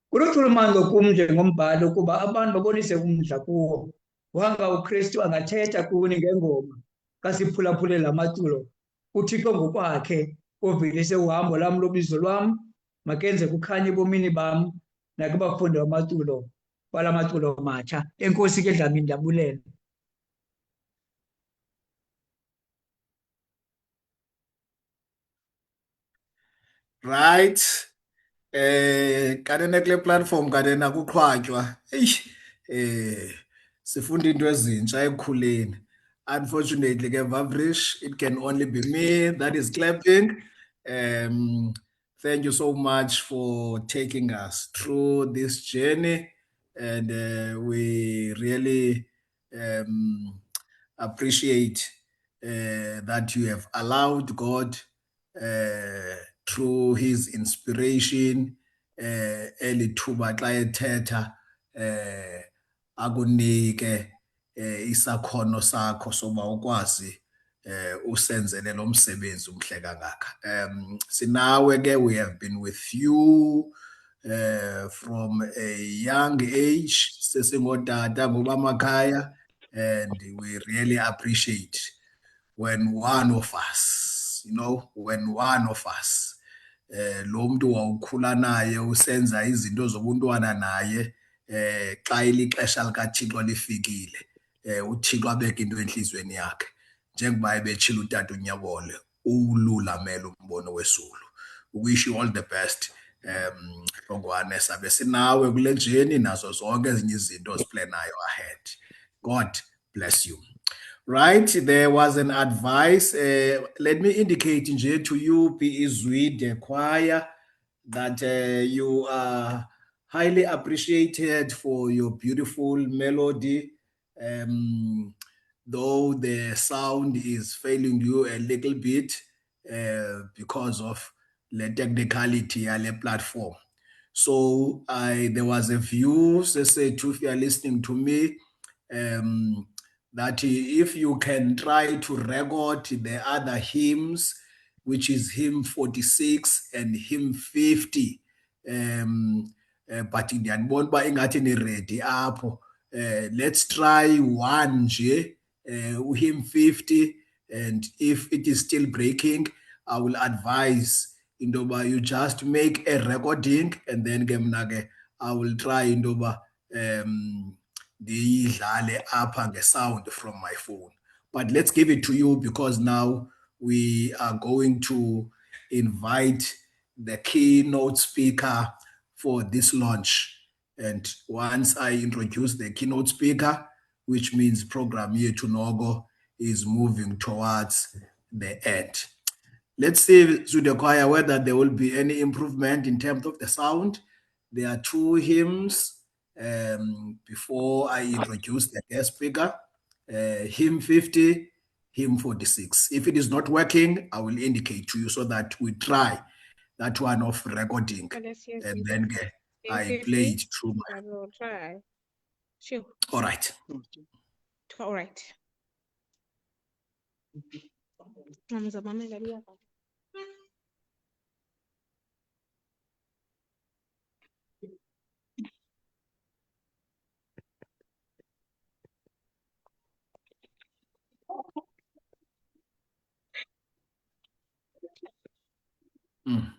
Kuluchulumanco kum njengombhali ukuba abantu babonise umdla kuwo. Wanga uKrestu angathetha kuni ngengoma kasiphulaphule la maculo. UThixo ngokwakhe ovelise uhambo lam lobizo lwam, makenze kukhanye ebomini bam nakubafundi bamaculo bala maculo matsha. Enkosi ke Dlamini, ndiyabulela. Right. Kanene kule platform kanena kuqhwatywa. Sifunda into ezintsha ekukhuleni. Unfortunately ke Vavrish, it can only be me that is clapping. Thank you so much for taking us through this journey, and we really appreciate that you have allowed God through his inspiration elithuba xa ethetha akunike isakhono sakho soba ukwazi usenzele lo msebenzi umhle kangaka. Sinawe ke, we have been with you from a young age, sesingodada ngobamakhaya, and we really appreciate when one of us, when one of us lo mntu wawukhula naye usenza izinto zobuntwana naye xa ilixesha likaThixo lifikile uThixo abeke into enhlizweni yakhe, njengoba ebetshila utata uNyabole, ululamele umbono wesulu. We wish you all the best, Hlongwane. Sabe sinawe kule journey nazo zonke ezinye izinto oziplenayo ahead. God bless you. Right, there was an advice. Let me indicate nje to you, PE Zwide Choir, that you are highly appreciated for your beautiful melody. Though the sound is failing you a little bit because of the technicality of the platform. So there was a view, if you are listening to me, that if you can try to record the other hymns, which is hymn 46 and hymn 50, but ndiyabona uba ingathi ni-ready apho. Let's try one nje, hymn 50, and if it is still breaking, I will advise into yoba you just make a recording, and then ke mna ke I will try into yoba ndiyidlale apha ngesound from my phone. But let's give it to you, because now we are going to invite the keynote speaker for this launch. And once I introduce the keynote speaker, which means program yethu noko is moving towards the end. Let's see, Zwide Choir, whether there will be any improvement in terms of the sound. There are two hymns before I introduce the guest speaker, hymn 50, hymn 46. If it is not working, I will indicate to you so that we try that one of recording, and then I play it through. I will try. Sure. All right. All right. Ngizamamela liyakho. Mm.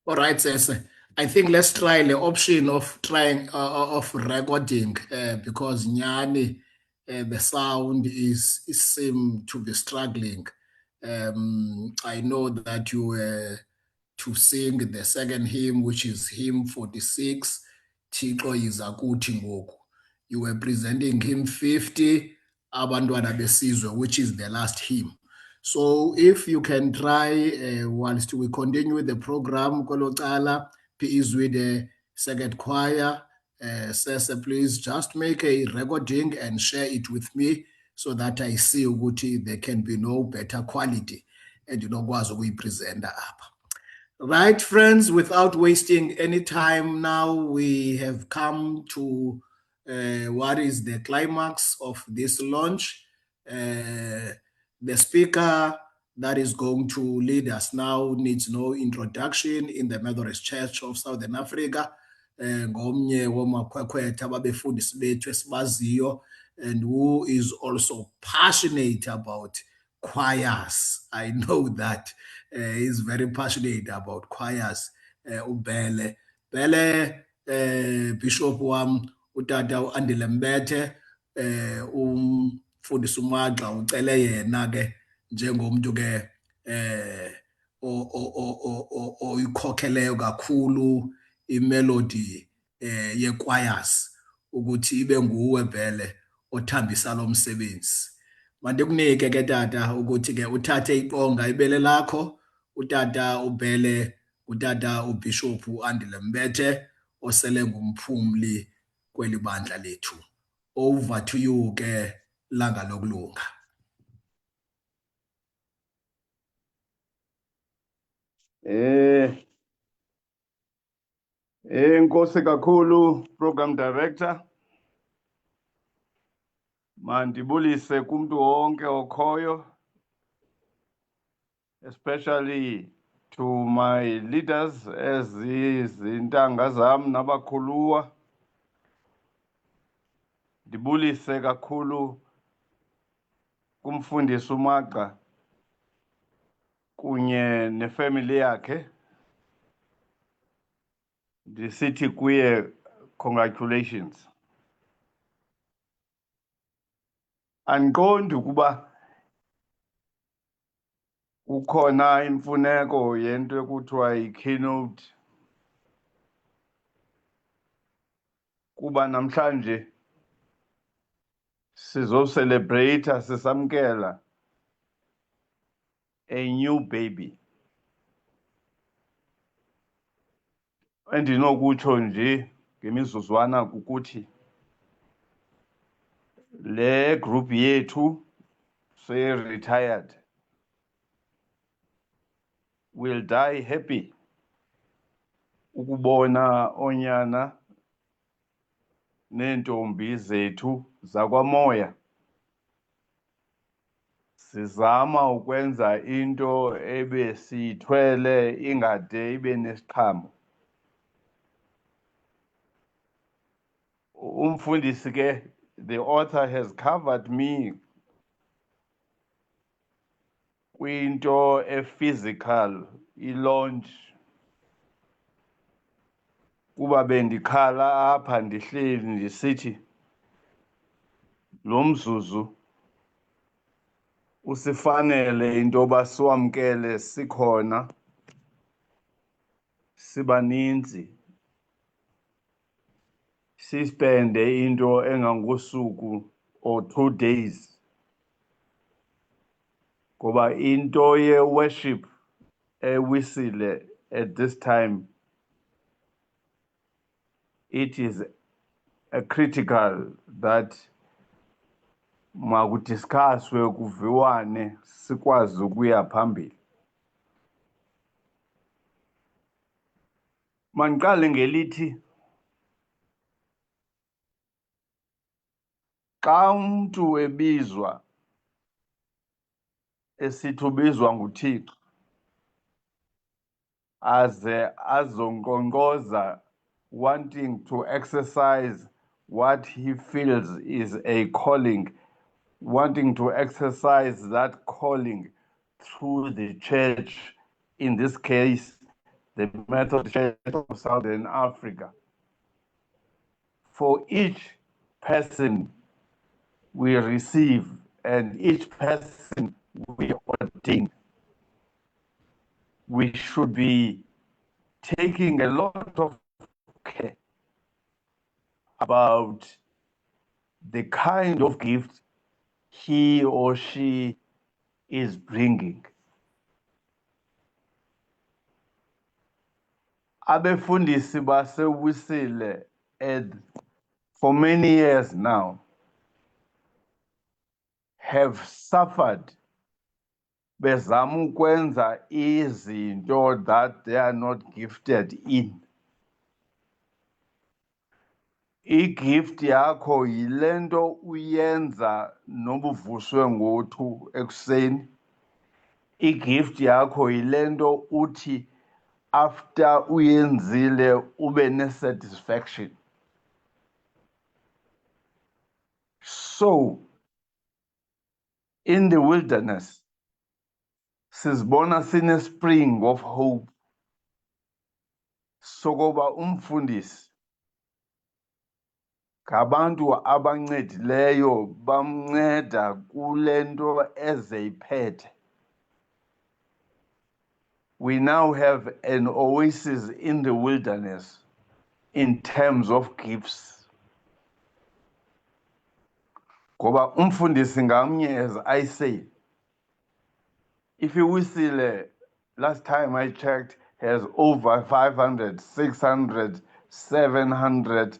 All right, Sese. I think let's try the option of trying of recording because Nyani, the sound is seem to be struggling. I know that you were to sing the second hymn, which is hymn 46, Thixo Yiza Kuthi Ngoku. You were presenting hymn 50, Abantwana Besizwe, which is the last hymn. So if you can try, whilst we continue with the program, Kolocala, please with the second choir, Sese, please just make a recording and share it with me so that I see ukuthi there can be no better quality and you know we present up. Right, friends, without wasting any time now, we have come to what is the climax of this launch. The speaker that is going to lead us now needs no introduction in the Methodist Church of Southern Africa. Ngomnye womakhwekhwetha ababefundisi bethu esibaziyo, and who is also passionate about choirs. I know that he's very passionate about choirs. Ubele Bishop wam utata uAndile Mbethe umfundisi uMaxa ucele yena ke njengomuntu ke oyikhokheleyo kakhulu imelody yechoirs ukuthi ibe nguwe vele othambisa lo msebenzi. Manje kunike ke tata ukuthi ke uthathe iqonga ibele lakho, utata ubhele utata uBishop uAndile Mbethe osele ngumphumli kweli bandla lethu. Over to you ke langa lokulunga. Enkosi kakhulu program director. Mandibulise kumntu wonke okhoyo, especially to my leaders ezizintanga zam nabakhuluwa. Ndibulise kakhulu kumfundisi uMaxa kunye nefamily yakhe. Ndisithi kuye congratulations. Andiqondi ukuba kukhona imfuneko yento ekuthiwa yi-keynote kuba namhlanje sizocelebrate sisamkela a new baby. Endinokutsho nje ngemizuzwana kukuthi le group yethu sey-retired will die happy ukubona onyana neentombi zethu zakwamoya sizama ukwenza into ebesiyithwele ingade ibe nesiqhamo. Umfundisi ke, the author has covered me kwinto e-physical, i-launch. Kuba bendikhala apha ndihleli ndisithi lo mzuzu usifanele into yoba siwamkele sikhona sibaninzi, sispende into engangosuku or 2 days. Ngoba into ye-worship ewisile at this time, it is a critical that makudiscusswe kuviwane sikwazi ukuya phambili. Mandiqale ngelithi xa umntu ebizwa esithi ubizwa nguThixo aze azonkqonkqoza wanting to exercise what he feels is a calling, wanting to exercise that calling through the church, in this case, the Methodist Church of Southern Africa. For each person we receive and each person we ordain, we should be taking a lot of care about the kind of gift he or she is bringing. Abefundisi basewisile for many years now have suffered bezama ukwenza izinto that they are not gifted in. I-gift yakho yile nto uyenza noba uvuswe ngo-2 ekuseni. I-gift yakho yile nto uthi after uyenzile ube ne-satisfaction. So, in the wilderness, sizibona sine-spring of hope sokuba umfundisi ngabantu abancedileyo bamnceda kule nto ezeyiphethe. We now have an oasis in the wilderness in terms of gifts. Ngoba umfundisi ngamnye, as I say, if iwisile, last time I checked, has over 500, 600, 700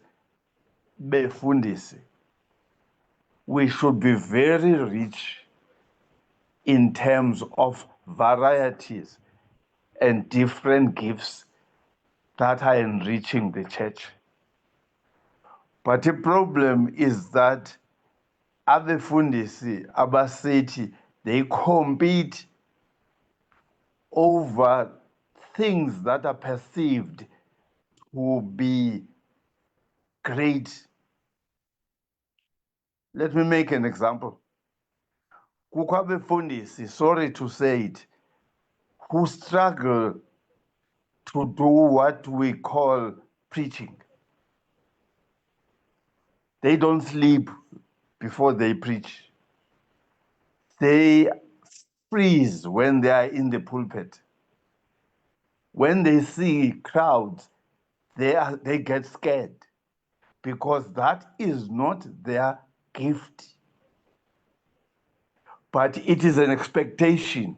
befundisi. We should be very rich in terms of varieties and different gifts that are enriching the church. But the problem is that abefundisi abasethi, they compete over things that are perceived to be great. Let me make an example. Kukho abefundisi, sorry to say it, who struggle to do what we call preaching. They don't sleep before they preach. They freeze when they are in the pulpit. When they see crowds, they get scared because that is not their gift. But it is an expectation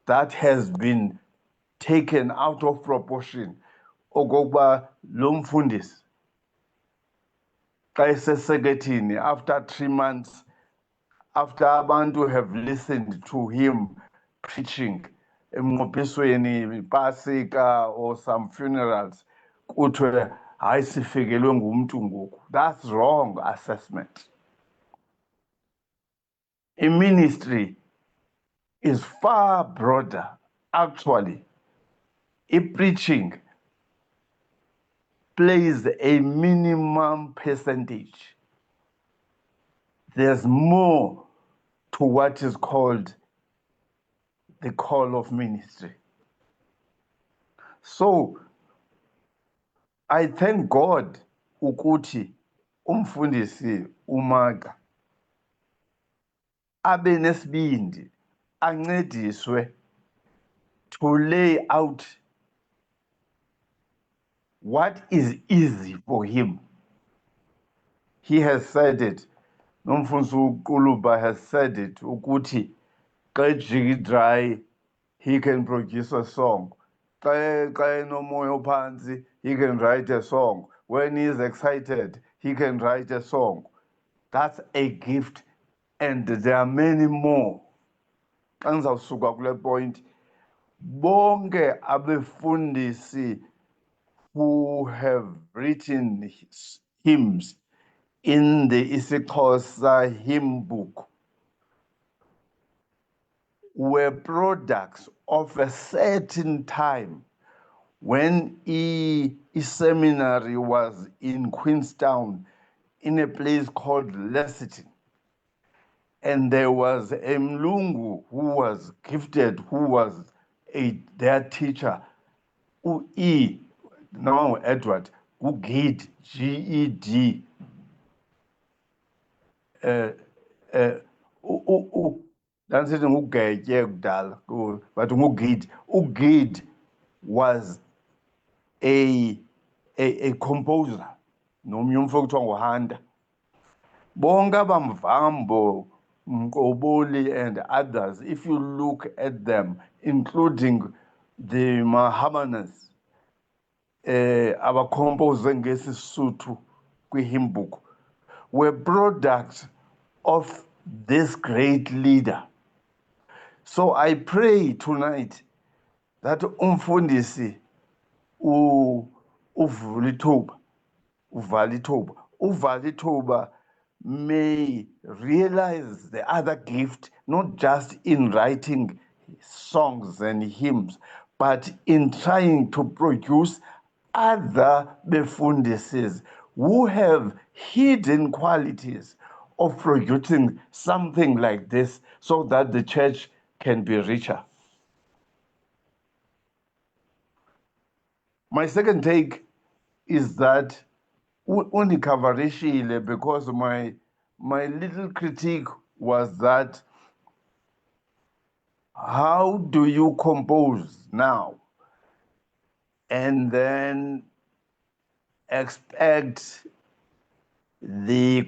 that has been taken out of proportion. Ogoba lomfundis. After 3 months, after abantu have listened to him preaching, emnqophisweni, Pasika or some funerals, kuthiwe hayi sifikelwe ngumuntu ngoku. That's wrong assessment. A ministry is far broader. Actually, preaching plays a minimum percentage. There's more to what is called the call of ministry. So, I thank God ukuthi umfundisi uMaga abe nesibindi ancediswe to lay out what is easy for him. He has said it. Nomfundo Kuluba has said it. Ukuthi xa dry, he can produce a song. Xa enomoya ophansi, he can write a song. When he is excited, he can write a song. That's a gift, and there are many more. Xa ndizawusuka kule point, bonke abefundisi who have written hymns in the isiXhosa hymn book were products of a certain time when a seminary was in Queenstown in a place called Lesseton. And there was a Mlungu who was gifted, who was their teacher, now Edward, who Ged, G-E-D. That's it, but Ugid was a composer. Bonga Bamvambo, Mkoboli, and others, if you look at them, including the Mahabanas, our composer ngesisuthu kwi-hymn book, were products of this great leader. So I pray tonight that umfundisi uValithuba may realize the other gift, not just in writing songs and hymns, but in trying to produce other befundises who have hidden qualities of producing something like this so that the church can be richer. My second take is that unikavarishile, because my little critique was that how do you compose now and then expect the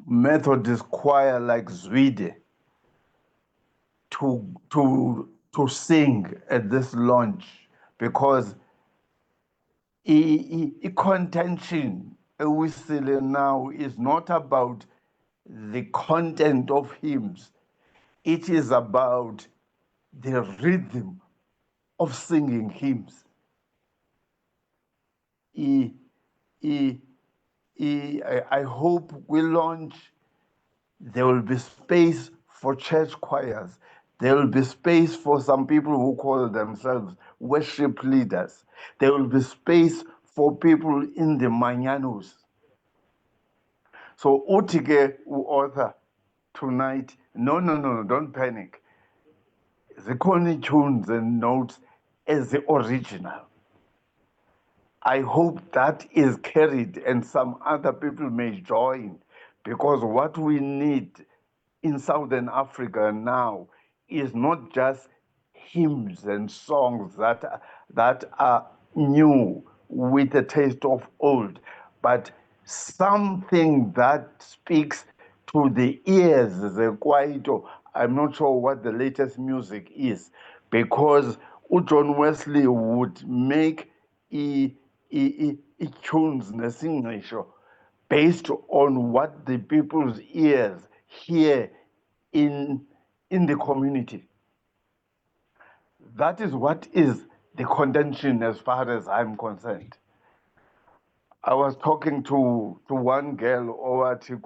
Methodist choir like Zwide to sing at this launch, because contention we see now is not about the content of hymns, it is about the rhythm of singing hymns. I hope we launch. There will be space for church choirs. There will be space for some people who call themselves worship leaders. There will be space for people in the manyanos. So Utike author tonight, no, don't panic. The Connie tunes and notes as the original. I hope that is carried and some other people may join, because what we need in Southern Africa now is not just hymns and songs that are new with a taste of old, but something that speaks to the ears, the kwaito. I'm not sure what the latest music is, because John Wesley would make tunes nesingcisho based on what the people's ears hear in the community. That is what is the contention as far as I'm concerned. I was talking to one girl owathi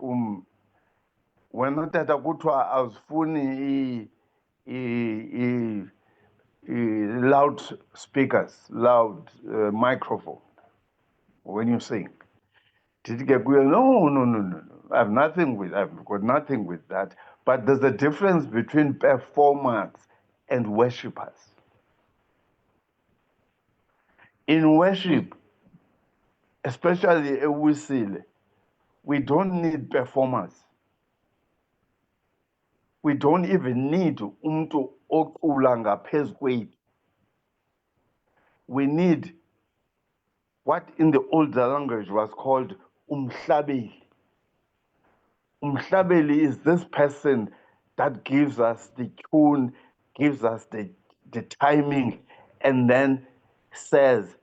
wena tata kuthiwa awuzifuni loud speakers, loud microphone when you sing. Did you get no. I've got nothing with that. But there's a difference between performers and worshippers. In worship, especially eWisile, we don't need performers. We don't even need umntu ocula ngaphezu kwethu. We need what in the older language was called umhlabeli. Umhlabeli is this person that gives us the tune, gives us the timing, and then says,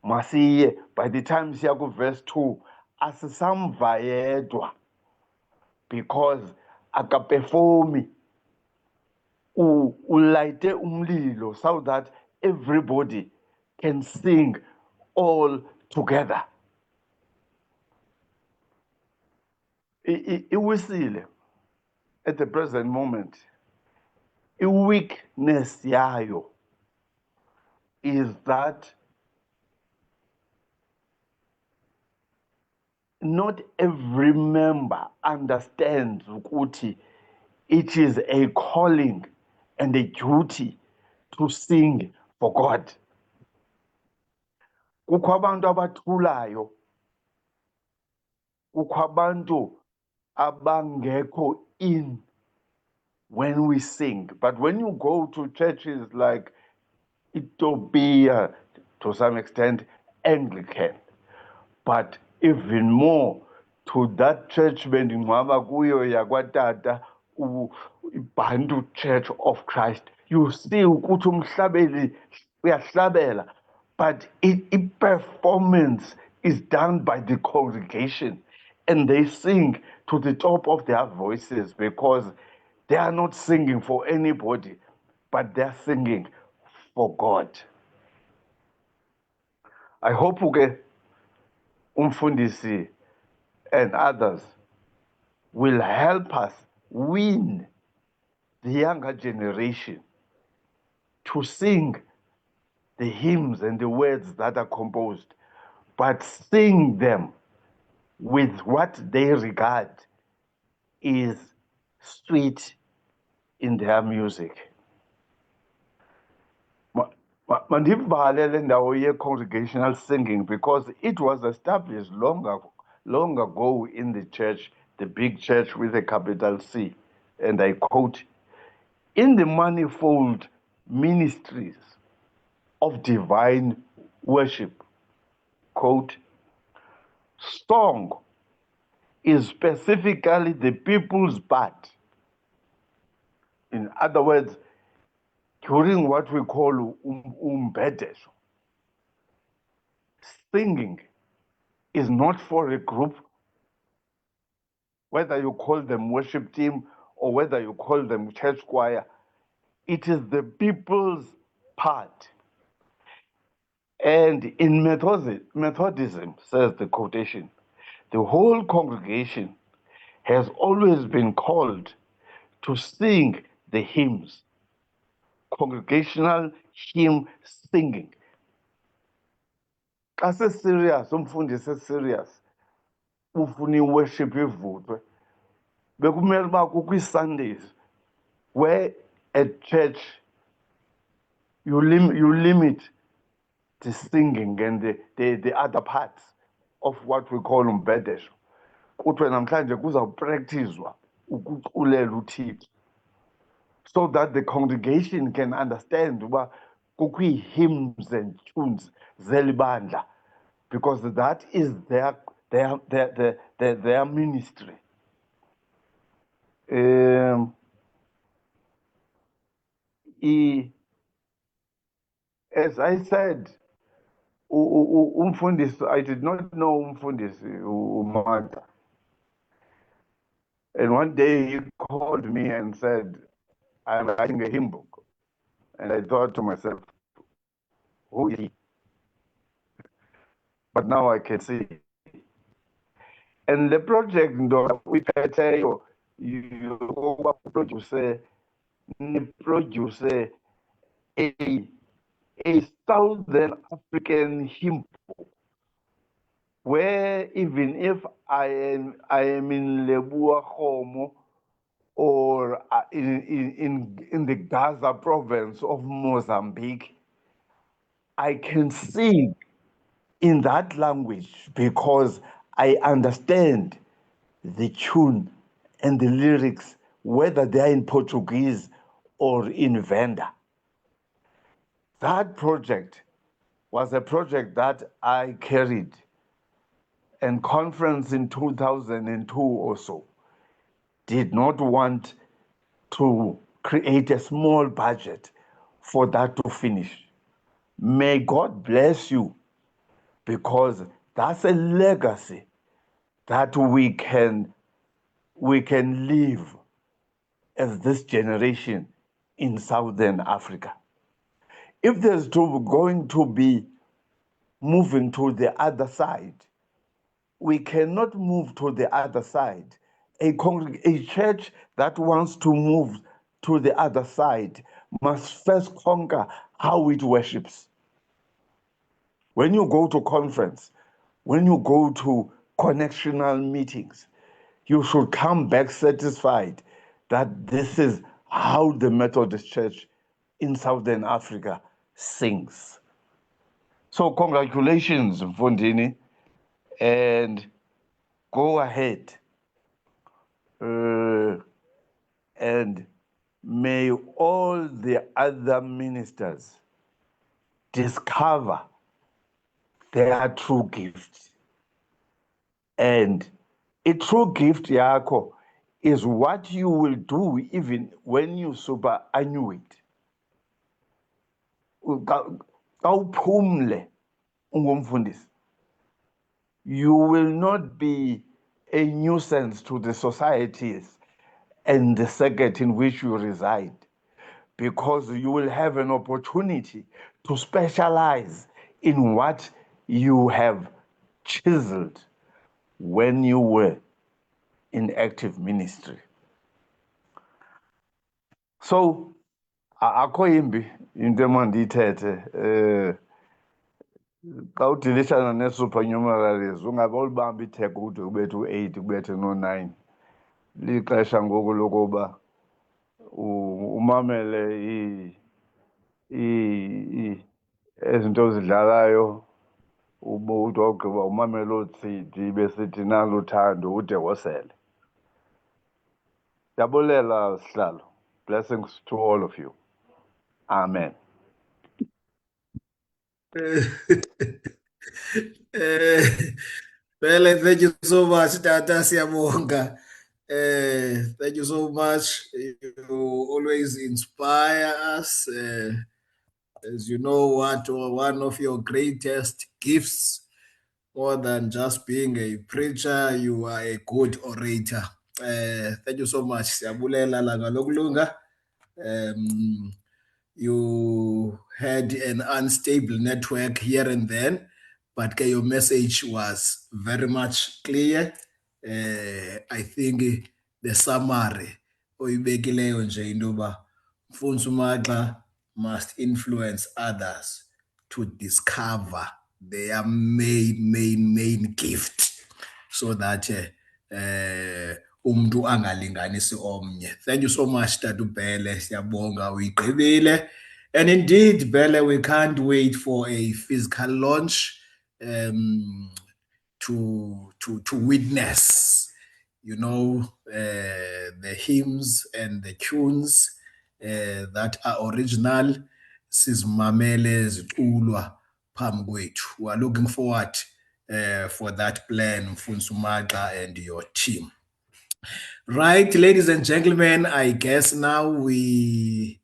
Masiye, by the time siya verse 2, asisamva yedwa, because akaperformi, ulayite umlilo, so that everybody can sing all together. iWisile at the present moment, weakness yayo is that not every member understands ukuthi it is a calling and a duty to sing for God. Kukho abantu abathulayo, kukho abantu abangekho in when we sing. But when you go to churches like Ethiopia, to some extent Anglican, but even more to that church bendingcwaba kuyo yakwatata iBantu Church of Christ, you see ukuthi umhlabeli uyahlabela, but performance is done by the congregation, and they sing to the top of their voices because they are not singing for anybody, but they're singing for God. I hope umfundisi and others will help us win the younger generation to sing the hymns and the words that are composed, but sing them with what they regard is sweet in their music. Mandivalele ndawo ye-congregational singing, because it was established long ago in the church, the big church with a capital C, and I quote, in the manifold ministries of divine worship, quote, song is specifically the people's part. In other words, during what we call umbhedesho, singing is not for a group, whether you call them worship team or whether you call them church choir. It is the people's part. And in Methodism, says the quotation, the whole congregation has always been called to sing the hymns, congregational hymn singing. Xa se-serious, umfundisi serious ufuna i-worship ivuthwe, bekumele uba kukho ii-Sundays where at church you limit the singing and the other parts of what we call umbhedesho. Kuthiwe namhlanje kuzawupraktizwa ukuculela uThixo, so that the congregation can understand uba kukho ii-hymns and tunes zeli bandla, because that is their ministry. As I said, umfundisi, I did not know umfundisi uMartha. And one day he called me and said, I'm writing a hymn book. And I thought to myself, who is he? But now I can see. And the project, we produce a Southern African hymn book, where even if I am in Lebua Homo or in the Gaza province of Mozambique, I can sing in that language because I understand the tune and the lyrics, whether they are in Portuguese or in Venda. That project was a project that I carried, and Conference in 2002 also did not want to create a small budget for that to finish. May God bless you, because that's a legacy that we can live as this generation in Southern Africa. If there's going to be moving to the other side, we cannot move to the other side. A church that wants to move to the other side must first conquer how it worships. When you go to conference, when you go to connectional meetings, you should come back satisfied that this is how the Methodist Church in Southern Africa sings. So congratulations, Mfundini, and go ahead. And may all the other ministers discover their true gift. And a true gift yakho is what you will do even when you superannuate. Kawuphumle ungumfundisi, you will not be a nuisance to the societies and the circuit in which you reside, because you will have an opportunity to specialize in what you have chiseled when you were in active ministry. So, akho yimbi into emandiyithethe, xa udilishana nee-supernumeraries ungabe ulibamba itheko kude kubethe u-8 kubethe no-9. Lixesha ngoku lokuba umamele ezinto zidlalayo, uthi wawugqiba umamele oocidi besithi nalo uthando ude wosele. Ndiyabulela sihlalo. Blessings to all of you. Amen. Well, thank you so much, Tata Siyabonga. Thank you so much. You always inspire us. As you know, one of your greatest gifts, more than just being a preacher, you are a good orator. Thank you so much. Siyabulela langa lokulunga. You had an unstable network here and then, but your message was very much clear. I think the summary oyibekileyo nje into yoba Mfundisi uMaxa must influence others to discover their main gift, so that umuntu angalinganisi omnye. Thank you so much, Tatu Bele. Siyabonga uyigqibile. And indeed, Bele, we can't wait for a physical launch to witness, the hymns and the tunes that are original. Sizimamele ziculwa phambi kwethu. We are looking forward for that plan, Mfundisi Umaxa and your team. Right, ladies and gentlemen, I guess now we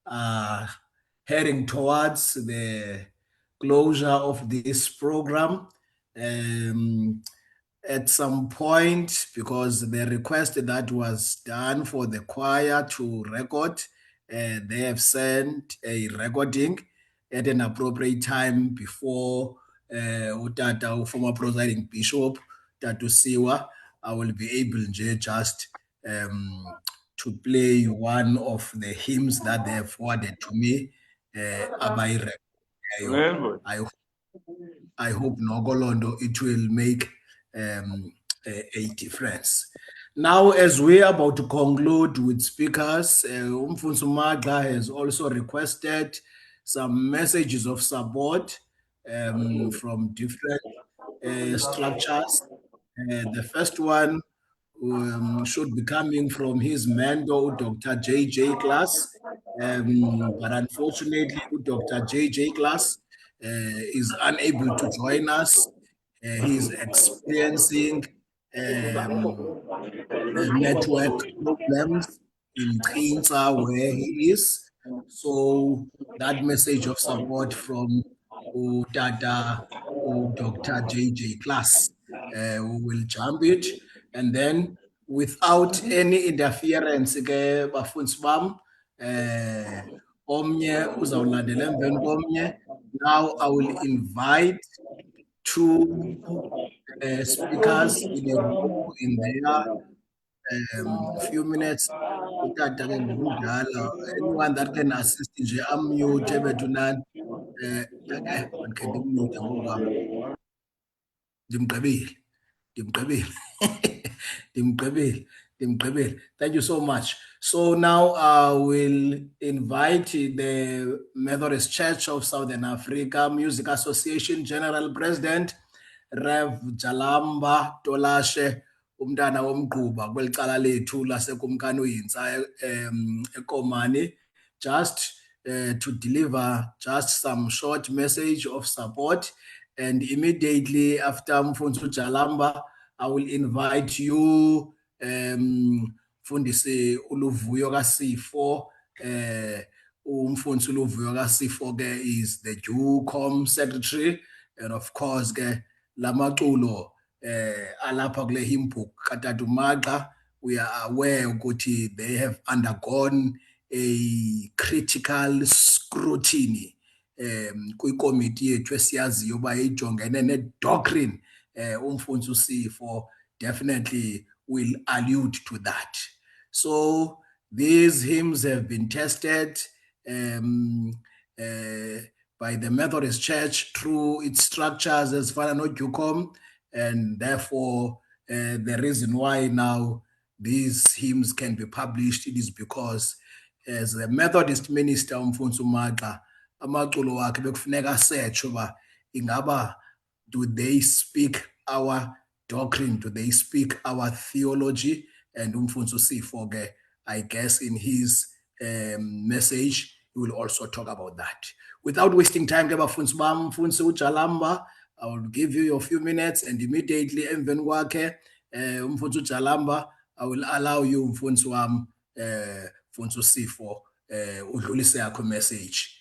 are heading towards the closure of this program. At some point, because the request that was done for the choir to record, they have sent a recording at an appropriate time before Utata, former presiding bishop, Tatu Siwa, I will be able just to play one of the hymns that they have forwarded to me. I hope Nogolondo it will make a difference. Now, as we are about to conclude with speakers, Mfundisi Umaxa has also requested some messages of support from different structures. The first one should be coming from his mentor, Dr. J.J. Class. But unfortunately, Dr. J.J. Class is unable to join us. He's experiencing network problems in Trinta where he is. So that message of support from Dr. J.J. Class, we will jump it. And then without any interference, bafundisi bam, omnye uzawulandela emveni komnye. Now I will invite two speakers in a row in there. Few minutes. Utata ke ngumdala. Anyone that can assist nje unmute bethu nani. Mandikhe ndimute ngokwami. Ndimgqibile. Thank you so much. So now I will invite the Methodist Church of Southern Africa Music Association General President, Rev Jalamba Tolashe, umntana womgquba kwelicala lethu lasekumkani uYintsa eKomani, just to deliver just some short message of support. And immediately after Mfundisi Jalamba, I will invite you, Mfundisi Uluvuyo kaSipho. Umfundisi Uluvuyo kaSipho is the JUCOM secretary, and of course lamaculo alapha kule hymn book kaTatu Maxa, we are aware ukuthi they have undergone a critical scrutiny kwikomiti yethu esiyaziyo uba ijongene ne-doctrine. Umfundisi uSipho definitely will allude to that. So these hymns have been tested by the Methodist Church through its structures as far as JUCOM, and therefore the reason why now these hymns can be published, it is because as a Methodist minister Mfundisi Umaxa, amaculo wakhe bekufuneka asetshe uba ingaba do they speak our doctrine, do they speak our theology? And Mfundisi uSipho I guess in his message he will also talk about that. Without wasting time, bafundisi bam, Mfundisi uJalamba, I will give you a few minutes, and immediately emveni kwakhe Mfundisi uJalamba, I will allow you, Mfundisi wam, Mfundisi uSipho, udlulise yakho message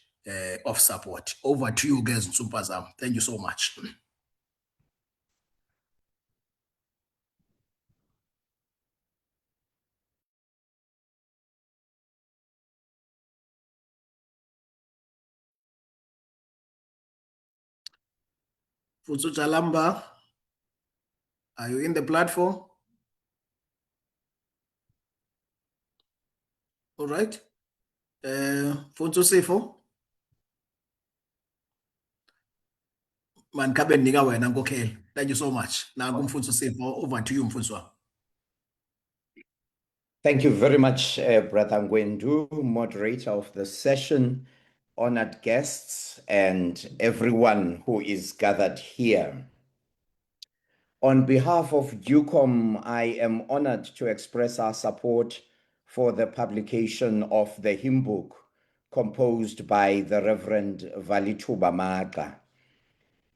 of support. Over to you guys, Nsumpa zam. Thank you so much. Mfutsu Jalamba, are you in the platform? All right. Mfutsu Sifo. Man kabe nika wena nkokheli. Thank you so much. Nanku Mfutsu Sifo, over to you Mfutsu wami. Thank you very much, Brother Ngwendu, moderator of the session, honored guests, and everyone who is gathered here. On behalf of JUCOM, I am honored to express our support for the publication of the hymn book composed by the Reverend Valithuba Maxa.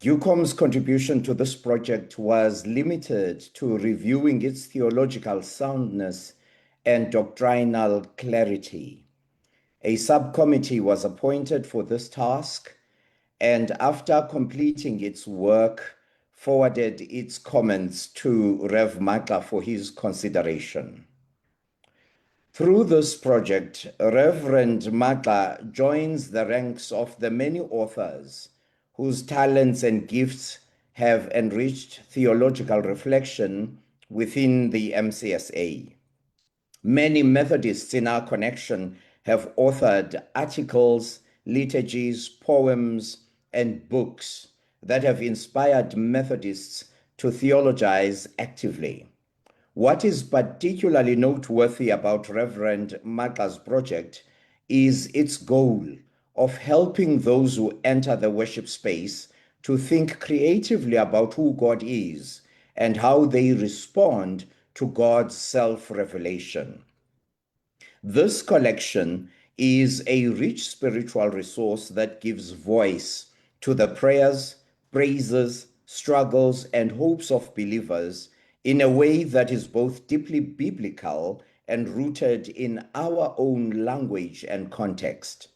JUCOM's contribution to this project was limited to reviewing its theological soundness and doctrinal clarity. A subcommittee was appointed for this task, and after completing its work, forwarded its comments to Rev Maxa for his consideration. Through this project, Reverend Maxa joins the ranks of the many authors whose talents and gifts have enriched theological reflection within the MCSA. Many Methodists in our connection have authored articles, liturgies, poems, and books that have inspired Methodists to theologize actively. What is particularly noteworthy about Reverend Maxa's project is its goal of helping those who enter the worship space to think creatively about who God is and how they respond to God's self-revelation. This collection is a rich spiritual resource that gives voice to the prayers, praises, struggles, and hopes of believers in a way that is both deeply biblical and rooted in our own language and context.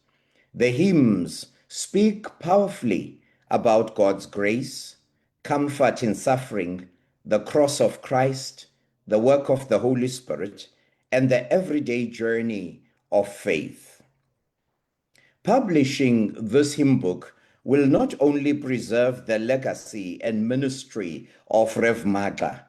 The hymns speak powerfully about God's grace, comfort in suffering, the cross of Christ, the work of the Holy Spirit, and the everyday journey of faith. Publishing this hymn book will not only preserve the legacy and ministry of Rev Maxa,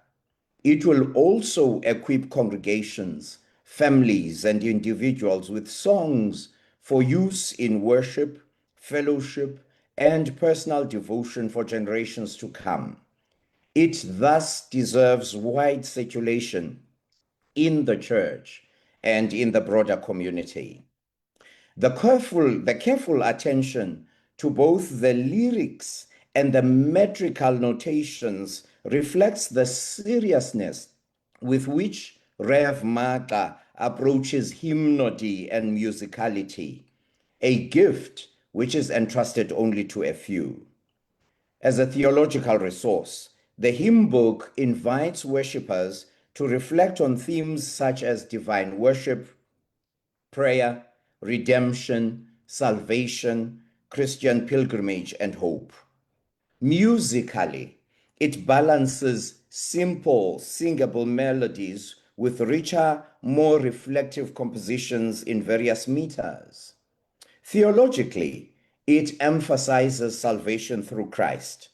it will also equip congregations, families, and individuals with songs for use in worship, fellowship, and personal devotion for generations to come. It thus deserves wide circulation in the church and in the broader community. The careful attention to both the lyrics and the metrical notations reflects the seriousness with which Rev Maxa approaches hymnody and musicality, a gift which is entrusted only to a few. As a theological resource, the hymn book invites worshippers to reflect on themes such as divine worship, prayer, redemption, salvation, Christian pilgrimage, and hope. Musically, it balances simple, singable melodies with richer, more reflective compositions in various meters. Theologically, it emphasizes salvation through Christ,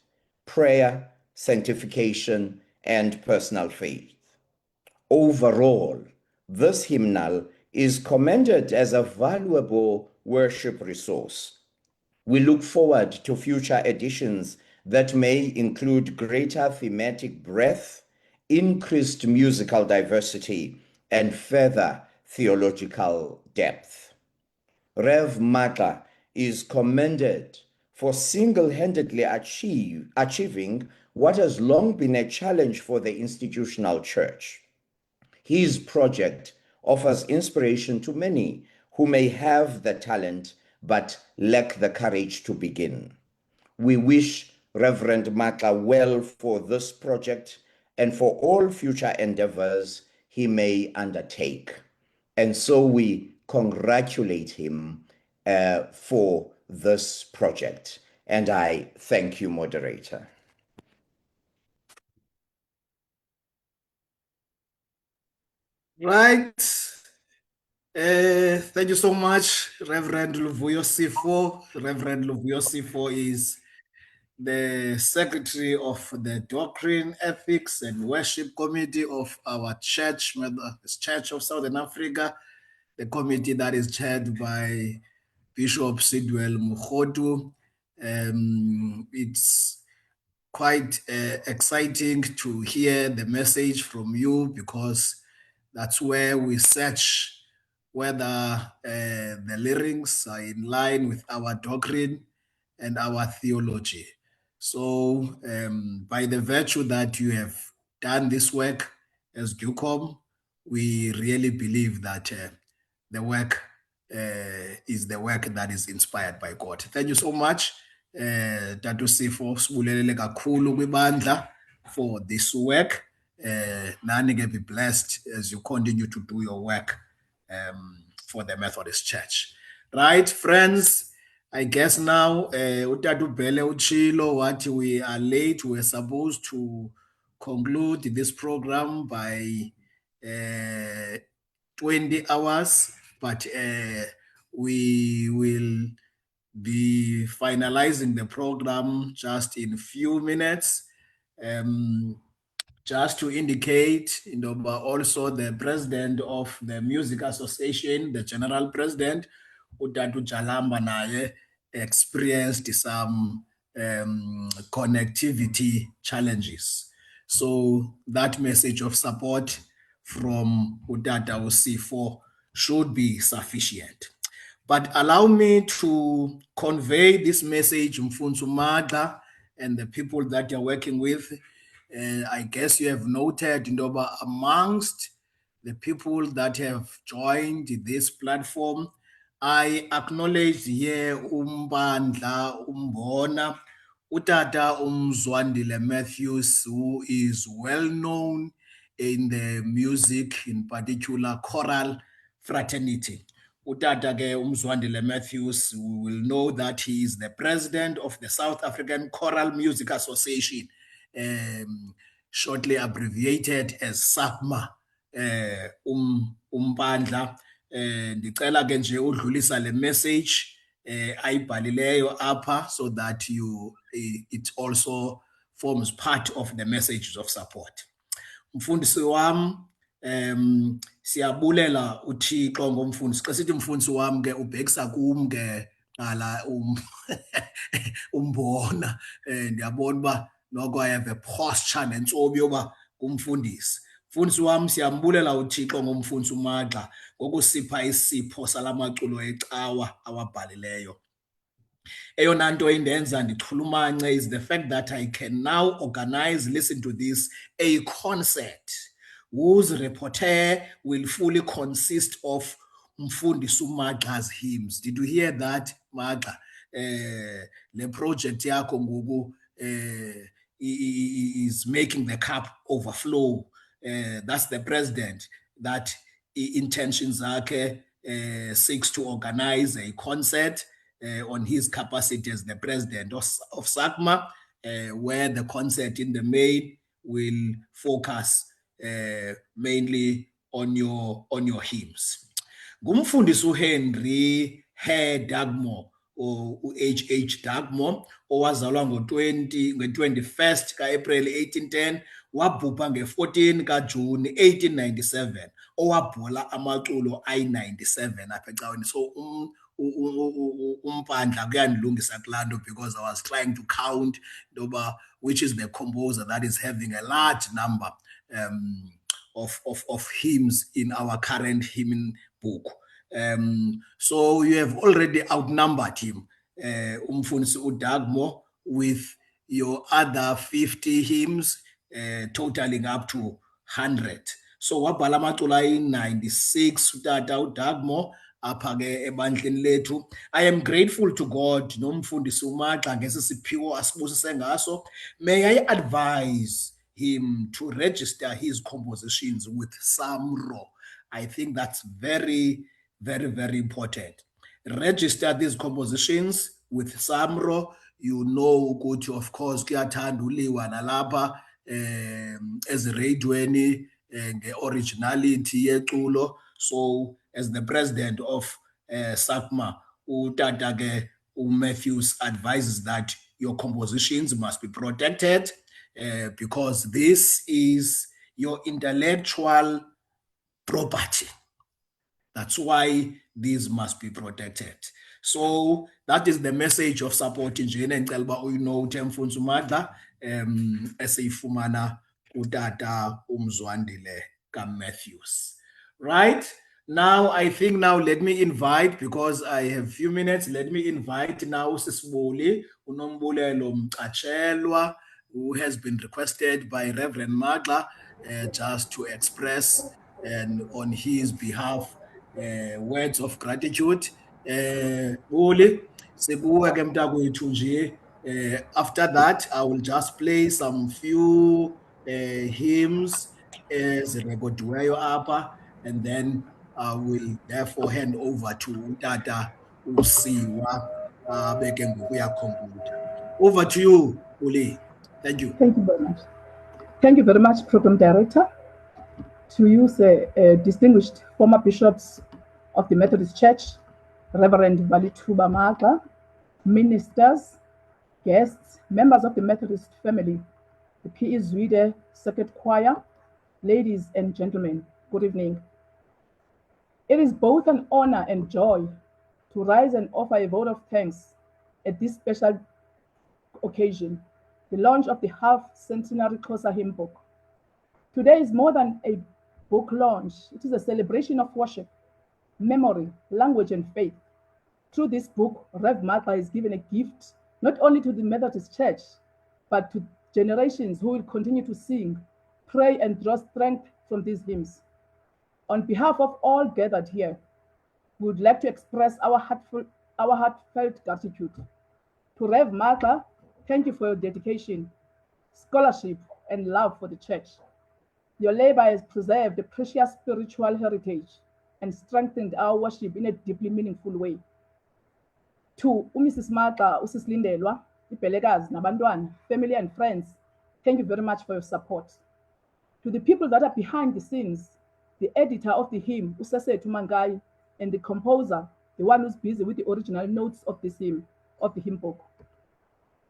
prayer, sanctification, and personal faith. Overall, this hymnal is commended as a valuable worship resource. We look forward to future editions that may include greater thematic breadth, increased musical diversity, and further theological depth. Rev Maxa is commended for single-handedly achieving what has long been a challenge for the institutional church. His project offers inspiration to many who may have the talent but lack the courage to begin. We wish Reverend Maxa well for this project and for all future endeavors he may undertake. And so we congratulate him for this project. And I thank you, moderator. Right. Thank you so much, Reverend Luvuyo Sifo. Reverend Luvuyo Sifo is the Secretary of the Doctrine, Ethics and Worship Committee of our church, Methodist Church of Southern Africa, the committee that is chaired by Bishop Sidwell Mukhodu. It's quite exciting to hear the message from you, because that's where we search whether the lyrics are in line with our doctrine and our theology. So by the virtue that you have done this work as GUCOM, we really believe that the work is the work that is inspired by God. Thank you so much, Tatu Sifo, sibulelele kakhulu kwibandla for this work. Nani ke be blessed as you continue to do your work for the Methodist Church. Right, friends, I guess now Utatu Bele Uchilo, what we are late. We're supposed to conclude this program by 20 hours, but we will be finalizing the program just in a few minutes. Just to indicate, but also the president of the Music Association, the general president, Utatu Jalamba naye experienced some connectivity challenges. So that message of support from Utata Usifo should be sufficient. But allow me to convey this message, Mfundisi Magxa, and the people that you're working with. I guess you have noted, amongst the people that have joined this platform, I acknowledge here Umbandla Umbona, Utata Umzwandile Matthews, who is well known in the music, in particular choral fraternity. Utata ke Umzwandile Matthews, we will know that he is the president of the South African Choral Music Association, shortly abbreviated as SACMA. Umpandla ndicela ke nje udlulisa le message ayibhalileyo apha, so that it also forms part of the messages of support. Mfundisi wam, siyabulela uThixo ngomfundisi. Xa sithi mfundisi wam ke ubhekisa kum ke qala umbona. Ndiyabona uba noko I have a posture nentsobi yoba kumfundisi. Mfundisi wam, siyambulela uThixo ngomfundisi uMagxa ngokusipha isipho salamaculo ecawa awabhalileyo. Eyona nto indenza ndichulumance is the fact that I can now organize, listen to this, a concert whose repertoire will fully consist of Mfundisi uMagxa's hymns. Did you hear that, Magxa? Le project yakho ngoku is making the cup overflow. That's the president that intentions zakhe seeks to organize a concert on his capacity as the president of SACMA, where the concert in the main will focus mainly on your hymns. Ngumfundisi uHenry Dagmo, or H. Dagmo, owazalwa nge-21st ka-April 1810, wabhubha nge-14 kaJuni 1897, owabhola amaculo ayi-97 apha ecaweni. So umpandla kuyandilungisa kulaa nto, because I was trying to count which is the composer that is having a large number of hymns in our current hymn book. So you have already outnumbered him, Umfundisi uDagmo, with your other 50 hymns, totaling up to 100. So wabhala amaculo ayi-96 utata uDagmo apha ke ebandleni lethu. I am grateful to God nomfundisi uMagxa ngesi siphiwo asibusise ngaso. May I advise him to register his compositions with SAMRO. I think that's very, very, very important. Register these compositions with SAMRO. You know ukuthi of course kuyathanda uliwa nalapha ezireyidweni nge-originality yeculo. So as the president of SACMA, Utata Matthews advises that your compositions must be protected because this is your intellectual property. That's why these must be protected. So that is the message of support njena ngicela uba uyinote Mfundisi Magda eseyifumana utata uMzwandile kaMatthews. Right? Now I think let me invite, because I have few minutes, let me invite now Sisibuli uNombulelo Mcatshelwa, who has been requested by Reverend Magda just to express and on his behalf words of gratitude. Buli, sibuwe ke mntakwethu nje. After that, I will just play some few hymns ezirekhodiweyo apha, and then I will therefore hand over to Tata Usiwa beke ngokuya conclude. Over to you, Buli. Thank you. Thank you very much. Thank you very much, Program Director. To you, distinguished former bishops of the Methodist Church, Reverend Valithuba Magda, ministers, guests, members of the Methodist family, the P.E. Zwide Circuit Choir, ladies and gentlemen, good evening. It is both an honor and joy to rise and offer a vote of thanks at this special occasion, the launch of the half-centenary Xhosa hymn book. Today is more than a book launch. It is a celebration of worship, memory, language, and faith. Through this book, Rev Magda is given a gift not only to the Methodist Church, but to generations who will continue to sing, pray, and draw strength from these hymns. On behalf of all gathered here, we would like to express our heartfelt gratitude. To Rev Magda, thank you for your dedication, scholarship, and love for the church. Your labor has preserved a precious spiritual heritage and strengthened our worship in a deeply meaningful way. To Mrs. Magda, Usis Lindelwa, Ipelekazi, Nabantwana, family and friends, thank you very much for your support. To the people that are behind the scenes, the editor of the hymn, Usasethu Mangai, and the composer, the one who's busy with the original notes of this hymn, of the hymn book.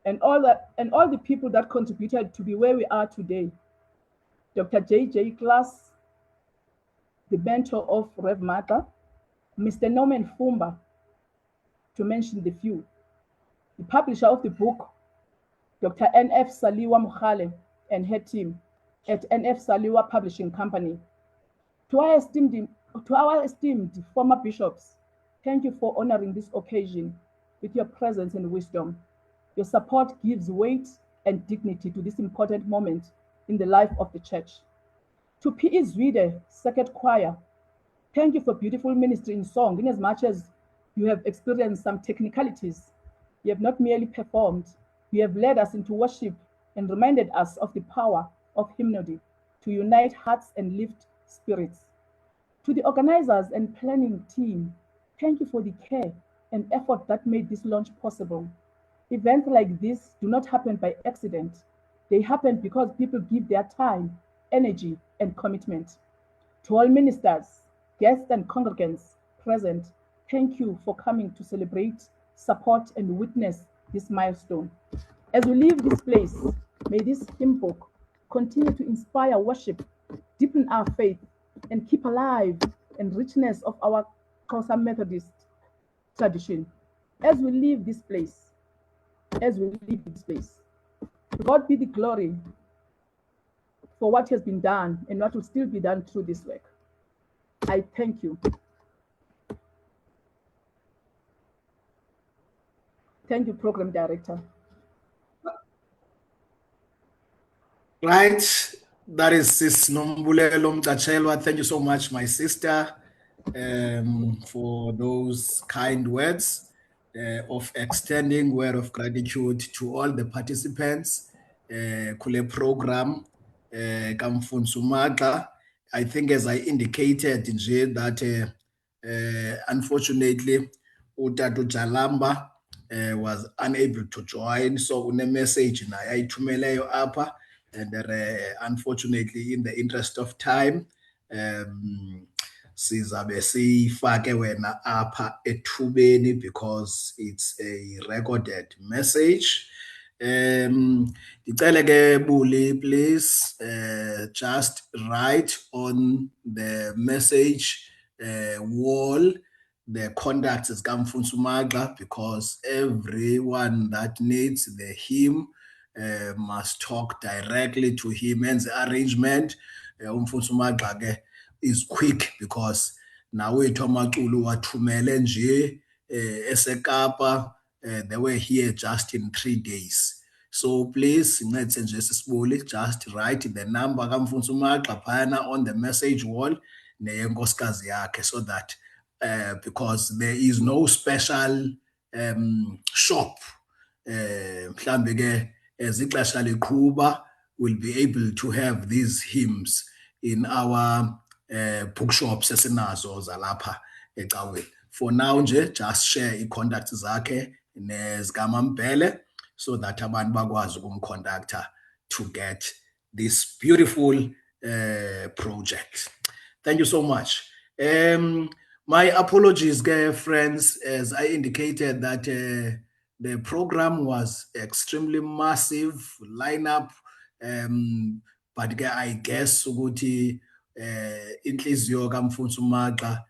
And all the people that contributed to be where we are today. Dr. J.J. Klaas, the mentor of Rev Magda, Mr. Norman Fumba, to mention the few. The publisher of the book, Dr. N.F. Saliwa Mukhale and her team at N.F. Saliwa Publishing Company. To our esteemed former bishops, thank you for honoring this occasion with your presence and wisdom. Your support gives weight and dignity to this important moment in the life of the church. To P.E. Zwide Circuit Choir, thank you for beautiful ministry in song. In as much as you have experienced some technicalities, you have not merely performed, you have led us into worship and reminded us of the power of hymnody to unite hearts and lift spirits. To the organizers and planning team, thank you for the care and effort that made this launch possible. Events like this do not happen by accident. They happen because people give their time, energy, and commitment. To all ministers, guests, and congregants present, thank you for coming to celebrate, support, and witness this milestone. As we leave this place, may this hymn book continue to inspire worship, deepen our faith, and keep alive and richness of our Xhosa Methodist tradition. As we leave this place, to God be the glory for what has been done and what will still be done through this work. I thank you. Thank you, Program Director. Right, that is Sis Nombulelo Mcatshelwa. Thank you so much, my sister, for those kind words of extending word of gratitude to all the participants kule program kaMfundisi Magda. I think, as I indicated nje, that unfortunately uTata Jalamba was unable to join, so une message naye ayithumeleyo apha, and unfortunately, in the interest of time, sizabe siyifake wena apha ethubeni because it's a recorded message. Ndicele ke Buli, please just write on the message wall the contacts zikaMfundisi uMaxa, because everyone that needs the hymn must talk directly to him. And the arrangement uMfundisi uMaxa ke is quick, because nawethu amaculo wathumele nje eseKapa. They were here just in 3 days. So please, just write the number kaMfundisi uMaxa phayana on the message wall neyenkosikazi yakhe, so that because there is no special shop, mhlambe ke as ixesha liqhuba, we'll be able to have these hymns in our bookshops esinazo zalapha ecaweni. For now nje, just share i-contacts zakhe nezikaMaMbele, so that abantu bakwazi ukumcontacta to get this beautiful project. Thank you so much. My apologies, friends, as I indicated that the program was extremely massive lineup, but I guess ukuthi inhliziyo kaMfundisi uMaxa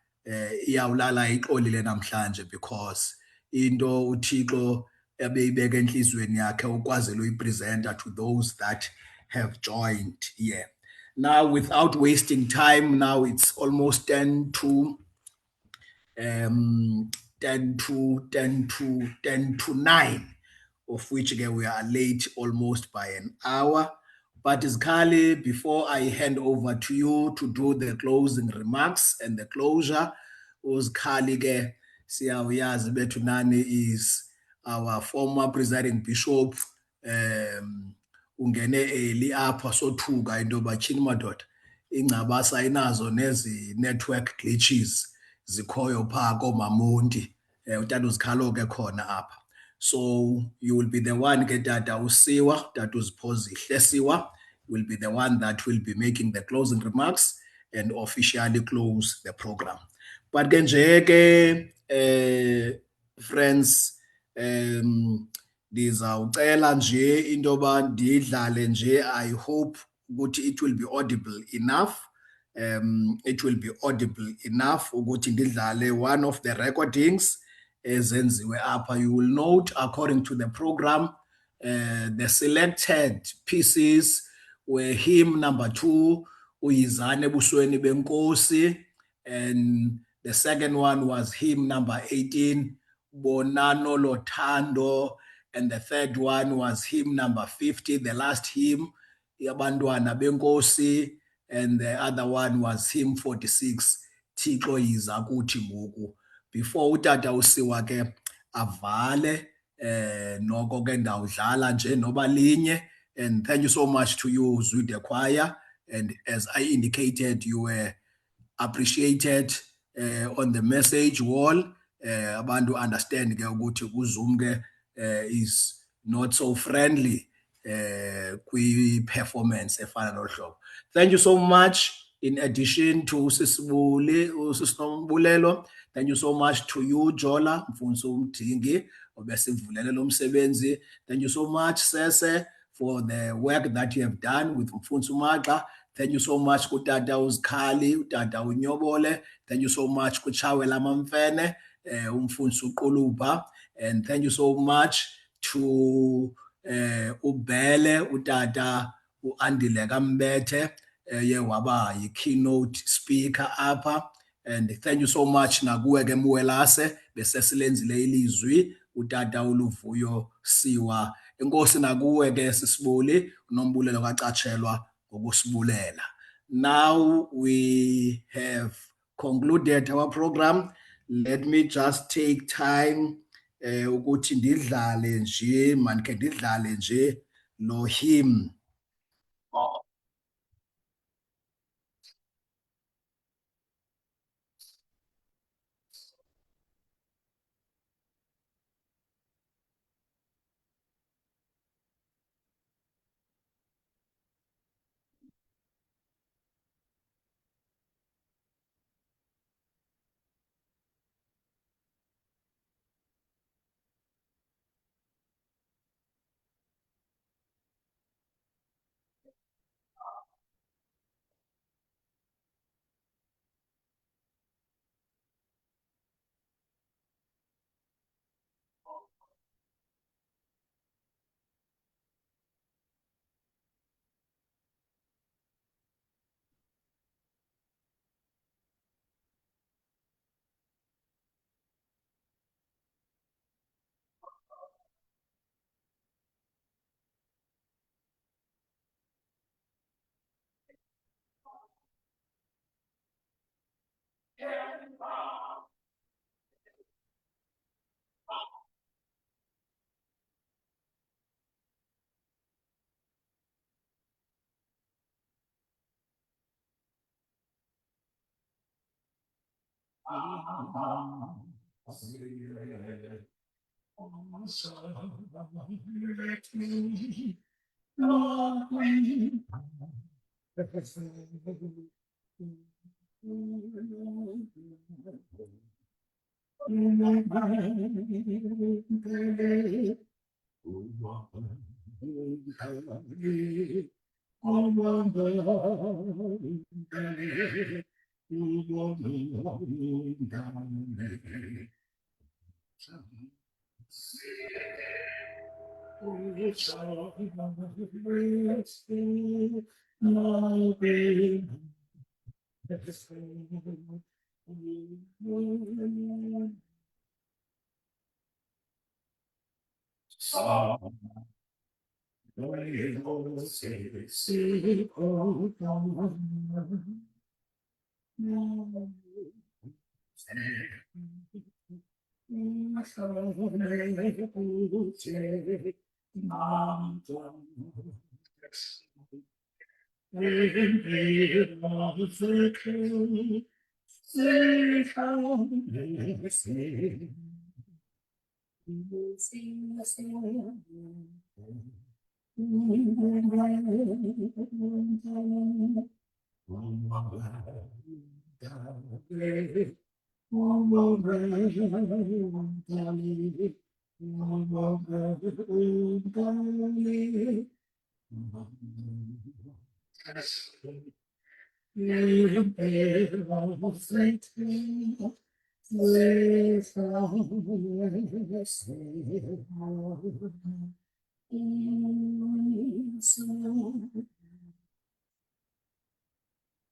iyawulala ixolile namhlanje, because into uThixo ebeyibeka enhlizweni yakhe ukwazela uyipresenta to those that have joined here. Now, without wasting time, now it's almost 10 to 9, of which again we are late almost by an hour. But Zkhali, before I hand over to you to do the closing remarks and the closure, Zkhali ke siyawazi bethu nani is our former presiding bishop. Ungene early apha sothuka into bachini madoda ingcabasa inazo nezi network glitches zikhoyo pha koMamonti, utata uZikhalo ke khona apha. So you will be the one ke tata uSiwa, tata uZiphozihle Siwa will be the one that will be making the closing remarks and officially close the program. But ke nje ke friends, ndizawucela nje into yoba ndidlale nje. I hope ukuthi it will be audible enough. It will be audible enough ukuthi ndidlale one of the recordings ezenziwe apha. You will note, according to the program, the selected pieces were hymn number 2, Uyizane Ebusweni Benkosi, and the second one was hymn number 18, Bonano Lothando, and the third one was hymn number 50, the last hymn, Yabantwana Benkosi, and the other one was hymn 46, Thixo Yiza Kuthi Ngoku. Before utata uSiwa ke avale, noko ke ndawudlala nje noba linye. And thank you so much to you, Zwide Choir. And as I indicated, you were appreciated on the message wall. Abantu understand ke ukuthi uZoom ke is not so friendly kwi-performance efana nohlobo. Thank you so much. In addition to Usisinombulelo, thank you so much to you, Jola Mfundisi Umdingi, obesivulele lo msebenzi. Thank you so much, Sese, for the work that you have done with Mfundisi uMaxa. Thank you so much kutata uZikhali, utata uNyobole. Thank you so much kuChawela Mamfene, Umfundisi uQuluba. And thank you so much to Ubele, utata uAndile Kambethe, ye waba yi-keynote speaker apha. And thank you so much nakuwe ke Muwelase besesilenzile ilizwi, utata uLuvuyo Siwa. Enkosi nakuwe ke Sisibuli, uNombulelo kaCatshelwa ngokusibulela. Now we have concluded our program. Let me just take time ukuthi ndidlale nje, mandikhe ndidlale nje no hymn.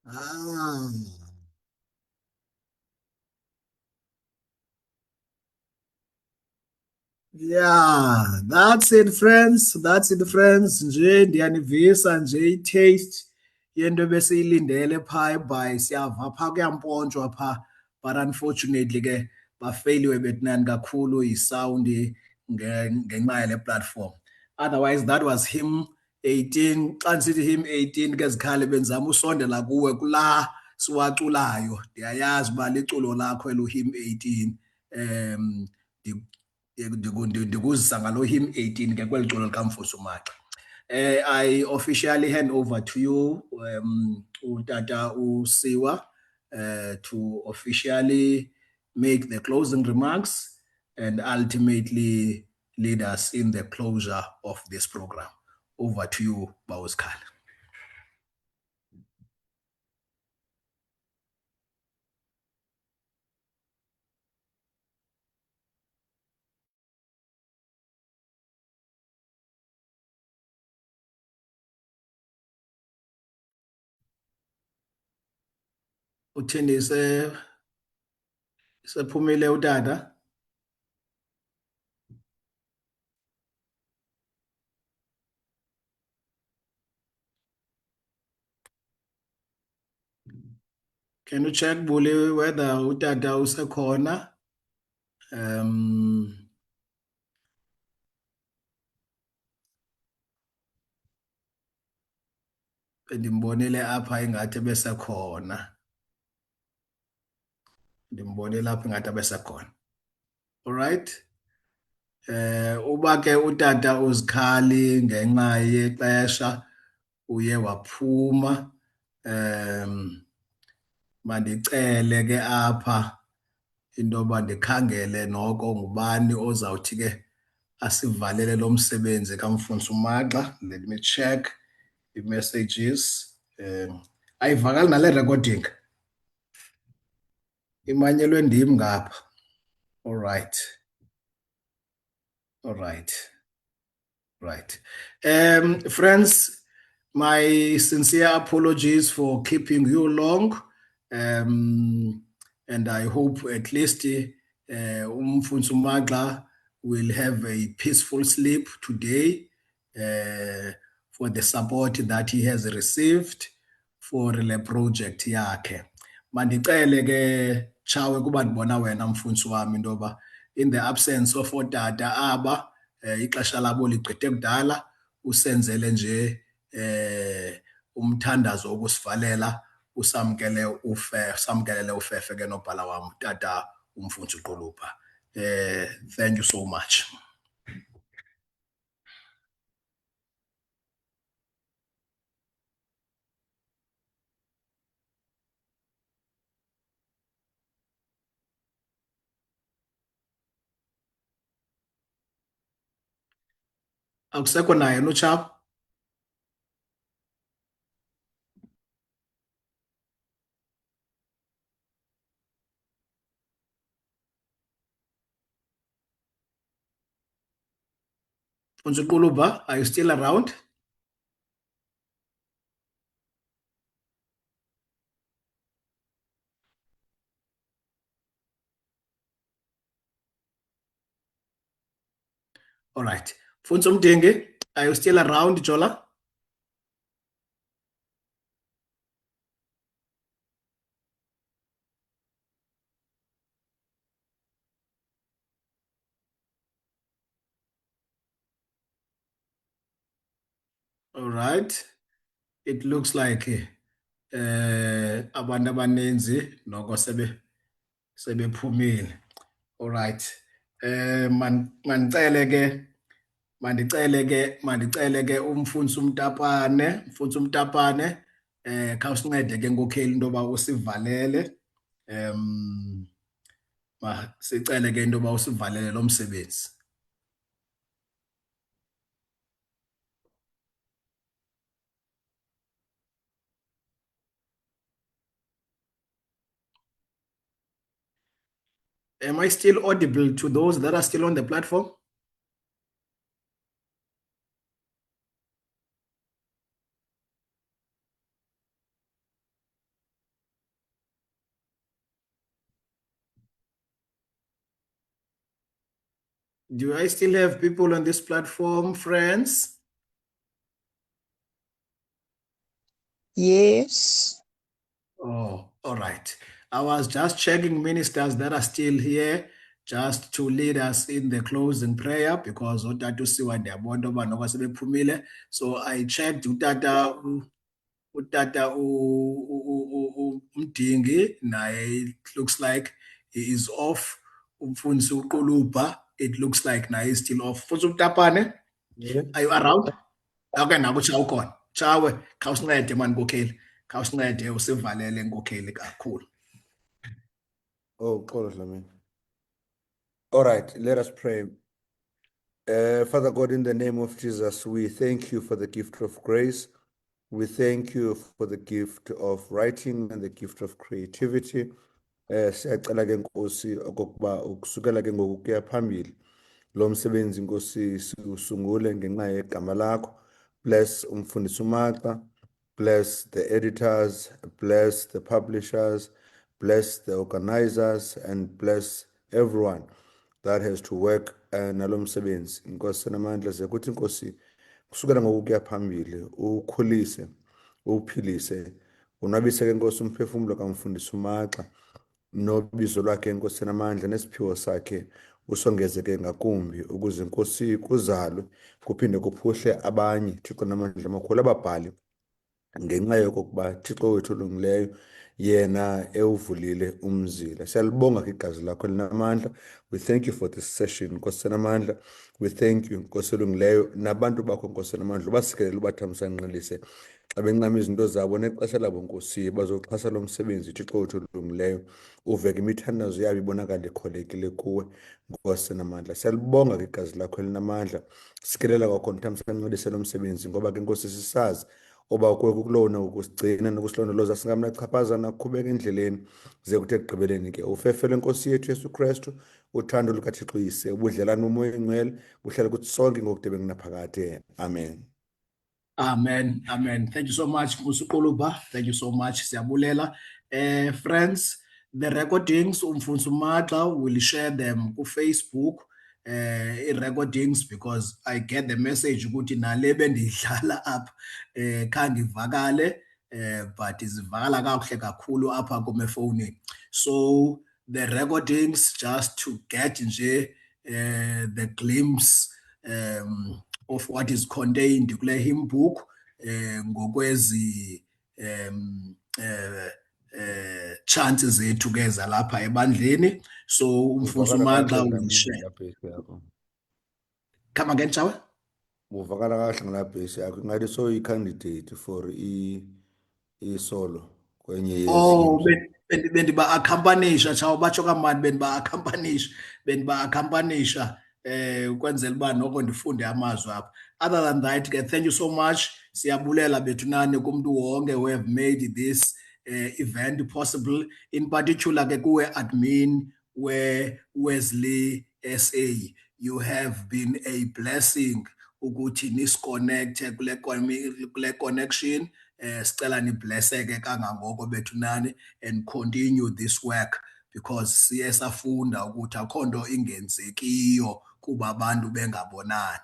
Ah. Yeah, that's it, friends. That's it, friends. Nje ndiyanivisa nje i-taste yento besiyilindele phaa by siyava phaa kuyampontshwa phaa, but unfortunately ke bafeyiliwe betnani kakhulu yi-sound ngenxa yale platform. Otherwise that was him 18. Xa ndisithi him 18 ke zikhali benzama usondela kuwe kulaa siwaculayo. Ndiyayazi uba liculo lakho elu him 18. Ndikuzisa ngalo him 18 ke kweli culo likamfuso Maxa. I officially hand over to you, Utata Usiwa, to officially make the closing remarks and ultimately lead us in the closure of this program. Over to you, Bawuskhala. Uthini sephumile utata? Can you check Buli whether utata usekhona? Bendimbonile apha ingathi besekhona. Ndimbonile apha ingathi besekhona. All right. Uba ke utata uzikhali ngenxa yexesha uye waphuma. Mandicele ke apha into yoba ndikhangele noko ngubani ozawuthi ke asivalele lo msebenzi kaMfundisi Maxa. Let me check the messages. Ayivakali nale recording. Imanyelwe ndim ngapha. All right. All right. Right. Friends, my sincere apologies for keeping you long. And I hope at least Mfundisi Maxa will have a peaceful sleep today for the support that he has received for the project yakhe. Mandicele ke chawe kuba ndibona wena Mfundisi wami into yoba in the absence of otata aba ixesha labo ligqithe kudala usenzele nje umthandazo wokusivalela samkelele ufefe ke nobhala wami tata umfundisi uQuluba. Thank you so much. Akusekho naye noChap? Mfundisi uQuluba, are you still around? All right. Mfundisi Mdingi, are you still around, Jola? All right. It looks like abantu abaninzi noko sebephumile. All right. Mandicele ke umfundisi umfundisi uMtapane khawusincede ke ngokheli into yoba usivalele. Sicele ke into yoba usivalele lo msebenzi. Am I still audible to those that are still on the platform? Do I still have people on this platform, friends? Yes. Oh, all right. I was just checking ministers that are still here just to lead us in the closing prayer because utata usiwa ndiyabona uba noko sebephumile. So I checked utata Mdingi naye, it looks like he is off. Umfundisi uQuluba, it looks like naye is still off. Mfundisi uMtapane, are you around? Okay, naku Chawe ukhona. Chawe, khawusincede mani nkokheli. Khawusincede usivalele nkokheli kakhulu. Oh, xolo Dlamini. All right, let us pray. Father God, in the name of Jesus, we thank you for the gift of grace. We thank you for the gift of writing and the gift of creativity. Siyacela ke Nkosi okokuba ukusukela ke ngoku kuya phambili lo msebenzi Nkosi siusungule ngenxa yegama lakho. Bless umfundisi uMaxa, bless the editors, bless the publishers, bless the organizers, and bless everyone that has to work nalo msebenzi. Nkosi namandla zekuthi Nkosi kusukela ngoku kuya phambili ukhulise uphilise unwabise ke Nkosi umphefumulo kamfundisi uMaxa nobizo lwakhe Nkosi namandla nesiphiwo sakhe usongeze ke ngakumbi ukuze Nkosi kuzalwe kuphinde kuphuhle abanye Thixo namandla amakhulu ababhali ngenxa yokokuba Thixo wethu olungileyo yena ewuvulile umzila. Siyalibonga ke igazi lakho linamandla. We thank you for this session Nkosi namandla. We thank you Nkosi olungileyo nabantu bakho Nkosi namandla ubasikelele ubathamsanqelise xa bencama izinto zabo nexesha labo Nkosi bazoxhasa lo msebenzi Thixo wethu olungileyo uveke imithandazo yabo ibonakala ikholekile kuwe Nkosi namandla. Siyalibonga ke igazi lakho linamandla. Sikelela kwakho mthamsanqelise lo msebenzi ngoba ke Nkosi sisazi oba kulona ukusigcina nokusilondoloza singamnachaphaza nakhubeka endleleni ze kuthi ekugqibeleni ke ufefele Nkosi yethu Yesu Kristu uthando lukaThixo Yise ubudlelane bomoya engcwele buhlale kuthi sonke ngokudebe kunaphakade. Amen. Amen. Amen. Thank you so much, Mfundisi uQuluba. Thank you so much. Siyabulela. Friends, the recordings umfundisi uMaxa will share them ku Facebook. I-recordings because I get the message ukuthi nale bendidlala apha khangivakale but izivakala kakuhle kakhulu apha kumefonini. So the recordings just to get nje the glimpse of what is contained kule hymn book ngokwezi chances zethu ke zalapha ebandleni. So umfundisi uMaxa will share. Come again, Chawe? Uvakala kahle ngelabhesi yakho ngathi so i-candidate for i-solo kwenye Oh, yezinto. bendiba accompanyisha Chawe batsho kamani bendiba accompanyisha ukwenzela uba noko ndifunde amazwi apha. Other than that ke, thank you so much. Siyabulela bethunane kumntu wonke who have made this event possible, in particular ke kuwe admin Wesley SA. You have been a blessing ukuthi nisconnecte kule connection. Sicela niblesseke kangangoko bethunane and continue this work, because siye safunda ukuthi akho nto ingenzekiyo kuba abantu bengabonani.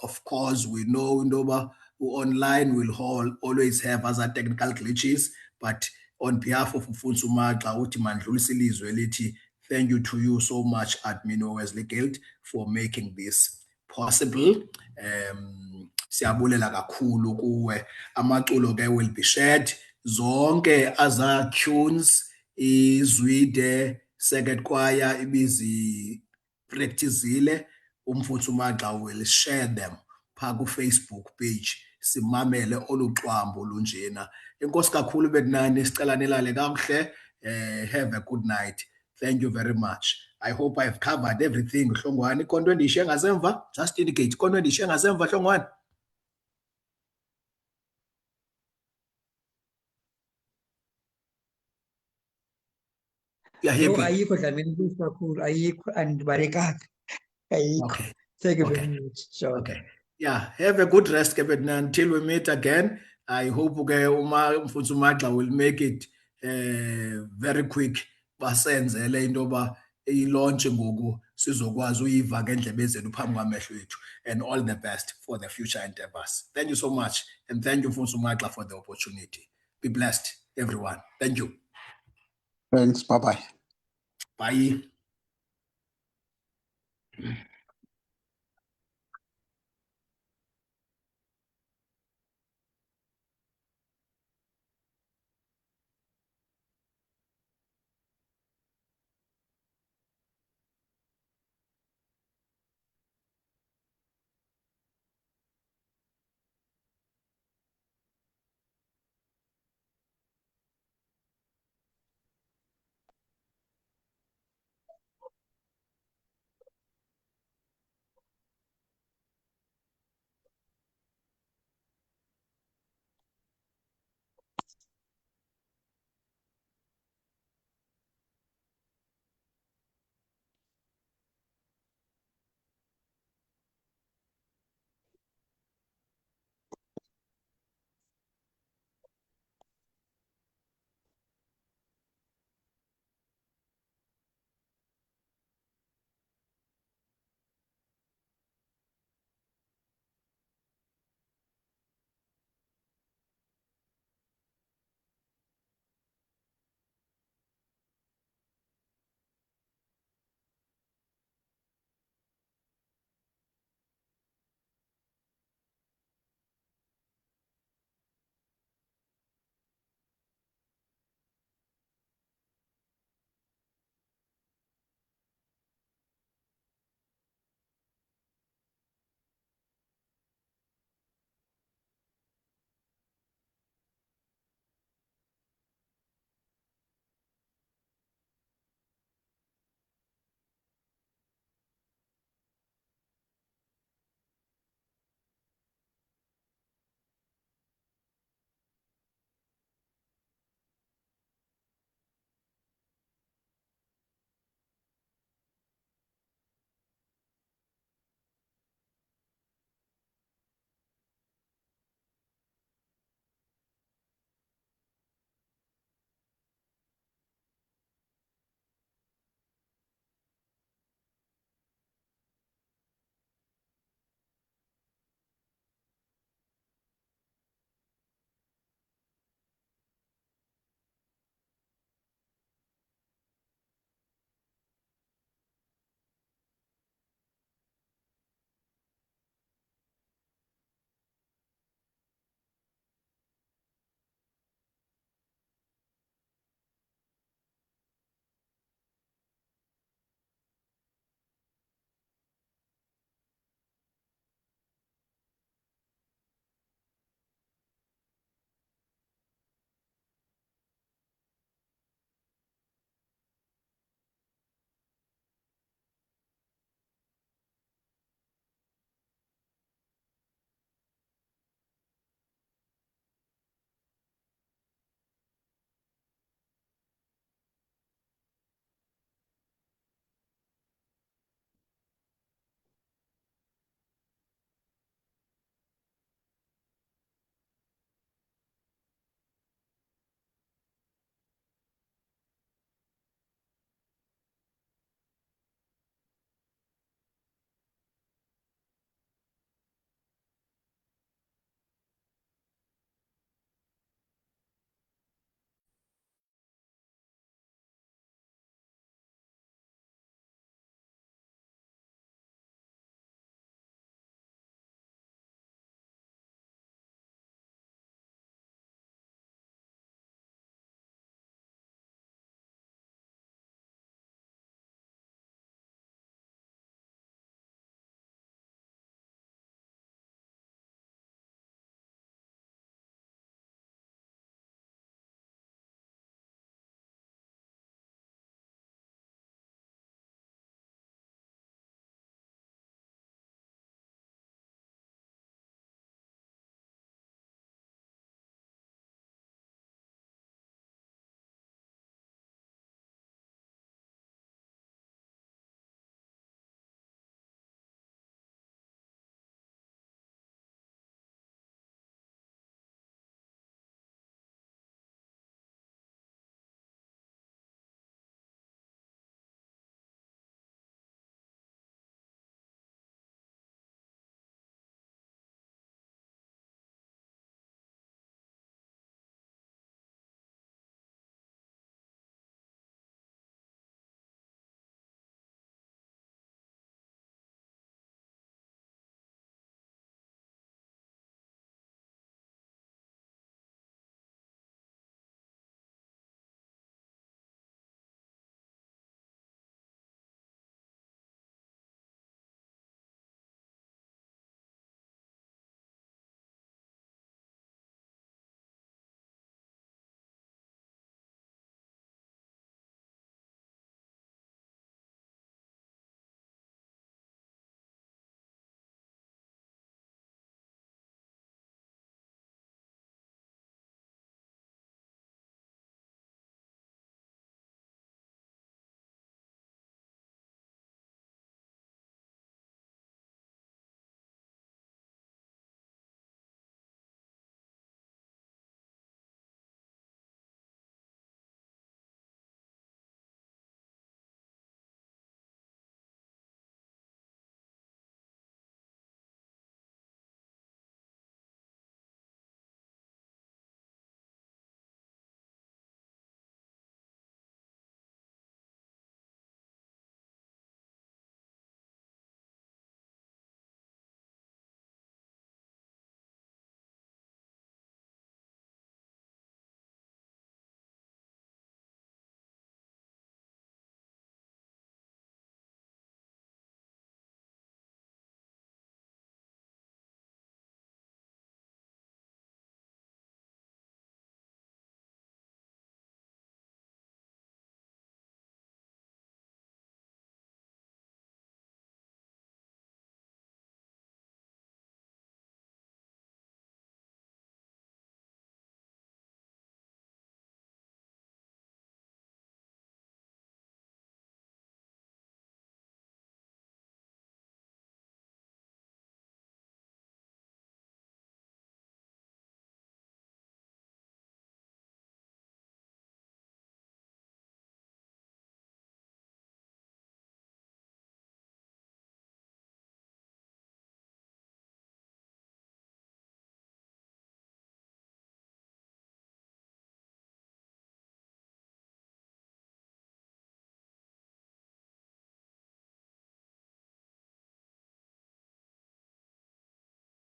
Of course, we know intoba online will always have other technical glitches, but on behalf of Mfundisi Umaxa uthi mandlulise ilizwi elithi thank you to you so much, admin Wesley Guild, for making this possible. Siyabulela kakhulu kuwe. Amaculo ke will be shared. Zonke other tunes, izwide, second choir, ibizi practicile, Umfundisi Umaxa will share them pha ku Facebook page. Simamele oluxwambo lunjena. Enkosi kakhulu bethunani, sicela nilale kakuhle. Have a good night. Thank you very much. I hope I've covered everything. Hlongwane, konto endishiye ngasemva? Just indicate, konto endishiye ngasemva Hlongwane? Yeah, No, happy. ayikho Dlamini, inkosi kakhulu, ayikho andibalekanga. Ayikho. Okay. Thank you Okay. very much, John. Okay. Yeah, have a good rest ke bethuna until we meet again. I hope ke Mfundisi Umaxa will make it very quick. Basenzele intoba i-launch ngoku sizokwazi uyiva ngendlebe zenu phambi kwamehlo ethu. And all the best for the future endeavors. Thank you so much, and thank you Mfundisi Umaxa for the opportunity. Be blessed, everyone. Thank you. Thanks. Bye-bye. Bye.